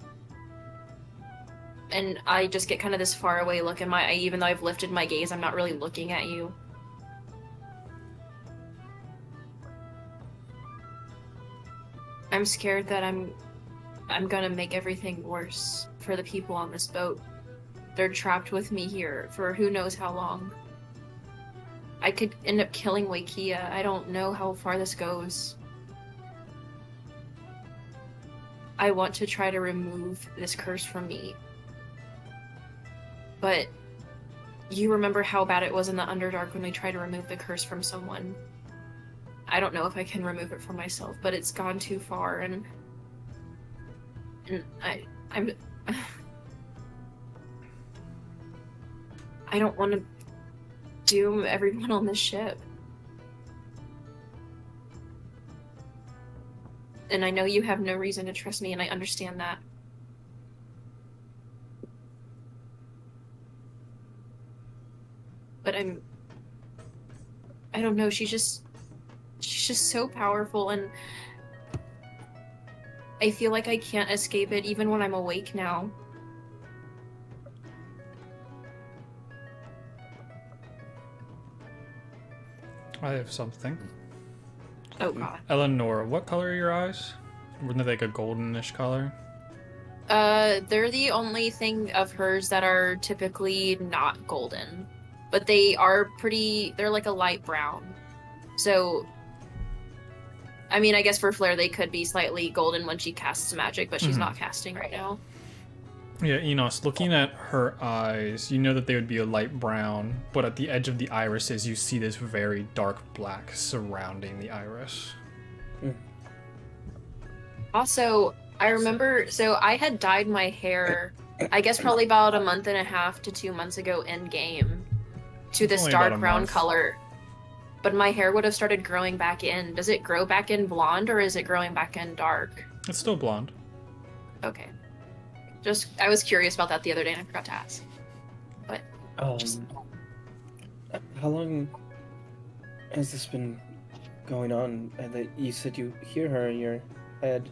And I just get kind of this far away look in my eye, even though I've lifted my gaze, I'm not really looking at you. I'm scared that I'm gonna make everything worse for the people on this boat. They're trapped with me here for who knows how long. I could end up killing Wei Kia. I don't know how far this goes. I want to try to remove this curse from me. But you remember how bad it was in the Underdark when we tried to remove the curse from someone. I don't know if I can remove it from myself, but it's gone too far, and I'm I don't want to doom everyone on this ship. And I know you have no reason to trust me, and I understand that. But I don't know, she's just so powerful, and I feel like I can't escape it even when I'm awake now. I have something. Oh god. Eleanor, what color are your eyes? Wouldn't they like a goldenish color? They're the only thing of hers that are typically not golden. But they are they're like a light brown. So, I mean, I guess for Flare they could be slightly golden when she casts magic, but she's not casting right now. Yeah, Enos, looking at her eyes, you know that they would be a light brown, but at the edge of the irises, you see this very dark black surrounding the iris. Also, I remember, so I had dyed my hair, I guess probably about a month and a half to 2 months ago in game, to this Only about a dark brown month. color. But my hair would have started growing back in. Does it grow back in blonde, or is it growing back in dark? It's still blonde. Okay. I was curious about that the other day and I forgot to ask. But How long has this been going on? And that you said you hear her in your head.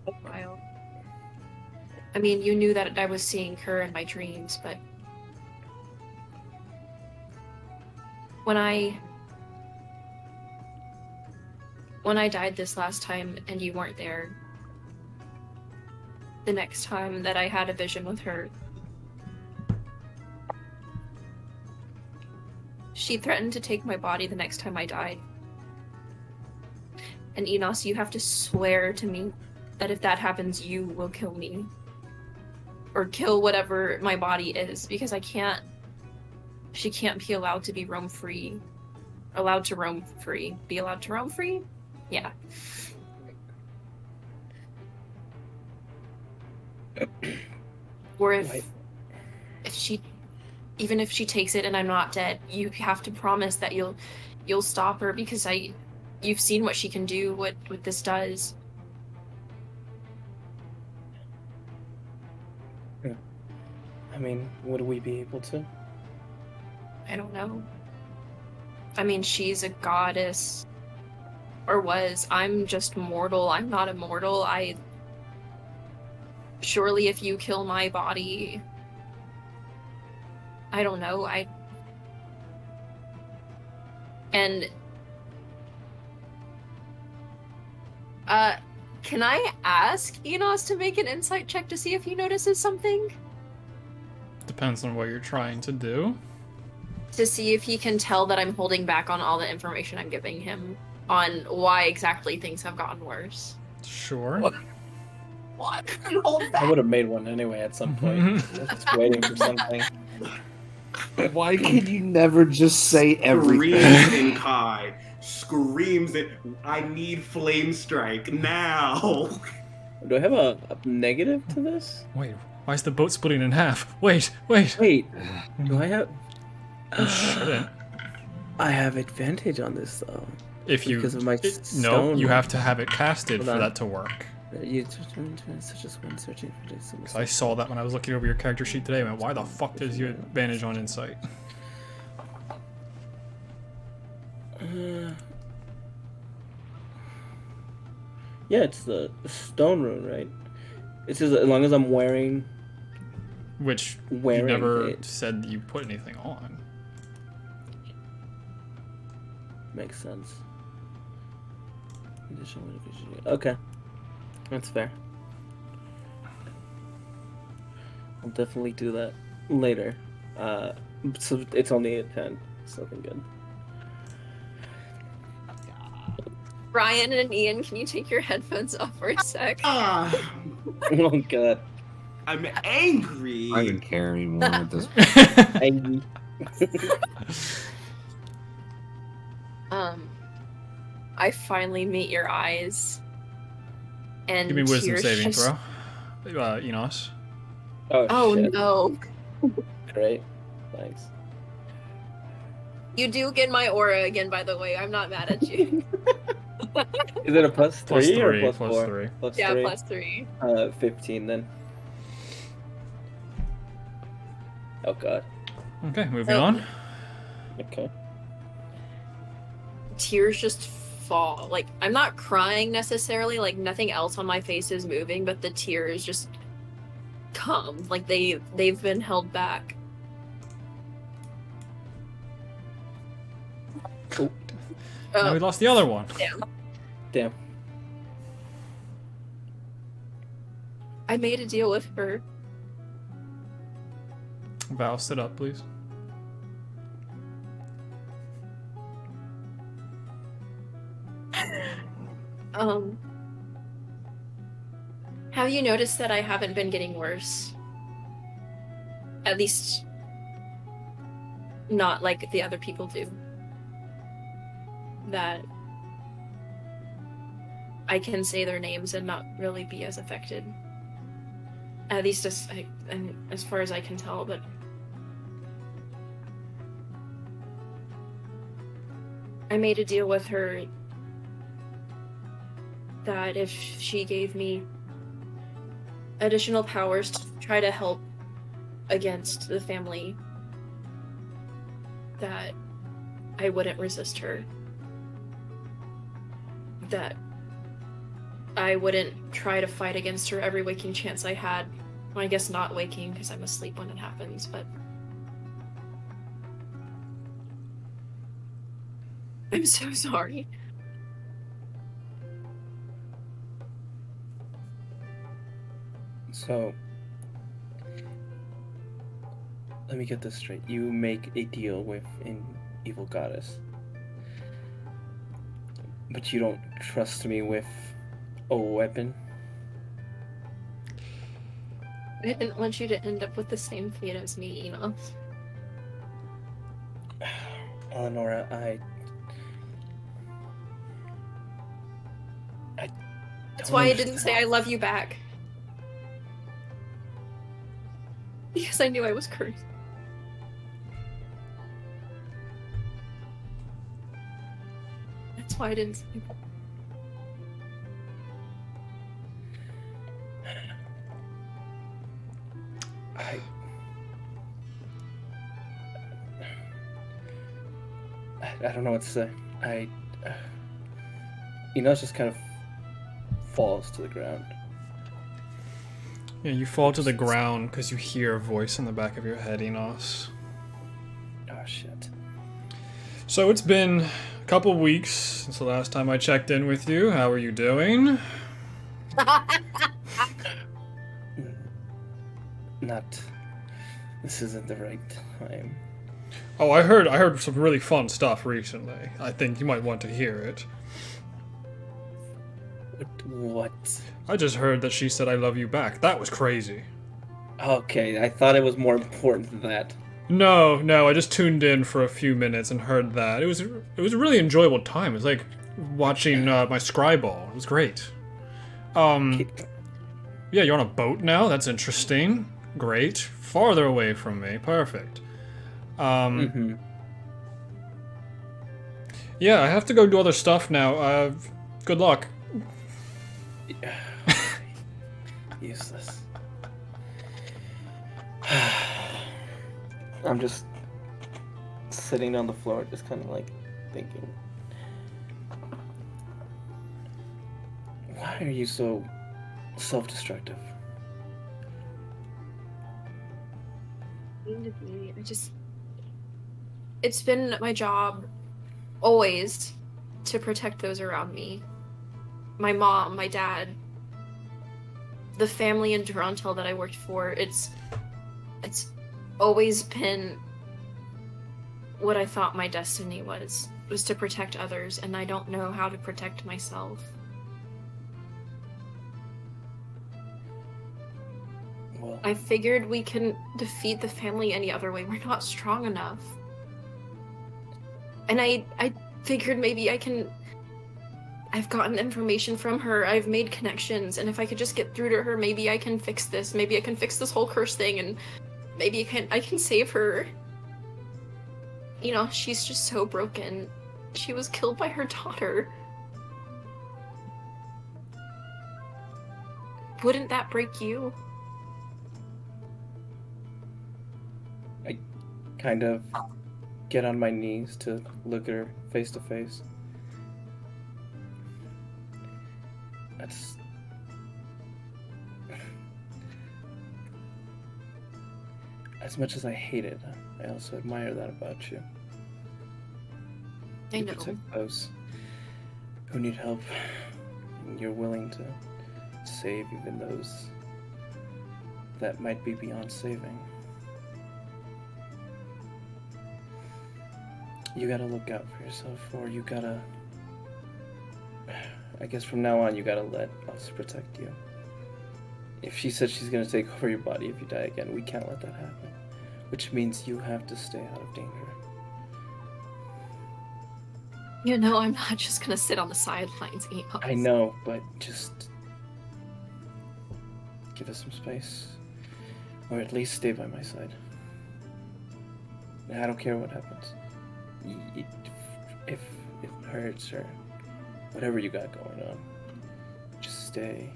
a while. I mean, you knew that I was seeing her in my dreams, but when I died this last time and you weren't there, the next time that I had a vision with her, she threatened to take my body the next time I died. And Enos, you have to swear to me that if that happens, you will kill me. Or kill whatever my body is, because she can't be allowed to be roam free. Allowed to roam free. Be allowed to roam free? Yeah. Or if she, even if she takes it and I'm not dead, you have to promise that you'll stop her, because you've seen what she can do, what this does. I mean, would we be able to? I don't know. I mean, she's a goddess. Or was. I'm just mortal. I'm not immortal. Surely if you kill my body... I don't know, And... Can I ask Enos to make an insight check to see if he notices something? Depends on what you're trying to do. To see if he can tell that I'm holding back on all the information I'm giving him on why exactly things have gotten worse. Sure. What? Hold I back. would have made one anyway at some point. Just waiting for something. Why can you never just say everything? Screams in Kai. Screams in. I need flame strike now. Do I have a negative to this? Wait, why is the boat splitting in half? Wait. Wait, do I have... You shouldn't. I have advantage on this, though. If you... Because of my No, stone. you have to have it casted Hold for on. that to work. You such as one searching for this. I saw that when I was looking over your character sheet today. I went, why the fuck does you advantage on insight? Yeah, it's the stone rune, right? It says as long as I'm wearing Which you Wearing never it. said that you put anything on. makes sense. Okay, that's fair. I'll definitely do that later. So it's only a 10. Something good. Ryan and Ian, can you take your headphones off for a sec? Oh god. I'm angry. I don't even care anymore at this Angry. I finally meet your eyes. And Give me wisdom tears saving just- throw. Enos. Oh Shit. no. Great. Thanks. You do get my aura again, by the way. I'm not mad at you. Is it a plus Plus 3 or three, plus plus 4? three. Plus Yeah, 3. +3. 15 then. Oh god. Okay, moving Oh. on. Okay. Tears just fall. Like, I'm not crying necessarily, like nothing else on my face is moving, but the tears just come. Like they've been held back. Oh, Now we lost the other one. damn. I made a deal with her. Val, sit up, please. Have you noticed that I haven't been getting worse? At least not like the other people do. That I can say their names and not really be as affected. At least as far as I can tell, but I made a deal with her that if she gave me additional powers to try to help against the family, that I wouldn't resist her. That I wouldn't try to fight against her every waking chance I had. Well, I guess not waking because I'm asleep when it happens, but I'm so sorry. So, let me get this straight. You make a deal with an evil goddess, but you don't trust me with a weapon? I didn't want you to end up with the same fate as me, you know? Eleonora, That's why I didn't say I love you back. Because I knew I was cursed. That's why I didn't say that. I don't know what to say. Enos just kind of falls to the ground. Yeah, you fall to the ground because you hear a voice in the back of your head, Enos. Oh shit. So it's been a couple weeks since the last time I checked in with you. How are you doing? Not. This isn't the right time. Oh, I heard some really fun stuff recently. I think you might want to hear it. What? I just heard that she said I love you back. That was crazy. Okay, I thought it was more important than that. No, I just tuned in for a few minutes and heard that. It was a really enjoyable time. It was like watching my Scryball. It was great. Yeah, you're on a boat now. That's interesting. Great. Farther away from me. Perfect. Yeah, I have to go do other stuff now. Good luck. Useless. I'm just sitting on the floor, just kind of like thinking. Why are you so self-destructive? It's been my job always to protect those around me. My mom, my dad, the family in Toronto that I worked for. It's always been what I thought my destiny was to protect others, and I don't know how to protect myself. Well, I figured we can defeat the family any other way. We're not strong enough. And I figured maybe I've gotten information from her, I've made connections, and if I could just get through to her, maybe I can fix this. Maybe I can fix this whole curse thing, and maybe I can save her. You know, she's just so broken. She was killed by her daughter. Wouldn't that break you? I kind of get on my knees to look at her face to face. That's... As much as I hate it, I also admire that about you. I You know. protect those who need help, and you're willing to save even those that might be beyond saving. You gotta look out for yourself, or you gotta... I guess from now on, you gotta let us protect you. If she said she's gonna take over your body if you die again, we can't let that happen. Which means you have to stay out of danger. You know, I'm not just gonna sit on the sidelines, Enos. I know, but just... give us some space. Or at least stay by my side. I don't care what happens. If it hurts or whatever you got going on, just stay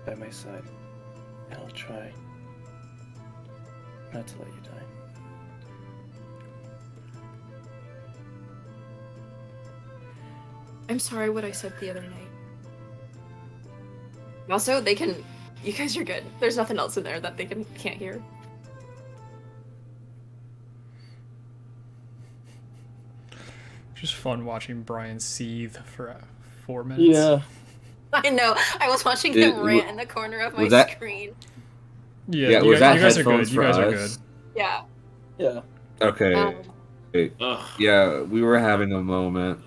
by my side, and I'll try not to let you die. I'm sorry what I said the other night. Also, you guys are good. There's nothing else in there that they can't hear. Just fun watching Brian seethe for 4 minutes. Yeah. I know. I was watching him rant in the corner of my screen. Yeah, was that you guys are headphones good. You for guys are us? good. Yeah. Yeah. Okay. Wait. Yeah, we were having a moment.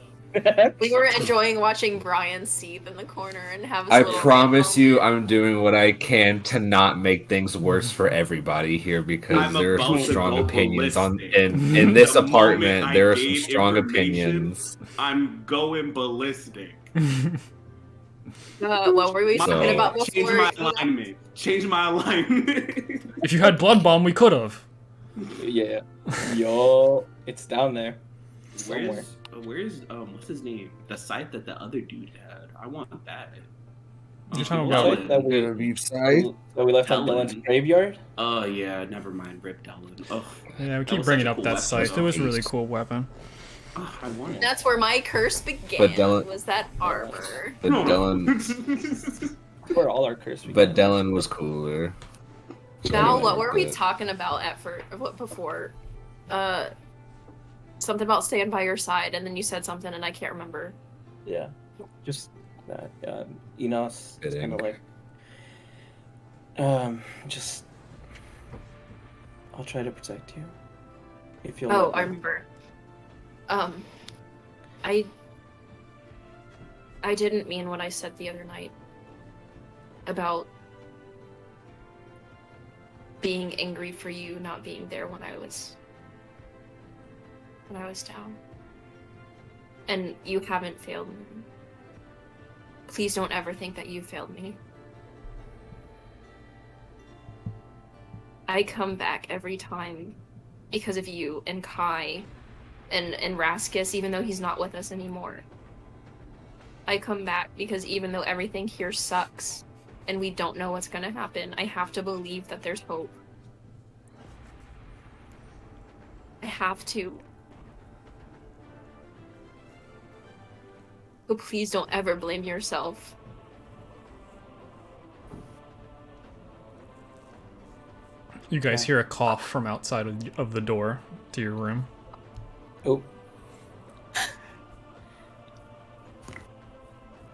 We were enjoying watching Brian seethe in the corner and have his I little promise rant you, moment. I'm doing what I can to not make things worse for everybody here because I'm there are about some to strong go opinions ballistic. in this The moment apartment. I There are some gain strong information, opinions. I'm going ballistic. What were we So- talking about before? Change my you know? alignment. Change my alignment. If you had Blood Bomb, we could have. Yeah. Yo, it's down there. Somewhere. Where's what's his name? The site that the other dude had. I want that. You're talking That about- site that we left on Helen. Dylan's graveyard? Oh yeah, never mind. Rip Dylan. Oh, Yeah, we That keep was bringing such a up cool that weapon, site. though. It was a really cool weapon. I want it. That's where my curse began. But Dylan- was that armor. But Dylan, Where all our curse but Dylan was cooler. Val, what were we But- talking about before? Something about staying by your side, and then you said something, and I can't remember. Yeah. Just that. Enos is kind of like... just... I'll try to protect you. If you'll Oh, let I me. remember. I didn't mean what I said the other night about being angry for you not being there when I was down. And you haven't failed me. Please don't ever think that you failed me. I come back every time because of you and Kai and Raskus, even though he's not with us anymore. I come back because even though everything here sucks and we don't know what's gonna happen, I have to believe that there's hope. I have to. So please don't ever blame yourself. You guys hear a cough from outside of the door to your room. Oh,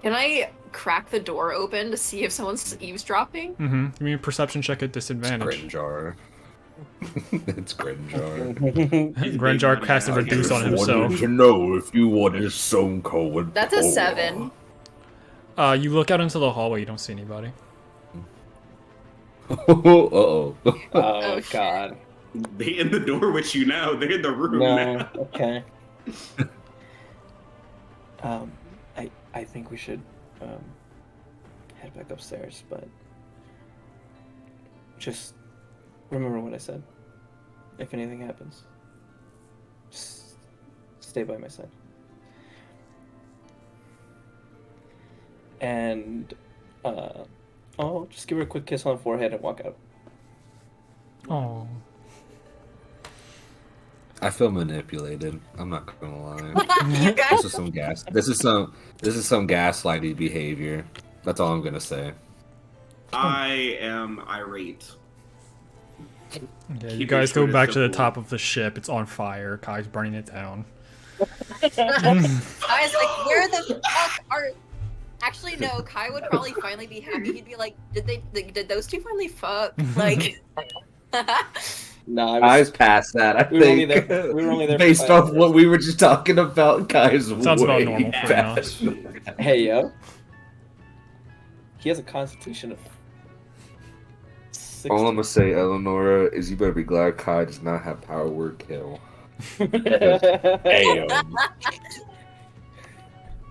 Can I crack the door open to see if someone's eavesdropping? Mm-hmm. Give me a perception check at It's disadvantage. Grinjar. It's Grinjar. Grenjar cast a reduce on himself. to know if you wanted some cold. That's a 7. You look out into the hallway. You don't see anybody. Uh-oh. Oh shit. God. They in the door with you now. They're in the room No. now. Okay. I think we should head back upstairs, but just remember what I said. If anything happens, just stay by my side. And I'll just give her a quick kiss on the forehead and walk out. Oh. I feel manipulated. I'm not gonna lie. You guys, This is some gaslighty behavior. That's all I'm gonna say. I am irate. Yeah, you Keep guys it go short and back to the simple. top of the ship. It's on fire. Kai's burning it down. Kai's like, where the fuck are? Actually, no. Kai would probably finally be happy. He'd be like, did those two finally fuck? Like, No, Eyes past that. I We were only think there- we were only there for based 5 off minutes. what we were just talking about, guys. Sounds about way normal for now. past. Hey yo, he has a constitution of 60. All I'm gonna say, Eleonora, is you better be glad Kai does not have power word kill. Damn.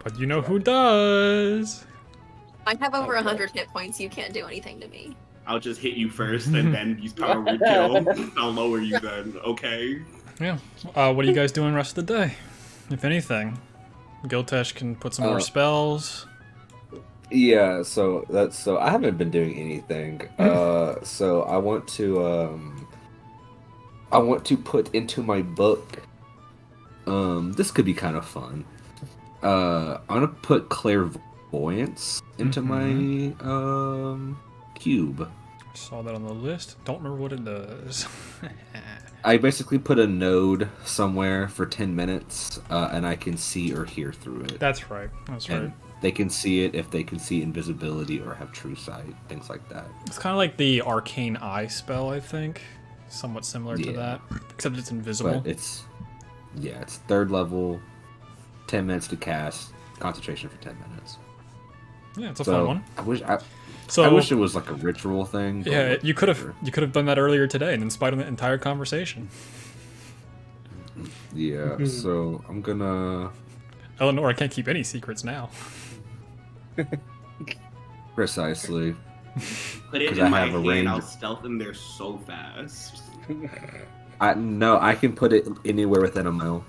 But you know who does? I have over 100 hit points. You can't do anything to me. I'll just hit you first and then use power word kill. I'll lower you then, okay? Yeah. What are you guys doing the rest of the day? If anything, Giltesh can put some more spells. Yeah, so I haven't been doing anything. So I want to put into my book. This could be kind of fun. I'm gonna put clairvoyance into my cube. Saw that on the list. Don't remember what it does. I basically put a node somewhere for 10 minutes, and I can see or hear through it. That's right. That's right. And they can see it if they can see invisibility or have true sight, things like that. It's kind of like the arcane eye spell, I think. Somewhat similar to Yeah. that, except it's invisible. But it's 3rd level, 10 minutes to cast, concentration for 10 minutes. Yeah, it's a fun one. I wish it was like a ritual thing. but Yeah, you could whatever. have done that earlier today and then spied on the entire conversation. Yeah, so I'm gonna Eleanor can't keep any secrets now. precisely. Put it 'Cause in I my have a hand, range. I'll stealth in there so fast. I can put it anywhere within a mile.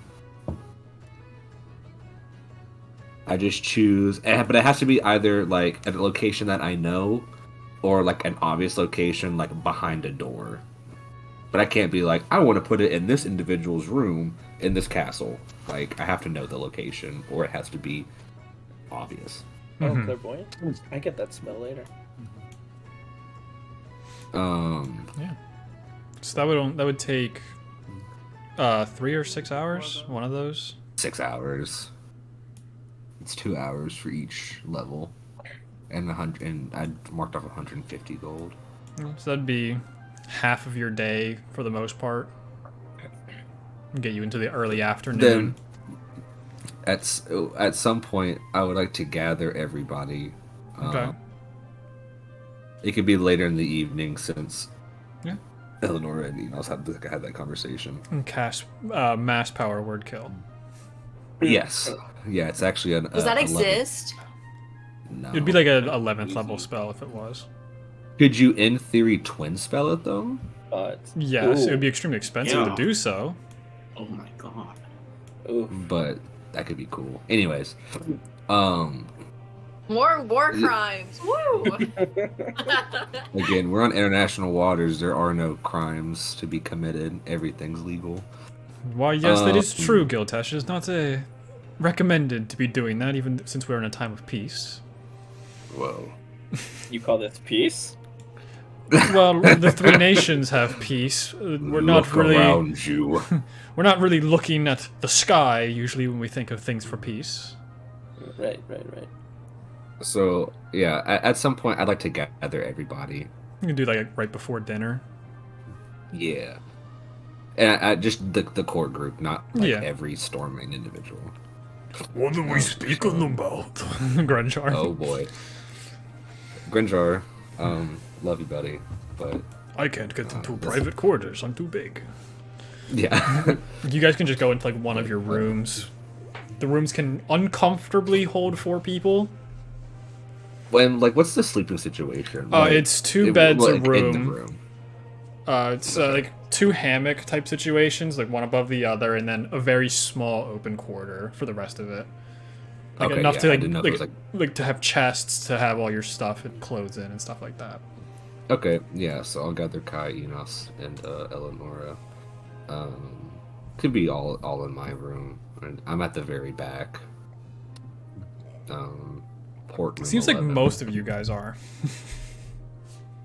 I just choose, but it has to be either like at a location that I know, or like an obvious location, like behind a door. But I can't be like, I want to put it in this individual's room in this castle. Like, I have to know the location, or it has to be obvious. Oh, Mhm. clairvoyant. I get that smell later. So that would take 3 or 6 hours. One of those. 6 hours. It's 2 hours for each level, and I marked off 150 gold. So that'd be half of your day for the most part. Get you into the early afternoon. Then, at some point, I would like to gather everybody. Okay. It could be later in the evening since Yeah. Eleanor and Enos had that conversation. And cast mass power word kill. Yes. Yeah, it's actually an. Does that 11 exist? No. It'd be like an 11th level spell if it was. Could you, in theory, twin spell it though? But Yes, it Ooh. would be extremely expensive Yeah. to do so. Oh my god. Ooh. But that could be cool. Anyways, More war crimes. Woo! again, we're on international waters. There are no crimes to be committed. Everything's legal. Why, yes, that is true, Giltesh. It's not recommended to be doing that, even since we're in a time of peace. Whoa. You call this peace? Well, the three nations have peace. We're not Look really around you. we're not really looking at the sky usually when we think of things for peace. Right. So yeah, at some point, I'd like to gather everybody. You can do like right before dinner. Yeah, and just the core group, not like Yeah. every Stormmane individual. What are we speaking about? Grunjar. Oh boy, Grinjar, love you, buddy, but I can't get into that's- private quarters. I'm too big. yeah. You guys can just go into like one of your rooms. The rooms can uncomfortably hold 4 people. When what's the sleeping situation? It's 2 beds a in the room. room. It's like 2 hammock type situations, like one above the other, and then a very small open quarter for the rest of it. Like Okay, enough yeah, to I like, didn't know if it was like to have chests to have all your stuff and clothes in and stuff like that. Okay, yeah. So I'll gather Kai, Enos, and Eleonora. Could be all in my room. And I'm at the very back. Port It room seems like 11. most of you guys are.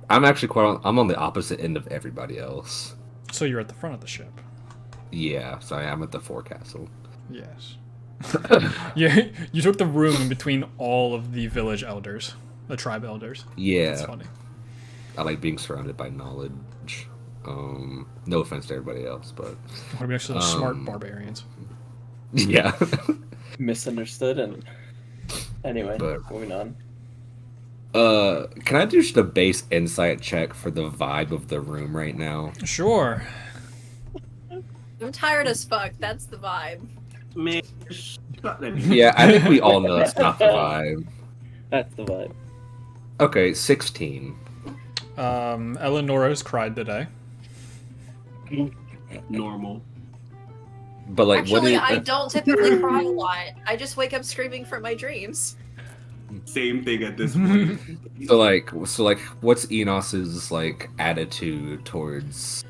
I'm actually I'm on the opposite end of everybody else. So you're at the front of the ship. Yeah, so I am at the forecastle. Yes. You took the room in between all of the village elders, the tribe elders. Yeah, That's funny. I like being surrounded by knowledge. No offense to everybody else, but What are we actually the smart barbarians? yeah. Misunderstood and anyway, But- moving on. Can I do just a base insight check for the vibe of the room right now? Sure. I'm tired as fuck. That's the vibe. Man, shut that. Yeah, I think we all know that's not the vibe. That's the vibe. Okay, 16. Eleonora's cried today. Normal. But what Actually, is I don't typically cry a lot. I just wake up screaming from my dreams. Same thing at this point. so what's Enos's attitude towards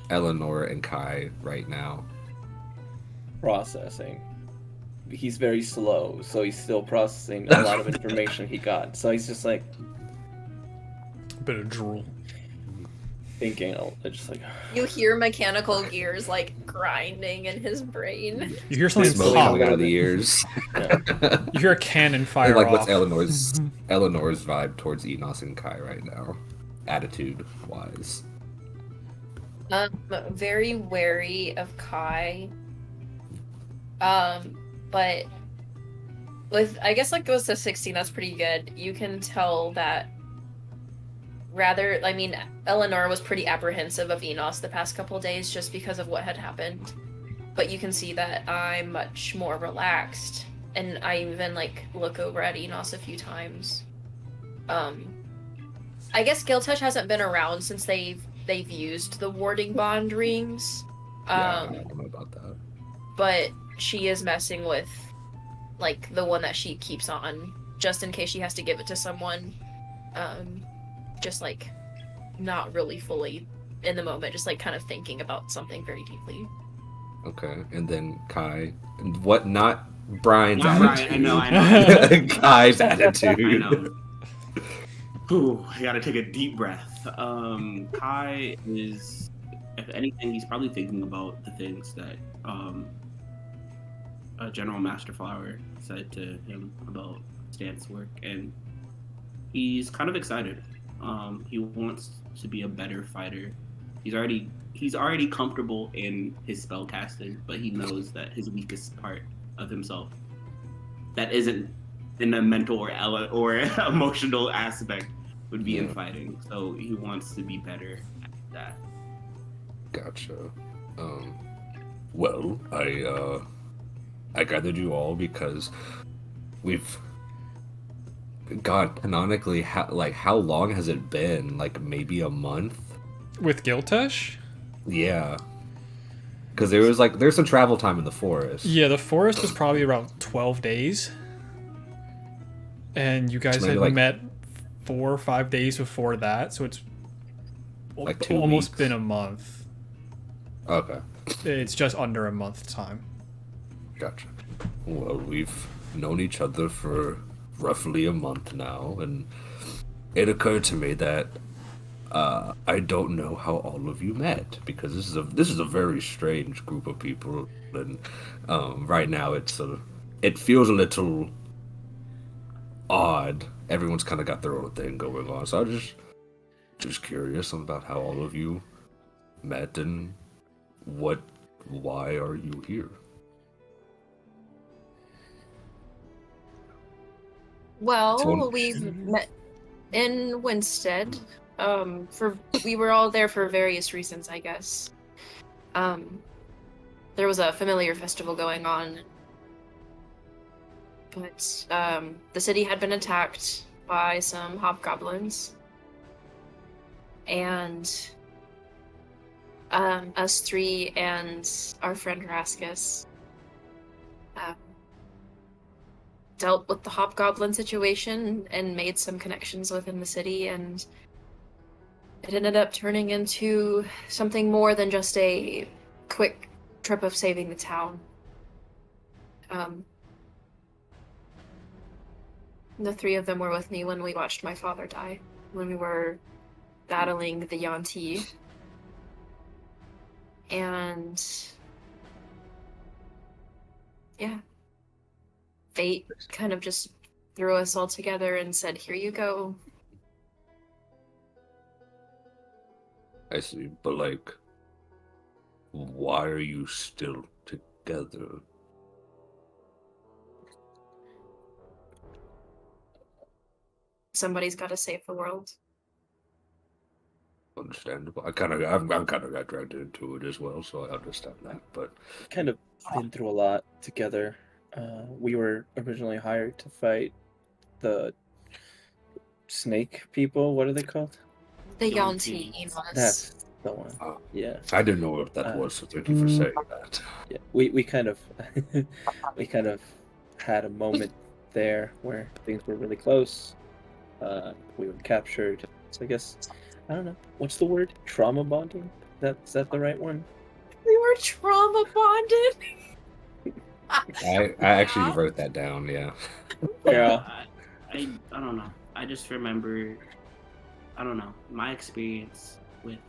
Eleanor and Kai right now? Processing. He's very slow, so he's still processing a lot of information he got. So he's just Bit of drool. thinking, just You hear mechanical gears grinding in his brain. You hear something Smoke pop. coming out of the ears. You hear a cannon fire And, off. what's Eleanor's vibe towards Enos and Kai right now, attitude wise? Very wary of Kai. But with I guess goes to 16, that's pretty good. You can tell that Eleanor was pretty apprehensive of Enos the past couple of days just because of what had happened. But you can see that I'm much more relaxed. And I even look over at Enos a few times. I guess Guild Touch hasn't been around since they've used the warding bond rings. Yeah, I don't know about that. But she is messing with the one that she keeps on just in case she has to give it to someone. Just not really fully in the moment, just kind of thinking about something very deeply. Okay, and then Kai, and what? Not Brian's Not Brian, attitude. I know. Kai's attitude. I know. Ooh, I gotta take a deep breath. Kai is, if anything, he's probably thinking about the things that General Masterflower said to him about Stan's work, and he's kind of excited. He wants to be a better fighter. He's already comfortable in his spell casting, but he knows that his weakest part of himself that isn't in a mental or emotional aspect would be in fighting. So he wants to be better at that. Gotcha. Well, I gathered you all because we've. God, canonically, how long has it been? Maybe a month? With Giltesh? Yeah. Because there's some travel time in the forest. Yeah, the forest was probably around 12 days. And you guys Maybe had met 4 or 5 days before that, so it's 2 almost weeks. been a month. Okay. It's just under a month time. Gotcha. Well, we've known each other for roughly a month now, and it occurred to me that I don't know how all of you met, because this is a very strange group of people, and right now it feels a little odd. Everyone's kind of got their own thing going on, so I was just curious about how all of you met and why are you here? Well, Tony. we've met in Winstead. we were all there for various reasons, I guess. There was a familiar festival going on, but the city had been attacked by some hobgoblins, and us three and our friend Raskus dealt with the hobgoblin situation and made some connections within the city, and it ended up turning into something more than just a quick trip of saving the town. The three of them were with me when we watched my father die, when we were battling the Yanti. And yeah, fate kind of just threw us all together and said, here you go. I see, but like, why are you still together? Somebody's got to save the world. Understandable. I'm kind of got dragged into it as well, so I understand that. But Kind of been through a lot together. We were originally hired to fight the snake people. What are they called? The Yanti. Yanti. That's the one. Yeah. I didn't know what that was, so thank you for saying that. Yeah. We kind of we kind of had a moment there where things were really close. We were captured. So I guess I don't know. What's the word? Trauma bonding? Is that the right one? We were trauma bonded. I actually wrote that down. Yeah. Yeah. I don't know. I just remember, I don't know. My experience with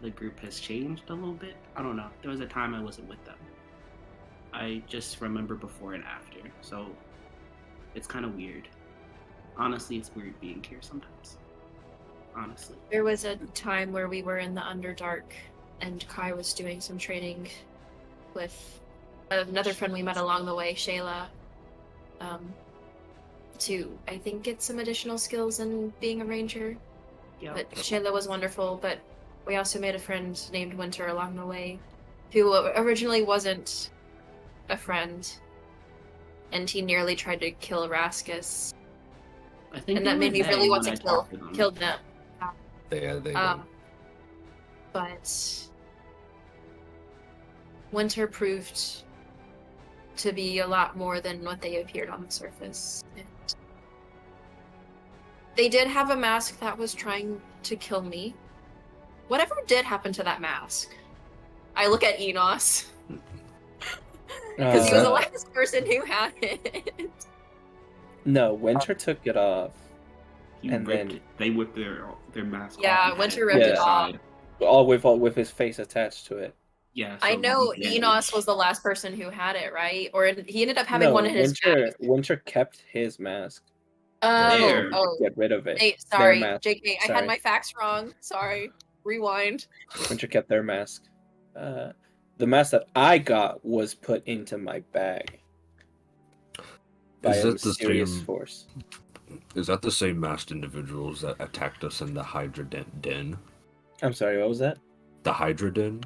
the group has changed a little bit. I don't know. There was a time I wasn't with them. I just remember before and after. So it's kind of weird. Honestly, it's weird being here sometimes. Honestly. There was a time where we were in the Underdark and Kai was doing some training with another friend we met along the way, Shayla, to, I think, get some additional skills in being a ranger. Yeah. But Shayla was wonderful, but we also made a friend named Winter along the way, who originally wasn't a friend, and he nearly tried to kill Raskus, I think and that made me really want to kill them. They But Winter proved to be a lot more than what they appeared on the surface. And they did have a mask that was trying to kill me. Whatever did happen to that mask? I look at Enos. Because he was the last person who had it. No, Winter took it off. They whipped their mask off. Yeah, and Winter had ripped it it off. aside. All with his face attached to it. Yeah. I so know damage. Enos was the last person who had it, right? Or he ended up having one in his mask. Winter kept his mask. There. Get rid of it. Hey, sorry, Their mask. JK, I Sorry. had my facts wrong. Sorry. Rewind. Winter kept their mask. The mask that I got was put into my bag by Is a that the mysterious same- force. Is that the same masked individuals that attacked us in the Hydra den? I'm sorry, what was that? The Hydra den?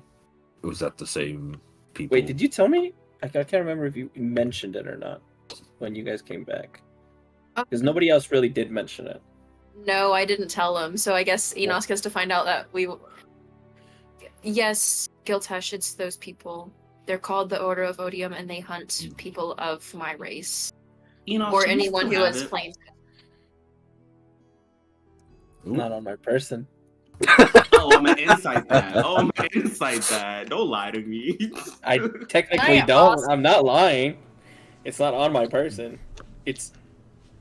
Was that the same people? Wait, did you tell me? I can't remember if you mentioned it or not when you guys came back. Because nobody else really did mention it. No, I didn't tell him, so I guess Enos gets to find out that we... Yes, Giltesh, it's those people. They're called the Order of Odium, and they hunt people of my race. Enos, Or do you anyone still who have has it? claimed it. Ooh. Not on my person. Oh, I'm gonna insight that. Oh, I'm gonna insight that. Don't lie to me. I technically am don't. awesome. I'm not lying. It's not on my person. It's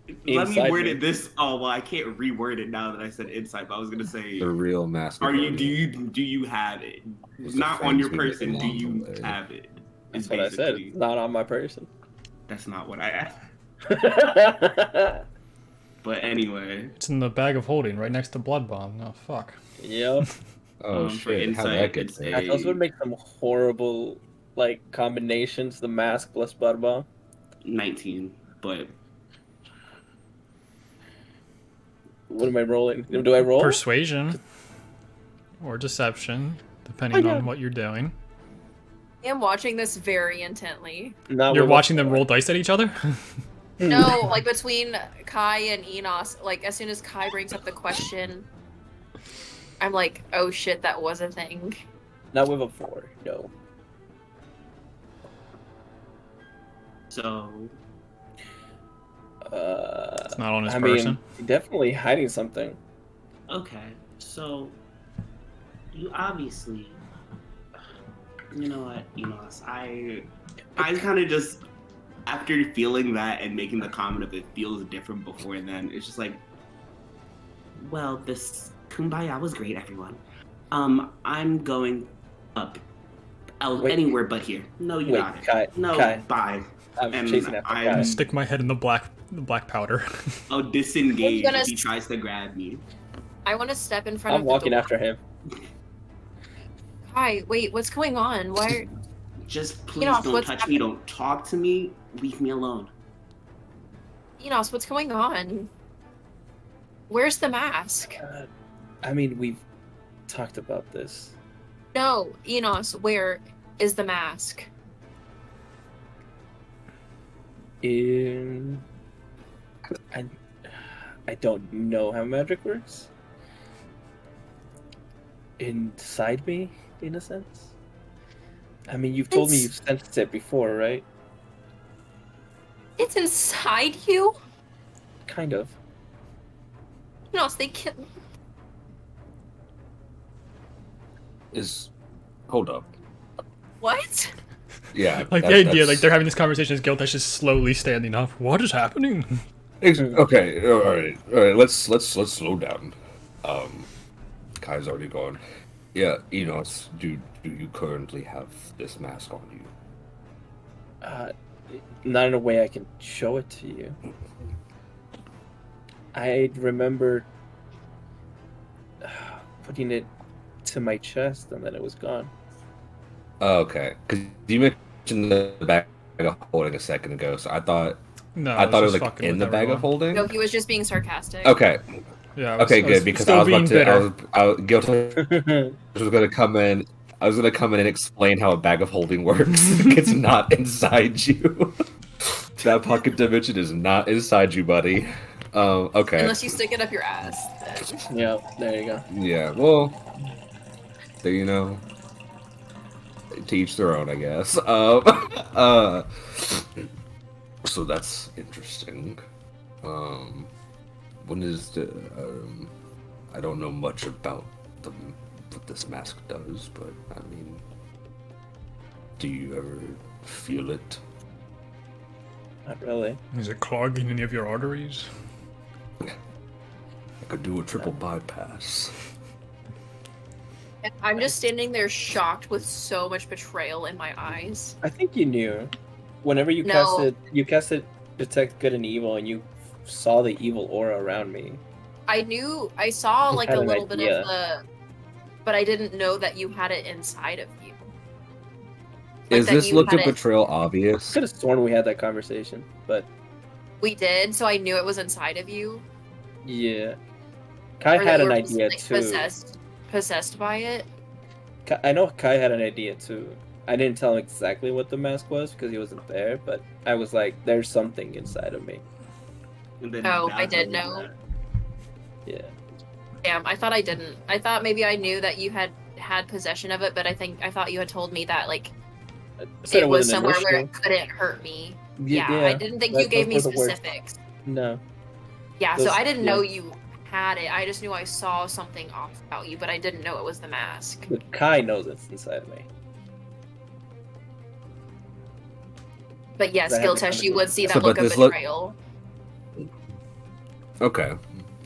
Let me inside word me. it this. Oh well, I can't reword it now that I said insight. But I was gonna say, The real mask. are you? Do you have it? Was the Not on your friends we person. made Do along you the way. have it? That's Is what I said. basically- It's not on my person. That's not what I asked. But anyway, It's in the bag of holding right next to Blood Bomb. Oh, fuck. Yep. Oh for shit! How'd that insight, get it's there? Yeah, those would make some horrible combinations. The mask plus blood bomb. 19. But What am I rolling? Do I roll? Persuasion or deception, depending on what you're doing. I am watching this very intently. Not You're with watching them a- roll dice at each other? No, like between Kai and Enos, like as soon as Kai brings up the question, I'm like, oh shit, that was a thing. Not with a 4. No. So, It's not on his I person. mean, definitely hiding something. okay. So, you obviously, you know what, Enos, I kind of just, after feeling that and making the comment of it feels different before then, it's just like, well, this kumbaya was great, everyone. I'm going up. Wait. Anywhere but here. No, you Wait, got it. Kai, No, Kai. bye. I'm And chasing after I'm- Kai. Stick my head in the black powder. I'll disengage I'm gonna if he tries to grab me. I want to step in front I'm of walking the door. after him. Kai, wait, what's going on? Why? Just please Enos, don't what's touch happening? me. Don't talk to me. Leave me alone. Enos, what's going on? Where's the mask? I mean, we've talked about this. No, Enos, where is the mask? In... I don't know how magic works. Inside me, in a sense. I mean, you've told me you've sensed it before, right? It's inside you? Kind of. Enos, they killed. Hold up. What? Yeah. Like the idea, like they're having this conversation as Gilta's just slowly standing up. What is happening? Okay, all right. Let's slow down. Kai's already gone. Yeah, Enos, do you currently have this mask on you? Not in a way I can show it to you. I remember putting it to my chest and then it was gone. Oh, okay, because you mentioned the bag of holding a second ago, so I thought No, it was just like fucking in with the bag of everyone. holding. No, he was just being sarcastic. Okay, Yeah. okay, good, because I still was about being to. bitter. Gilta was gonna come in. I was gonna come in and explain how a bag of holding works. It's not inside you. That pocket dimension is not inside you, buddy. Okay. Unless you stick it up your ass. Then. Yeah, there you go. Yeah, well, there you know, to each their own, I guess. So that's interesting. When is the? I don't know much about what this mask does, but I mean, do you ever feel it? Not really. Is it clogging any of your arteries? I could do a triple bypass. And I'm just standing there shocked with so much betrayal in my eyes. I think you knew. Whenever you No. casted detect good and evil, and you saw the evil aura around me. I saw like had a an little bit idea. of the, but I didn't know that you had it inside of you. Like Is that this you look had of it- betrayal obvious? Could have sworn we had that conversation, but We did, so I knew it was inside of you. yeah. Kai Or that had you an were just, idea like, too. Possessed by it. I know Kai had an idea too. I didn't tell him exactly what the mask was because he wasn't there, but I was like, "There's something inside of me." And then Oh, I did Basil know. was Yeah. Damn, I thought I didn't. I thought maybe I knew that you had possession of it, but I thought you had told me that like I said it was wasn't somewhere where initial. it couldn't hurt me. Y- Yeah, I didn't think you that- gave me those were the words. specifics. No. Yeah, so Those- I didn't yeah. know you had it. I just knew I saw something off about you, but I didn't know it was the mask. But Kai knows it's inside of me. But yes, I have the Giltesh, you would see that So, but look of this look- betrayal. Okay.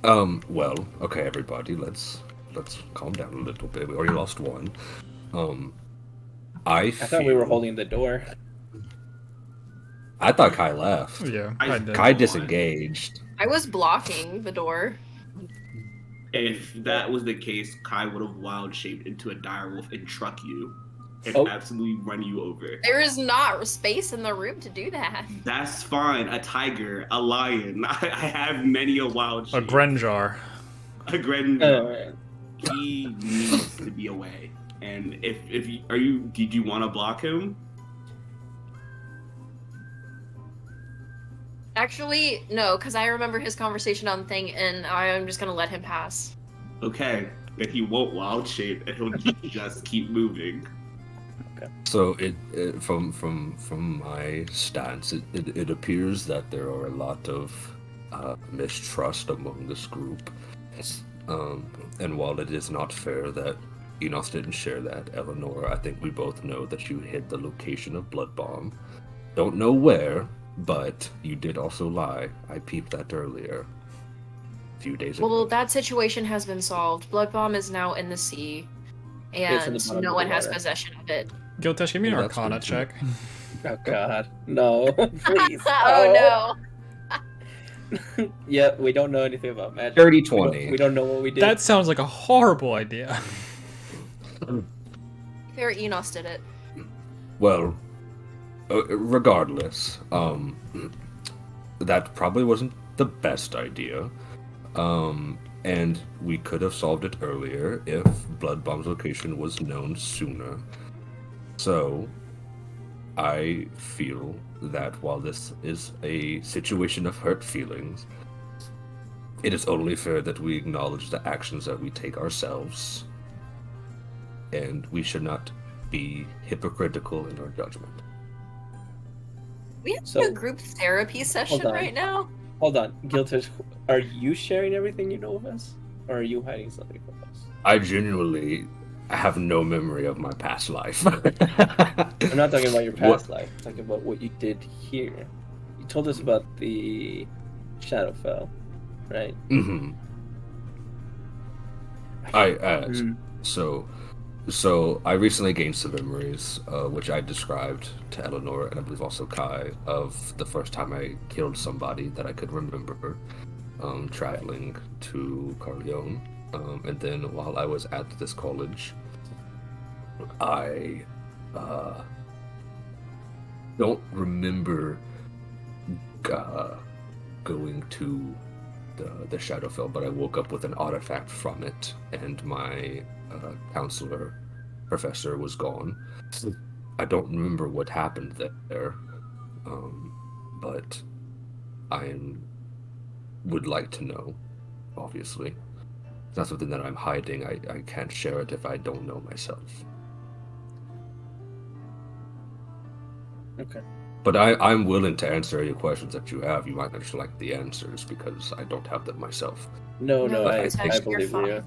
Well, okay, everybody, let's calm down a little bit. We already lost one. I thought we were holding the door. I thought Kai left. Yeah, I- I did. Kai disengaged. I was blocking the door. If that was the case, Kai would have wild shaped into a direwolf and truck you and Oh. absolutely run you over. There is not space in the room to do that. That's fine. A tiger, a lion. I have many a wild A shape. Grenjar. Grendel, he needs to be away. And did you want to block him? Actually, no, because I remember his conversation on thing, and I'm just gonna let him pass. Okay, then he won't wild shape, and he'll just keep moving. So from my stance, it appears that there are a lot of mistrust among this group, and while it is not fair that Enos didn't share that, Eleanor, I think we both know that you hid the location of Blood Bomb. Don't know where, but you did also lie. I peeped that earlier. A few days ago. Well, that situation has been solved. Blood Bomb is now in the sea, and no one has possession of it. Giltesh, give me an Well, that's Arcana good too. check. Oh God, no! Please. Oh no! Yeah, we don't know anything about magic. 30-20. We don't know what we did. That sounds like a horrible idea. Fair Enos did it. Well, regardless, that probably wasn't the best idea. And we could have solved it earlier if Blood Bomb's location was known sooner. So, I feel that while this is a situation of hurt feelings, it is only fair that we acknowledge the actions that we take ourselves, and we should not be hypocritical in our judgment. We have So- a group therapy session on. right now. Hold on, Giltish, are you sharing everything you know of us, or are you hiding something from us? I genuinely have no memory of my past life. I'm not talking about your past What? life. I'm talking about what you did here. You told us about the Shadowfell, right? Mm-hmm. So I recently gained some memories, which I described to Eleanor and I believe also Kai, of the first time I killed somebody that I could remember, traveling to Carleone. And then while I was at this college, I don't remember going to the Shadowfell, but I woke up with an artifact from it, and my counselor professor was gone. I don't remember what happened there, but would like to know, obviously. It's not something that I'm hiding. I can't share it if I don't know myself. Okay. But I'm willing to answer any questions that you have. You might not just like the answers because I don't have them myself. No, No, I it's actually- you're believe you. fine.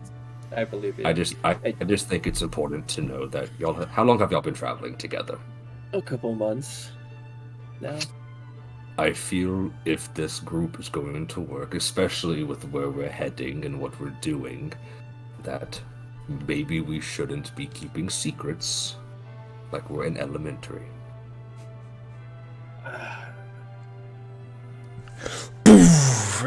I believe you. I just think it's important to know that y'all. How long have y'all been traveling together? A couple months now. I feel if this group is going to work, especially with where we're heading and what we're doing, that maybe we shouldn't be keeping secrets like we're in elementary.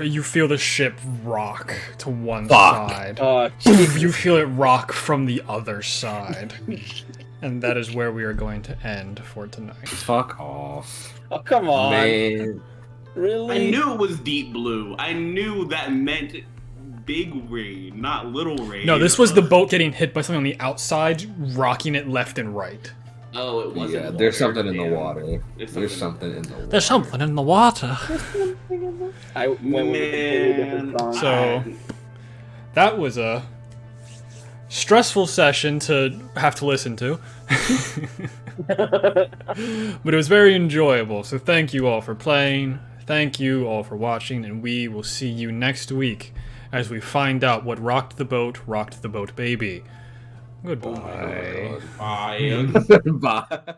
You feel the ship rock to one Fuck. side. Oh, You Jesus. feel it rock from the other side. And that is where we are going to end for tonight. Fuck off, Oh, come on. man. Really? I knew it was deep blue. I knew that meant big rain, not little rain. No, this was the boat getting hit by something on the outside, rocking it left and right. Oh, it wasn't. Yeah, water. there's something in the Damn. water. There's There's something in the water. There's something in the water. I went with a completely different Man, song. So- That was a stressful session to have to listen to. But it was very enjoyable, so thank you all for playing, thank you all for watching, and we will see you next week as we find out what rocked the boat baby. Goodbye. Bye. Bye.